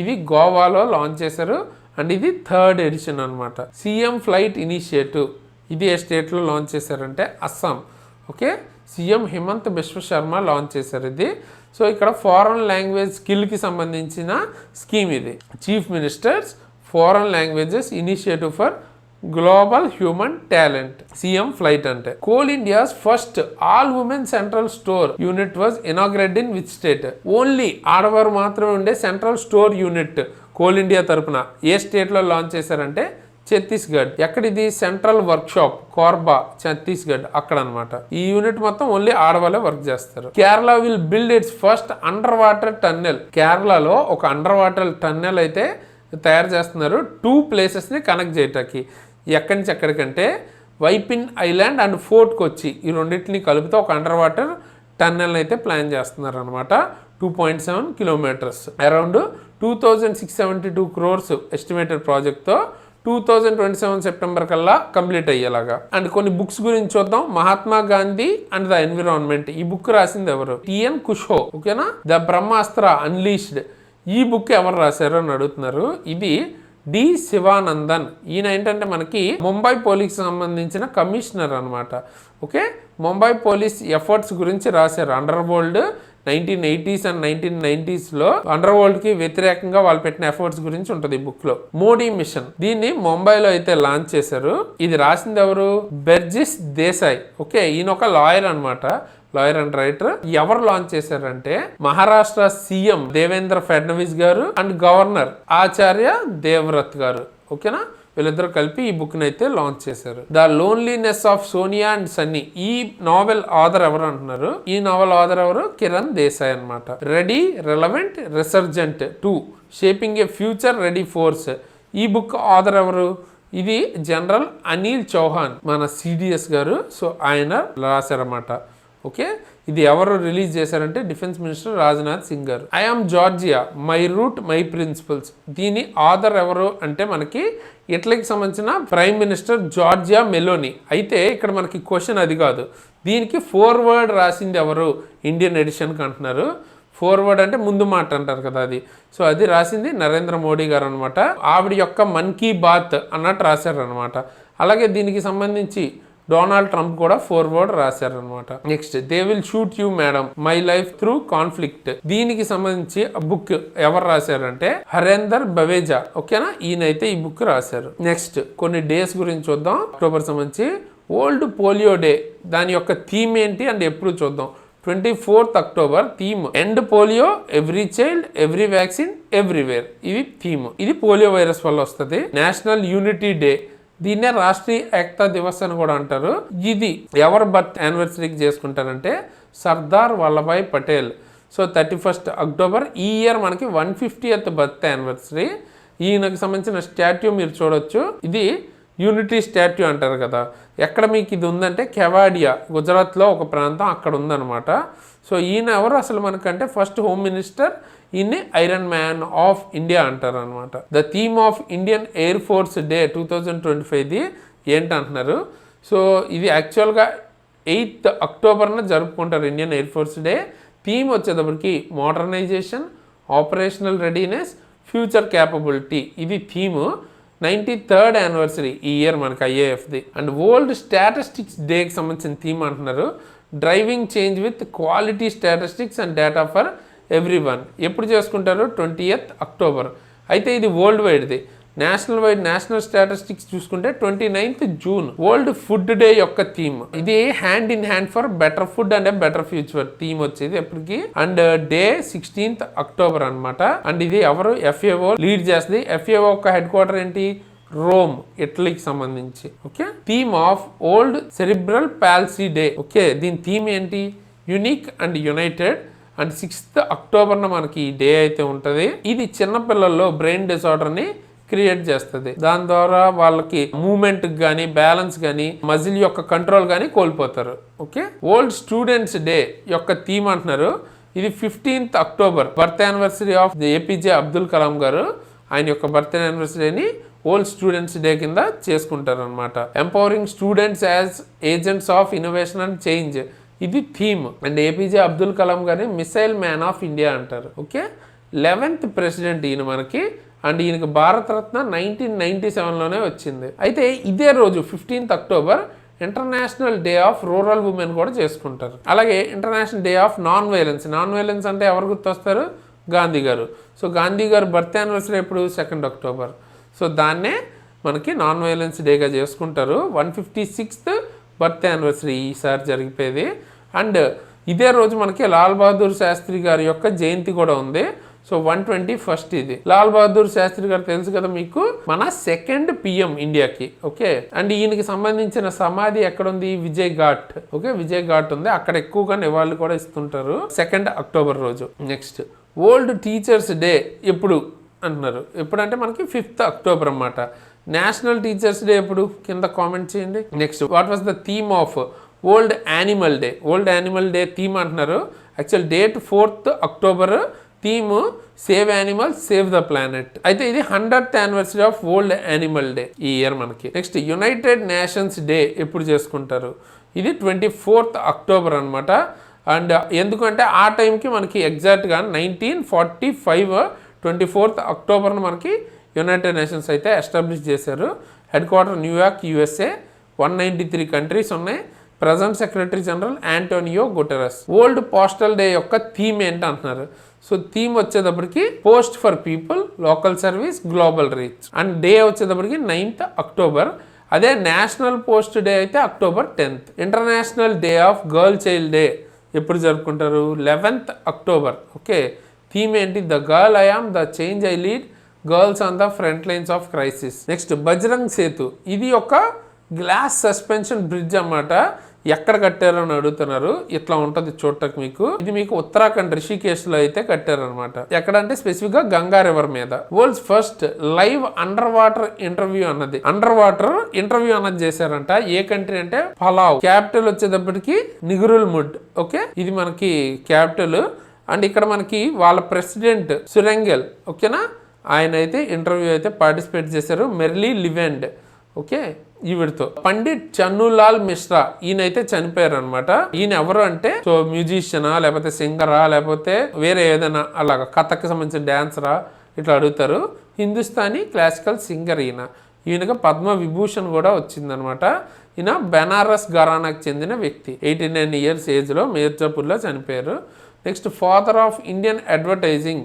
ఇది గోవాలో లాంచ్ చేశారు. అండ్ ఇది 3rd ఎడిషన్ అనమాట. సీఎం ఫ్లైట్ ఇనిషియేటివ్ ఇది ఏ స్టేట్లో లాంచ్ చేశారంటే Assam. Okay, CM Himanta Biswa Sharma launch చేశారు ఇది. సో ఇక్కడ ఫారెన్ లాంగ్వేజ్ స్కిల్కి సంబంధించిన స్కీమ్ ఇది. Chief minister's foreign languages initiative for global human talent. CM flight అంటే. Coal India's first all women central store unit was inaugurated in which state? Only ఆడవారు మాత్రమే ఉండే central store unit Coal India తరపున ఏ స్టేట్లో launch చేశారంటే ఛత్తీస్గఢ్. ఎక్కడిది? Central workshop Korba, Chhattisgarh అక్కడ అనమాట. ఈ యూనిట్ మొత్తం ఓన్లీ ఆడవాళ్ళే వర్క్ చేస్తారు. Kerala will build its first under water tunnel. కేరళలో ఒక అండర్ వాటర్ టన్నెల్ అయితే తయారు చేస్తున్నారు 2 ప్లేసెస్ని కనెక్ట్ చేయటానికి. ఎక్కడి నుంచి ఎక్కడికంటే Vypin island and Fort Kochi ఈ రెండింటిని కలిపితే ఒక అండర్ వాటర్ టన్నెల్ అయితే ప్లాన్ చేస్తున్నారు అనమాట. 2.7 kilometers అరౌండ్ 2672 crores ఎస్టిమేటెడ్ ప్రాజెక్ట్తో 2027 సెప్టెంబర్ కల్లా కంప్లీట్ అయ్యేలాగా. అండ్ కొన్ని బుక్స్ గురించి చూద్దాం. Mahatma Gandhi and the environment ఈ బుక్ రాసింది ఎవరు? టిఎన్ కుషో. ఓకేనా. ద బ్రహ్మాస్త్ర అన్లీష్డ్ ఈ బుక్ ఎవరు రాశారు అని అడుగుతున్నారు. ఇది డి శివానందన్. ఈయన ఏంటంటే మనకి ముంబై పోలీస్ సంబంధించిన కమిషనర్ అనమాట. ఓకే, ముంబై పోలీస్ ఎఫర్ట్స్ గురించి రాశారు. అండర్ వరల్డ్ 1980s అండ్ 1990sలో అండర్ వరల్డ్ కి వ్యతిరేకంగా వాళ్ళు పెట్టిన ఎఫర్ట్స్ గురించి ఉంటుంది ఈ బుక్ లో. మోడీ మిషన్ దీన్ని ముంబైలో అయితే లాంచ్ చేశారు. ఇది రాసింది ఎవరు? బెర్జిస్ దేశాయ్. ఓకే, ఈయన ఒక లాయర్ అనమాట, లాయర్ అండ్ రైటర్. ఎవరు లాంచ్ చేశారంటే మహారాష్ట్ర సీఎం దేవేంద్ర ఫడ్నవీస్ గారు అండ్ గవర్నర్ ఆచార్య దేవ్రత్ గారు. ఓకేనా. వీళ్ళిద్దరూ కలిపి ఈ బుక్ని అయితే లాంచ్ చేశారు. The loneliness of Sonia and Sunny. ఈ నావెల్ ఆథర్ ఎవరు అంటున్నారు? ఈ నావెల్ ఆథర్ ఎవరు? కిరణ్ దేశాయ్ అన్నమాట. రెడీ, రెలవెంట్, రిసర్జెంట్ 2 షేపింగ్ ఏ ఫ్యూచర్ రెడీ ఫోర్స్. ఈ బుక్ ఆథర్ ఎవరు? ఇది జనరల్ అనిల్ చౌహాన్, మన సిడిఎస్ గారు. సో ఆయన రాశారన్నమాట. ఓకే, ఇది ఎవరు రిలీజ్ చేశారంటే డిఫెన్స్ మినిస్టర్ రాజ్నాథ్ సింగ్ గారు. I am Giorgia, my root my principles. దీని ఆథర్ ఎవరు అంటే మనకి ఇటలీకి సంబంధించిన ప్రైమ్ మినిస్టర్ జార్జియా మెలోని. అయితే ఇక్కడ మనకి క్వశ్చన్ అది కాదు, దీనికి ఫోర్వర్డ్ రాసింది ఎవరు ఇండియన్ ఎడిషన్కి అంటున్నారు. ఫోర్వర్డ్ అంటే ముందు మాట అంటారు కదా, అది. సో అది రాసింది నరేంద్ర మోడీ గారు అనమాట. ఆవిడ యొక్క మన్ కీ బాత్ అన్నట్టు రాశారనమాట. అలాగే దీనికి సంబంధించి డొనాల్డ్ ట్రంప్ కూడా ఫోర్వర్డ్ రాశారనమాట. Next, they will shoot you madam, my life through conflict. దీనికి సంబంధించి బుక్ ఎవరు రాశారంటే హరేందర్ బవేజా. ఓకేనా, ఈయనైతే ఈ బుక్ రాశారు. నెక్స్ట్, కొన్ని డేస్ గురించి చూద్దాం. అక్టోబర్ సంబంధించి వరల్డ్ పోలియో డే, దాని యొక్క థీమ్ ఏంటి అంటే ఎప్పుడు చూద్దాం. 24th October theme end polio, every child, every vaccine, everywhere. ఇది థీమ్. ఇది పోలియో వైరస్ వల్ల వస్తుంది. నేషనల్ యూనిటీ డే, దీన్నే రాష్ట్రీయ ఏకతా దివస్ అని కూడా అంటారు. ఇది ఎవరు బర్త్ యానివర్సరీకి చేసుకుంటారంటే Sardar Vallabhbhai Patel. So 31st October ఈ ఇయర్ మనకి 150th బర్త్ యానివర్సరీ. ఈయనకు సంబంధించిన స్టాట్యూ మీరు చూడొచ్చు. ఇది యూనిటీ స్టాట్యూ అంటారు కదా. ఎక్కడ మీకు ఇది ఉందంటే కెవాడియా, గుజరాత్లో ఒక ప్రాంతం, అక్కడ ఉందన్నమాట. సో ఈయన ఎవరు అసలు మనకంటే ఫస్ట్ హోమ్ మినిస్టర్. ఈయన్ని ఐరన్ మ్యాన్ ఆఫ్ ఇండియా అంటారు అనమాట. The theme of Indian air force day 2025 ఏంటంటున్నారు. సో ఇది యాక్చువల్గా 8th అక్టోబర్న జరుపుకుంటారు Indian air force day. Theme వచ్చేటప్పటికి modernisation, operational readiness, future capability. ఇది థీము. 93rd యానివర్సరీ ఈ ఇయర్ మనకి ఐఏఎఫ్ది. అండ్ వరల్డ్ స్టాటిస్టిక్స్ డేకి సంబంధించిన థీమ్ అంటున్నారు driving change with quality statistics and data for every one. ఎప్పుడు చేసుకుంటారు? 20th October. అయితే ఇది వరల్డ్ వైడ్ది. నేషనల్ స్టాటిస్టిక్స్ చూసుకుంటే 29th June. World food day యొక్క థీమ్ ఇది hand in hand for better food and better future theme వచ్చేది ఎప్పటికి. And day 16th October అనమాట. అండ్ ఇది ఎవరు? FAO లీడ్ చేస్తుంది. FAO యొక్క హెడ్ క్వార్టర్ ఏంటి? రోమ్, ఇటలీకి సంబంధించి. Okay, theme of old cerebral palsy day. Okay, దీని థీమ్ ఏంటి? Unique and United. And 6th అక్టోబర్న మనకి ఈ డే అయితే ఉంటుంది. ఇది చిన్నపిల్లల్లో బ్రెయిన్ డిసార్డర్ని క్రియేట్ చేస్తుంది. దాని ద్వారా వాళ్ళకి మూమెంట్ కానీ, బ్యాలెన్స్ కానీ, మజిల్ యొక్క కంట్రోల్ కానీ కోల్పోతారు. ఓకే, వరల్డ్ స్టూడెంట్స్ డే యొక్క థీమ్ అంటున్నారు ఇది 15th October birth anniversary of APJ Abdul Kalam garu. ఆయన యొక్క బర్త్ యానివర్సరీని వరల్డ్ స్టూడెంట్స్ డే కింద చేసుకుంటారు అనమాట. Empowering students as agents of innovation and change, ఇది theme. And APJ Abdul Kalam గారిని మిసైల్ మ్యాన్ ఆఫ్ ఇండియా అంటారు. ఓకే, 11th ప్రెసిడెంట్ ఈయన మనకి. అండ్ ఈయనకి భారతరత్న 1997లోనే వచ్చింది. అయితే ఇదే రోజు 15th October international day of rural women కూడా చేసుకుంటారు. అలాగే international day of non violence అంటే ఎవరు గుర్తొస్తారు? గాంధీ గారు. సో గాంధీ గారు బర్త్ యానివర్సరీ ఎప్పుడు? 2nd October. సో దాన్నే మనకి నాన్ వైలెన్స్ డేగా చేసుకుంటారు. 156th బర్త్ యానివర్సరీ ఈసారి జరిగిపోయేది. అండ్ ఇదే రోజు మనకి లాల్ బహదూర్ శాస్త్రి గారి యొక్క జయంతి కూడా ఉంది. సో 121st ఇది. లాల్ బహదూర్ శాస్త్రి గారు తెలుసు కదా మీకు, మన 2nd PM ఇండియాకి. ఓకే, అండ్ ఈయనకి సంబంధించిన సమాధి ఎక్కడ ఉంది? విజయ్ ఘాట్. ఓకే, విజయ్ ఘాట్ ఉంది, అక్కడ ఎక్కువగా నివాళులు కూడా ఇస్తుంటారు 2nd అక్టోబర్ రోజు. నెక్స్ట్, వరల్డ్ టీచర్స్ డే ఎప్పుడు అంటున్నారు? ఎప్పుడంటే మనకి 5th అక్టోబర్ అన్నమాట. నేషనల్ టీచర్స్ డే ఎప్పుడు? కింద కామెంట్ చేయండి. Next, what was the theme of world animal day? World animal day theme అంటున్నారు actual date 4th October. Theme save animals, save the planet. అయితే ఇది 100th anniversary of world animal day ఈ year మనకి. Next, United Nations day ఎప్పుడు చేసుకుంటారు? ఇది 24th October అనమాట. And ఎందుకంటే ఆ టైంకి మనకి ఎగ్జాక్ట్గా 1945 24th అక్టోబర్ను మనకి యునైటెడ్ నేషన్స్ అయితే ఎస్టాబ్లిష్ చేశారు. Headquarter New York, USA. 193 countries ఉన్నాయి. Present secretary general Antonio Guterres. World postal day యొక్క థీమ్ ఏంటి అంటున్నారు? సో థీమ్ వచ్చేటప్పటికి post for people, local service, global reach. And day వచ్చేటప్పటికి 9th అక్టోబర్. అదే నేషనల్ పోస్ట్ డే అయితే October 10th. International day of girl child day ఎప్పుడు జరుపుకుంటారు? 11th October. Okay, theme ఏంటి? The girl I am, the change I lead, girls on the front lines of crisis. Next Bajrang Setu, ఇది ఒక glass suspension bridge అన్నమాట. ఎక్కడ కట్టారు అని అడుగుతున్నారు. ఇట్లా ఉంటుంది చూడటానికి మీకు. ఇది మీకు ఉత్తరాఖండ్ రిషికేశ్ లో అయితే కట్టారనమాట. ఎక్కడంటే స్పెసిఫిక్ గా గంగా రివర్ మీద. World's first live under water interview అన్నది, అండర్ వాటర్ ఇంటర్వ్యూ అన్నది చేశారంట. ఏ కంట్రీ అంటే పలావ్. క్యాపిటల్ వచ్చేటప్పటికి నిగురుల్ ముడ్. ఓకే, ఇది మనకి క్యాపిటల్. అండ్ ఇక్కడ మనకి వాళ్ళ ప్రెసిడెంట్ సురెంగెల్, ఓకేనా, ఆయన అయితే ఇంటర్వ్యూ అయితే పార్టిసిపేట్ చేశారు. మెర్లీ లివెండ్, ఓకే, ఈవిడతో. పండిట్ చన్నులాల్ మిశ్రా, ఈయనైతే చనిపోయారు అనమాట. ఈయన ఎవరు అంటే సో మ్యూజిషియనా, లేకపోతే సింగరా, లేకపోతే వేరే ఏదైనా అలాగా కథకి సంబంధించిన డాన్సరా ఇట్లా అడుగుతారు. హిందుస్థానీ క్లాసికల్ సింగర్ ఈయనకు పద్మ విభూషణ్ కూడా వచ్చిందనమాట. ఈయన బెనారస్ ఘరానాకు చెందిన వ్యక్తి. 89 ఇయర్స్ ఏజ్లో మీర్జాపూర్లో చనిపోయారు. Next father of Indian advertising,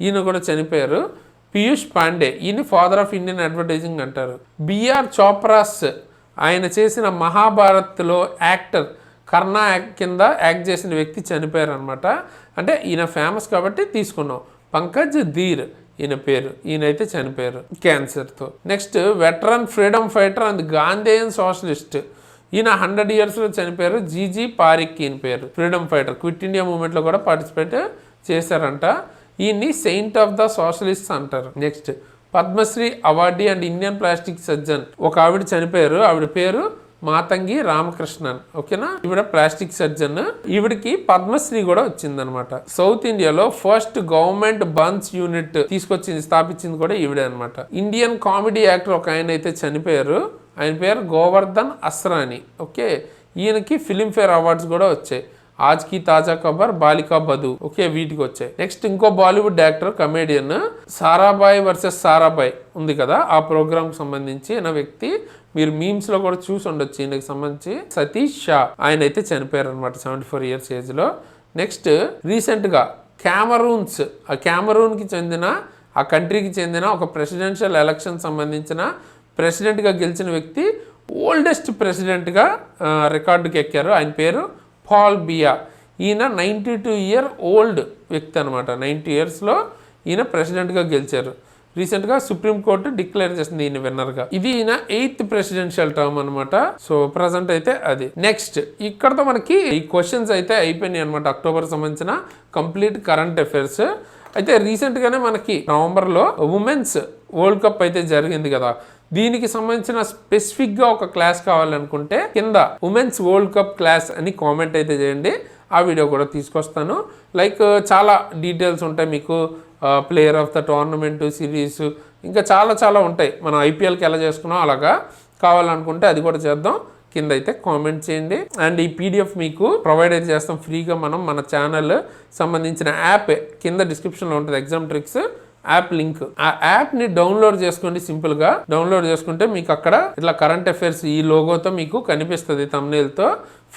ఈయన కూడా చనిపోయారు. పీయూష్ పాండే, ఈయన ఫాదర్ ఆఫ్ ఇండియన్ అడ్వర్టైజింగ్ అంటారు. బిఆర్ చోప్రాస్, ఆయన చేసిన మహాభారత్లో యాక్టర్ కర్ణ కింద యాక్ట్ చేసిన వ్యక్తి చనిపోయారు అనమాట. అంటే ఈయన ఫేమస్ కాబట్టి తీసుకున్నాం. పంకజ్ ధీర్ ఈయన పేరు, ఈయనైతే చనిపోయారు క్యాన్సర్తో. Next veteran freedom fighter and Gandhian socialist, ఈయన 100 ఇయర్స్లో చనిపోయారు. జీజీ పారిక్ ఈయన పేరు. ఫ్రీడమ్ ఫైటర్, క్విట్ ఇండియా మూవ్మెంట్లో కూడా పార్టిసిపేట్ చేశారంట. ఈయన్ని సెయింట్ ఆఫ్ ద సోషలిస్ట్ అంటారు. Next Padmashri awardee and Indian plastic surgeon, ఒక ఆవిడ చనిపోయారు. ఆవిడ పేరు మాతంగి రామకృష్ణన్, ఓకేనా. ఈవిడ ప్లాస్టిక్ సర్జన్. ఈవిడికి పద్మశ్రీ కూడా వచ్చిందనమాట. సౌత్ ఇండియాలో ఫస్ట్ గవర్నమెంట్ బన్స్ యూనిట్ స్థాపించింది కూడా ఈవిడే అనమాట. ఇండియన్ కామెడీ యాక్టర్ ఒక ఆయన అయితే చనిపోయారు. ఆయన పేరు గోవర్ధన్ అస్రాని, ఓకే. ఈయనకి ఫిలింఫేర్ అవార్డ్స్ కూడా వచ్చాయి. ఆజ్ కి తాజా ఖబర్, బాలికా బధు, ఓకే, వీటికి వచ్చాయి. నెక్స్ట్ ఇంకో Bollywood actor comedian Sarabhai versus Sarabhai ఉంది కదా, ఆ ప్రోగ్రామ్ కి సంబంధించి నా వ్యక్తి మీరు మీమ్స్ లో కూడా చూసి ఉండొచ్చు. ఈయనకి సంబంధించి సతీష్ షా, ఆయన అయితే చనిపోయారు అనమాట 74 ఇయర్స్ ఏజ్ లో. నెక్స్ట్ రీసెంట్ గా క్యామరూన్స్, ఆ క్యామరూన్కి చెందిన, ఆ కంట్రీకి చెందిన ఒక ప్రెసిడెన్షియల్ ఎలక్షన్ సంబంధించిన ప్రెసిడెంట్గా గెలిచిన వ్యక్తి ఓల్డెస్ట్ ప్రెసిడెంట్గా రికార్డుకి ఎక్కారు. ఆయన పేరు పాల్ బియా. ఈయన 92 ఇయర్ ఓల్డ్ వ్యక్తి అనమాట. 90 ఇయర్స్లో ఈయన ప్రెసిడెంట్గా గెలిచారు. రీసెంట్గా సుప్రీంకోర్టు డిక్లేర్ చేసింది ఈయన విన్నర్గా. ఇది ఈయన 8th ప్రెసిడెన్షియల్ టర్మ్ అనమాట. సో ప్రజెంట్ అయితే అది. నెక్స్ట్ ఇక్కడతో మనకి ఈ క్వశ్చన్స్ అయితే అయిపోయినాయి అనమాట. అక్టోబర్ సంబంధించిన కంప్లీట్ కరెంట్ అఫైర్స్. అయితే రీసెంట్గానే మనకి నవంబర్లో ఉమెన్స్ వరల్డ్ కప్ అయితే జరిగింది కదా, దీనికి సంబంధించిన స్పెసిఫిక్గా ఒక క్లాస్ కావాలనుకుంటే కింద ఉమెన్స్ వరల్డ్ కప్ క్లాస్ అని కామెంట్ అయితే చేయండి. ఆ వీడియో కూడా తీసుకొస్తాను. లైక్ చాలా డీటెయిల్స్ ఉంటాయి మీకు, player of the tournament, series, ఇంకా చాలా ఉంటాయి. మనం ఐపీఎల్కి ఎలా చేసుకున్నాం అలాగా. కావాలనుకుంటే అది కూడా చేద్దాం. కింద అయితే కామెంట్ చేయండి. అండ్ ఈ పీడిఎఫ్ మీకు ప్రొవైడ్ అయితే చేస్తాం ఫ్రీగా. మన ఛానల్ సంబంధించిన యాప్ కింద డిస్క్రిప్షన్లో ఉంటుంది, ఎగ్జామ్ ట్రిక్స్ యాప్ లింక్. ఆ యాప్ని డౌన్లోడ్ చేసుకోండి. సింపుల్గా డౌన్లోడ్ చేసుకుంటే మీకు అక్కడ ఇట్లా కరెంట్ అఫైర్స్ ఈ లోగోతో మీకు కనిపిస్తుంది థంబ్నెయిల్తో.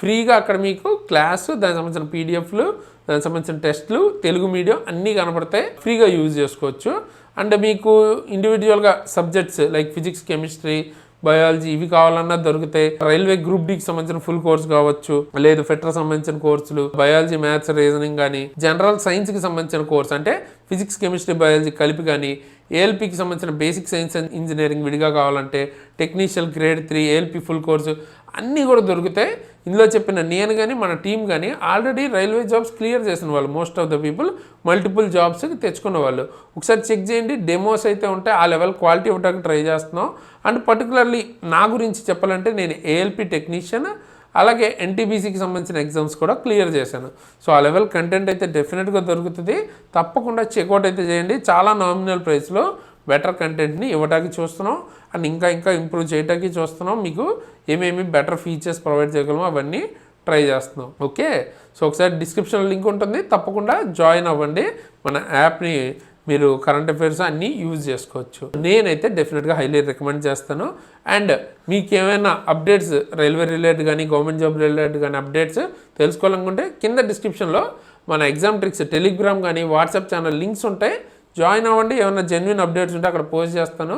ఫ్రీగా అక్కడ మీకు క్లాసు, దానికి సంబంధించిన పీడిఎఫ్లు, దానికి సంబంధించిన టెస్ట్లు, తెలుగు మీడియం అన్నీ కనపడతాయి. ఫ్రీగా యూజ్ చేసుకోవచ్చు. అండ్ మీకు ఇండివిజువల్గా subjects like physics, chemistry, biology ఇవి కావాలన్నా దొరుకుతాయి. రైల్వే గ్రూప్ డికి సంబంధించిన ఫుల్ కోర్స్ కావచ్చు, లేదు ఫెటర్ సంబంధించిన కోర్సులు, బయాలజీ, మ్యాథ్స్, రీజనింగ్ కానీ, జనరల్ సైన్స్కి సంబంధించిన కోర్స్ అంటే ఫిజిక్స్, కెమిస్ట్రీ, బయాలజీ కలిపి కానీ, ఏఎల్పికి సంబంధించిన బేసిక్ సైన్స్ అండ్ ఇంజనీరింగ్ విడిగా కావాలంటే, టెక్నీషియల్ గ్రేడ్ 3 ఏఎల్పి ఫుల్ కోర్సు అన్నీ కూడా దొరుకుతాయి. ఇందులో చెప్పిన నేను కానీ మన టీం కానీ ఆల్రెడీ రైల్వే జాబ్స్ క్లియర్ చేసిన వాళ్ళు, most of the people multiple jobs తెచ్చుకున్న వాళ్ళు. ఒకసారి చెక్ చేయండి. డెమోస్ అయితే ఉంటాయి, ఆ లెవెల్ క్వాలిటీ ఇవ్వడానికి ట్రై చేస్తున్నాం. అండ్ పర్టికులర్లీ నా గురించి చెప్పాలంటే నేను ఏఎల్పి టెక్నీషియన్, అలాగే ఎన్టీబీసీకి సంబంధించిన ఎగ్జామ్స్ కూడా క్లియర్ చేశాను. సో ఆ లెవెల్ కంటెంట్ అయితే డెఫినెట్గా దొరుకుతుంది. తప్పకుండా చెక్అవుట్ అయితే చేయండి. చాలా నామినల్ ప్రైస్లో బెటర్ కంటెంట్ని ఇవ్వడానికి చూస్తున్నాం. అండ్ ఇంకా ఇంప్రూవ్ చేయడానికి చూస్తున్నాం. మీకు ఏమేమి బెటర్ ఫీచర్స్ ప్రొవైడ్ చేయగలమో అవన్నీ ట్రై చేస్తున్నాం. ఓకే, సో ఒకసారి డిస్క్రిప్షన్లో లింక్ ఉంటుంది, తప్పకుండా జాయిన్ అవ్వండి. మన యాప్ని మీరు కరెంట్ అఫైర్స్ అన్నీ యూజ్ చేసుకోవచ్చు. నేనైతే డెఫినెట్గా హైలీ రికమెండ్ చేస్తాను. అండ్ మీకు ఏమైనా అప్డేట్స్ రైల్వే రిలేటెడ్ కానీ, గవర్నమెంట్ జాబ్ రిలేటెడ్ కానీ అప్డేట్స్ తెలుసుకోవాలనుకుంటే కింద డిస్క్రిప్షన్లో మన ఎగ్జామ్ ట్రిక్స్ టెలిగ్రామ్ కానీ, వాట్సాప్ ఛానల్ లింక్స్ ఉంటాయి. జాయిన్ అవ్వండి. ఏమైనా జెన్యున్ అప్డేట్స్ ఉంటే అక్కడ పోస్ట్ చేస్తాను.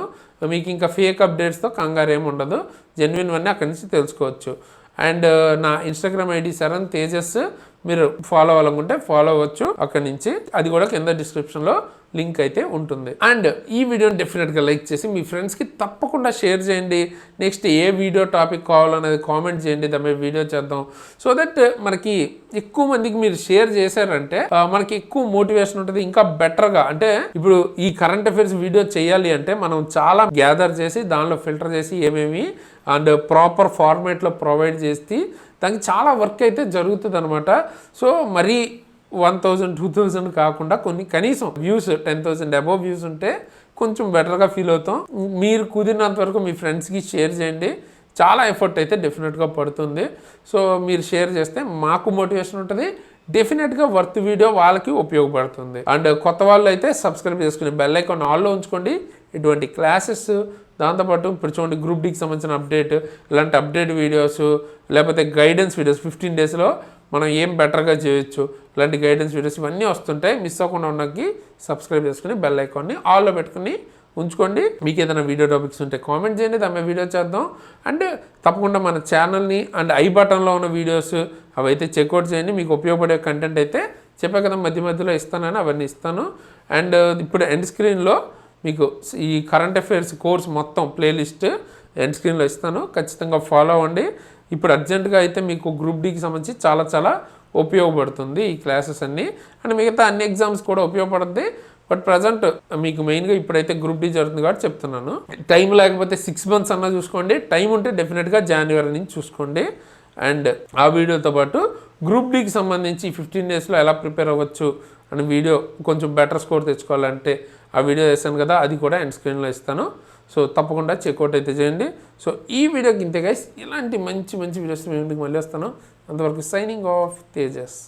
మీకు ఇంకా ఫేక్ అప్డేట్స్తో కంగారు ఏమి ఉండదు. జెన్యున్ అన్నీ అక్కడి నుంచి తెలుసుకోవచ్చు. అండ్ నా ఇన్స్టాగ్రామ్ ఐడి శరణ్ తేజస్, మీరు ఫాలో అవ్వాలనుకుంటే ఫాలో అవ్వచ్చు అక్కడి నుంచి. అది కూడా కింద డిస్క్రిప్షన్లో లింక్ అయితే ఉంటుంది. అండ్ ఈ వీడియోని డెఫినెట్గా లైక్ చేసి మీ ఫ్రెండ్స్కి తప్పకుండా షేర్ చేయండి. నెక్స్ట్ ఏ వీడియో టాపిక్ కావాలనేది కామెంట్ చేయండి, దాని మీద వీడియో చేద్దాం. సో దట్ మనకి ఎక్కువ మందికి మీరు షేర్ చేశారంటే మనకి ఎక్కువ మోటివేషన్ ఉంటుంది, ఇంకా బెటర్గా. అంటే ఇప్పుడు ఈ కరెంట్ అఫైర్స్ వీడియో చేయాలి అంటే మనం చాలా గ్యాదర్ చేసి దానిలో ఫిల్టర్ చేసి ఏమేమి అండ్ ప్రాపర్ ఫార్మేట్లో ప్రొవైడ్ చేసి దానికి చాలా వర్క్ అయితే జరుగుతుంది అనమాట. సో మరీ 1000 2000 కాకుండా కొన్ని కనీసం వ్యూస్ 10,000 అబోవ్ వ్యూస్ ఉంటే కొంచెం బెటర్గా ఫీల్ అవుతాం. మీరు కుదిరినంత వరకు మీ ఫ్రెండ్స్కి షేర్ చేయండి. చాలా ఎఫర్ట్ అయితే డెఫినెట్గా పడుతుంది. సో మీరు షేర్ చేస్తే మాకు మోటివేషన్ ఉంటుంది, డెఫినెట్గా వర్త్ వీడియో వాళ్ళకి ఉపయోగపడుతుంది. అండ్ కొత్త వాళ్ళు అయితే సబ్స్క్రైబ్ చేసుకుని బెల్ ఐకాన్ ఆల్లో ఉంచుకోండి. ఇటువంటి క్లాసెస్ దాంతోపాటు ఇప్పుడు చూడండి గ్రూప్ డీకి సంబంధించిన అప్డేట్, ఇలాంటి అప్డేట్ వీడియోస్, లేకపోతే గైడెన్స్ వీడియోస్ 15 డేస్లో మనం ఏం బెటర్గా చేయొచ్చు, ఇలాంటి గైడెన్స్ వీడియోస్ ఇవన్నీ వస్తుంటాయి. మిస్ అవ్వకుండా ఉన్నకి సబ్స్క్రైబ్ చేసుకుని బెల్ ఐకాన్ని ఆల్లో పెట్టుకుని ఉంచుకోండి. మీకు ఏదైనా వీడియో టాపిక్స్ ఉంటే కామెంట్ చేయండి, దాని మీద వీడియో చేద్దాం. అండ్ తప్పకుండా మన ఛానల్ని అండ్ ఐ బటన్లో ఉన్న వీడియోస్ అవైతే చెక్అవుట్ చేయండి. మీకు ఉపయోగపడే కంటెంట్ అయితే చెప్పా కదా మధ్య మధ్యలో ఇస్తానని అవన్నీ ఇస్తాను. అండ్ ఇప్పుడు ఎండ్ స్క్రీన్లో మీకు ఈ కరెంట్ అఫైర్స్ కోర్స్ మొత్తం ప్లేలిస్ట్ ఎండ్ స్క్రీన్లో ఇస్తాను, ఖచ్చితంగా ఫాలో అవ్వండి. ఇప్పుడు అర్జెంటుగా అయితే మీకు గ్రూప్ డీకి సంబంధించి చాలా చాలా ఉపయోగపడుతుంది ఈ క్లాసెస్ అన్నీ. అండ్ మిగతా అన్ని ఎగ్జామ్స్ కూడా ఉపయోగపడుతుంది. బట్ ప్రజెంట్ మీకు మెయిన్గా ఇప్పుడైతే గ్రూప్ డీ జరుగుతుంది కాబట్టి చెప్తున్నాను. టైం లేకపోతే 6 months అన్నా చూసుకోండి, టైం ఉంటే డెఫినెట్గా జనవరి నుంచి చూసుకోండి. అండ్ ఆ వీడియోతో పాటు గ్రూప్ డీకి సంబంధించి 15 డేస్లో ఎలా ప్రిపేర్ అవ్వచ్చు అని వీడియో, కొంచెం బెటర్ స్కోర్ తెచ్చుకోవాలంటే ఆ వీడియో చేశాను కదా, అది కూడా ఎండ్ స్క్రీన్లో ఇస్తాను. సో తప్పకుండా చెక్అవుట్ అయితే చేయండి. సో ఈ వీడియోకి ఇంతే గైస్, ఇలాంటి మంచి మంచి వీడియోస్ మీ ముందుకు మళ్ళీ వస్తాను. అంతవరకు సైనింగ్ ఆఫ్ తేజస్.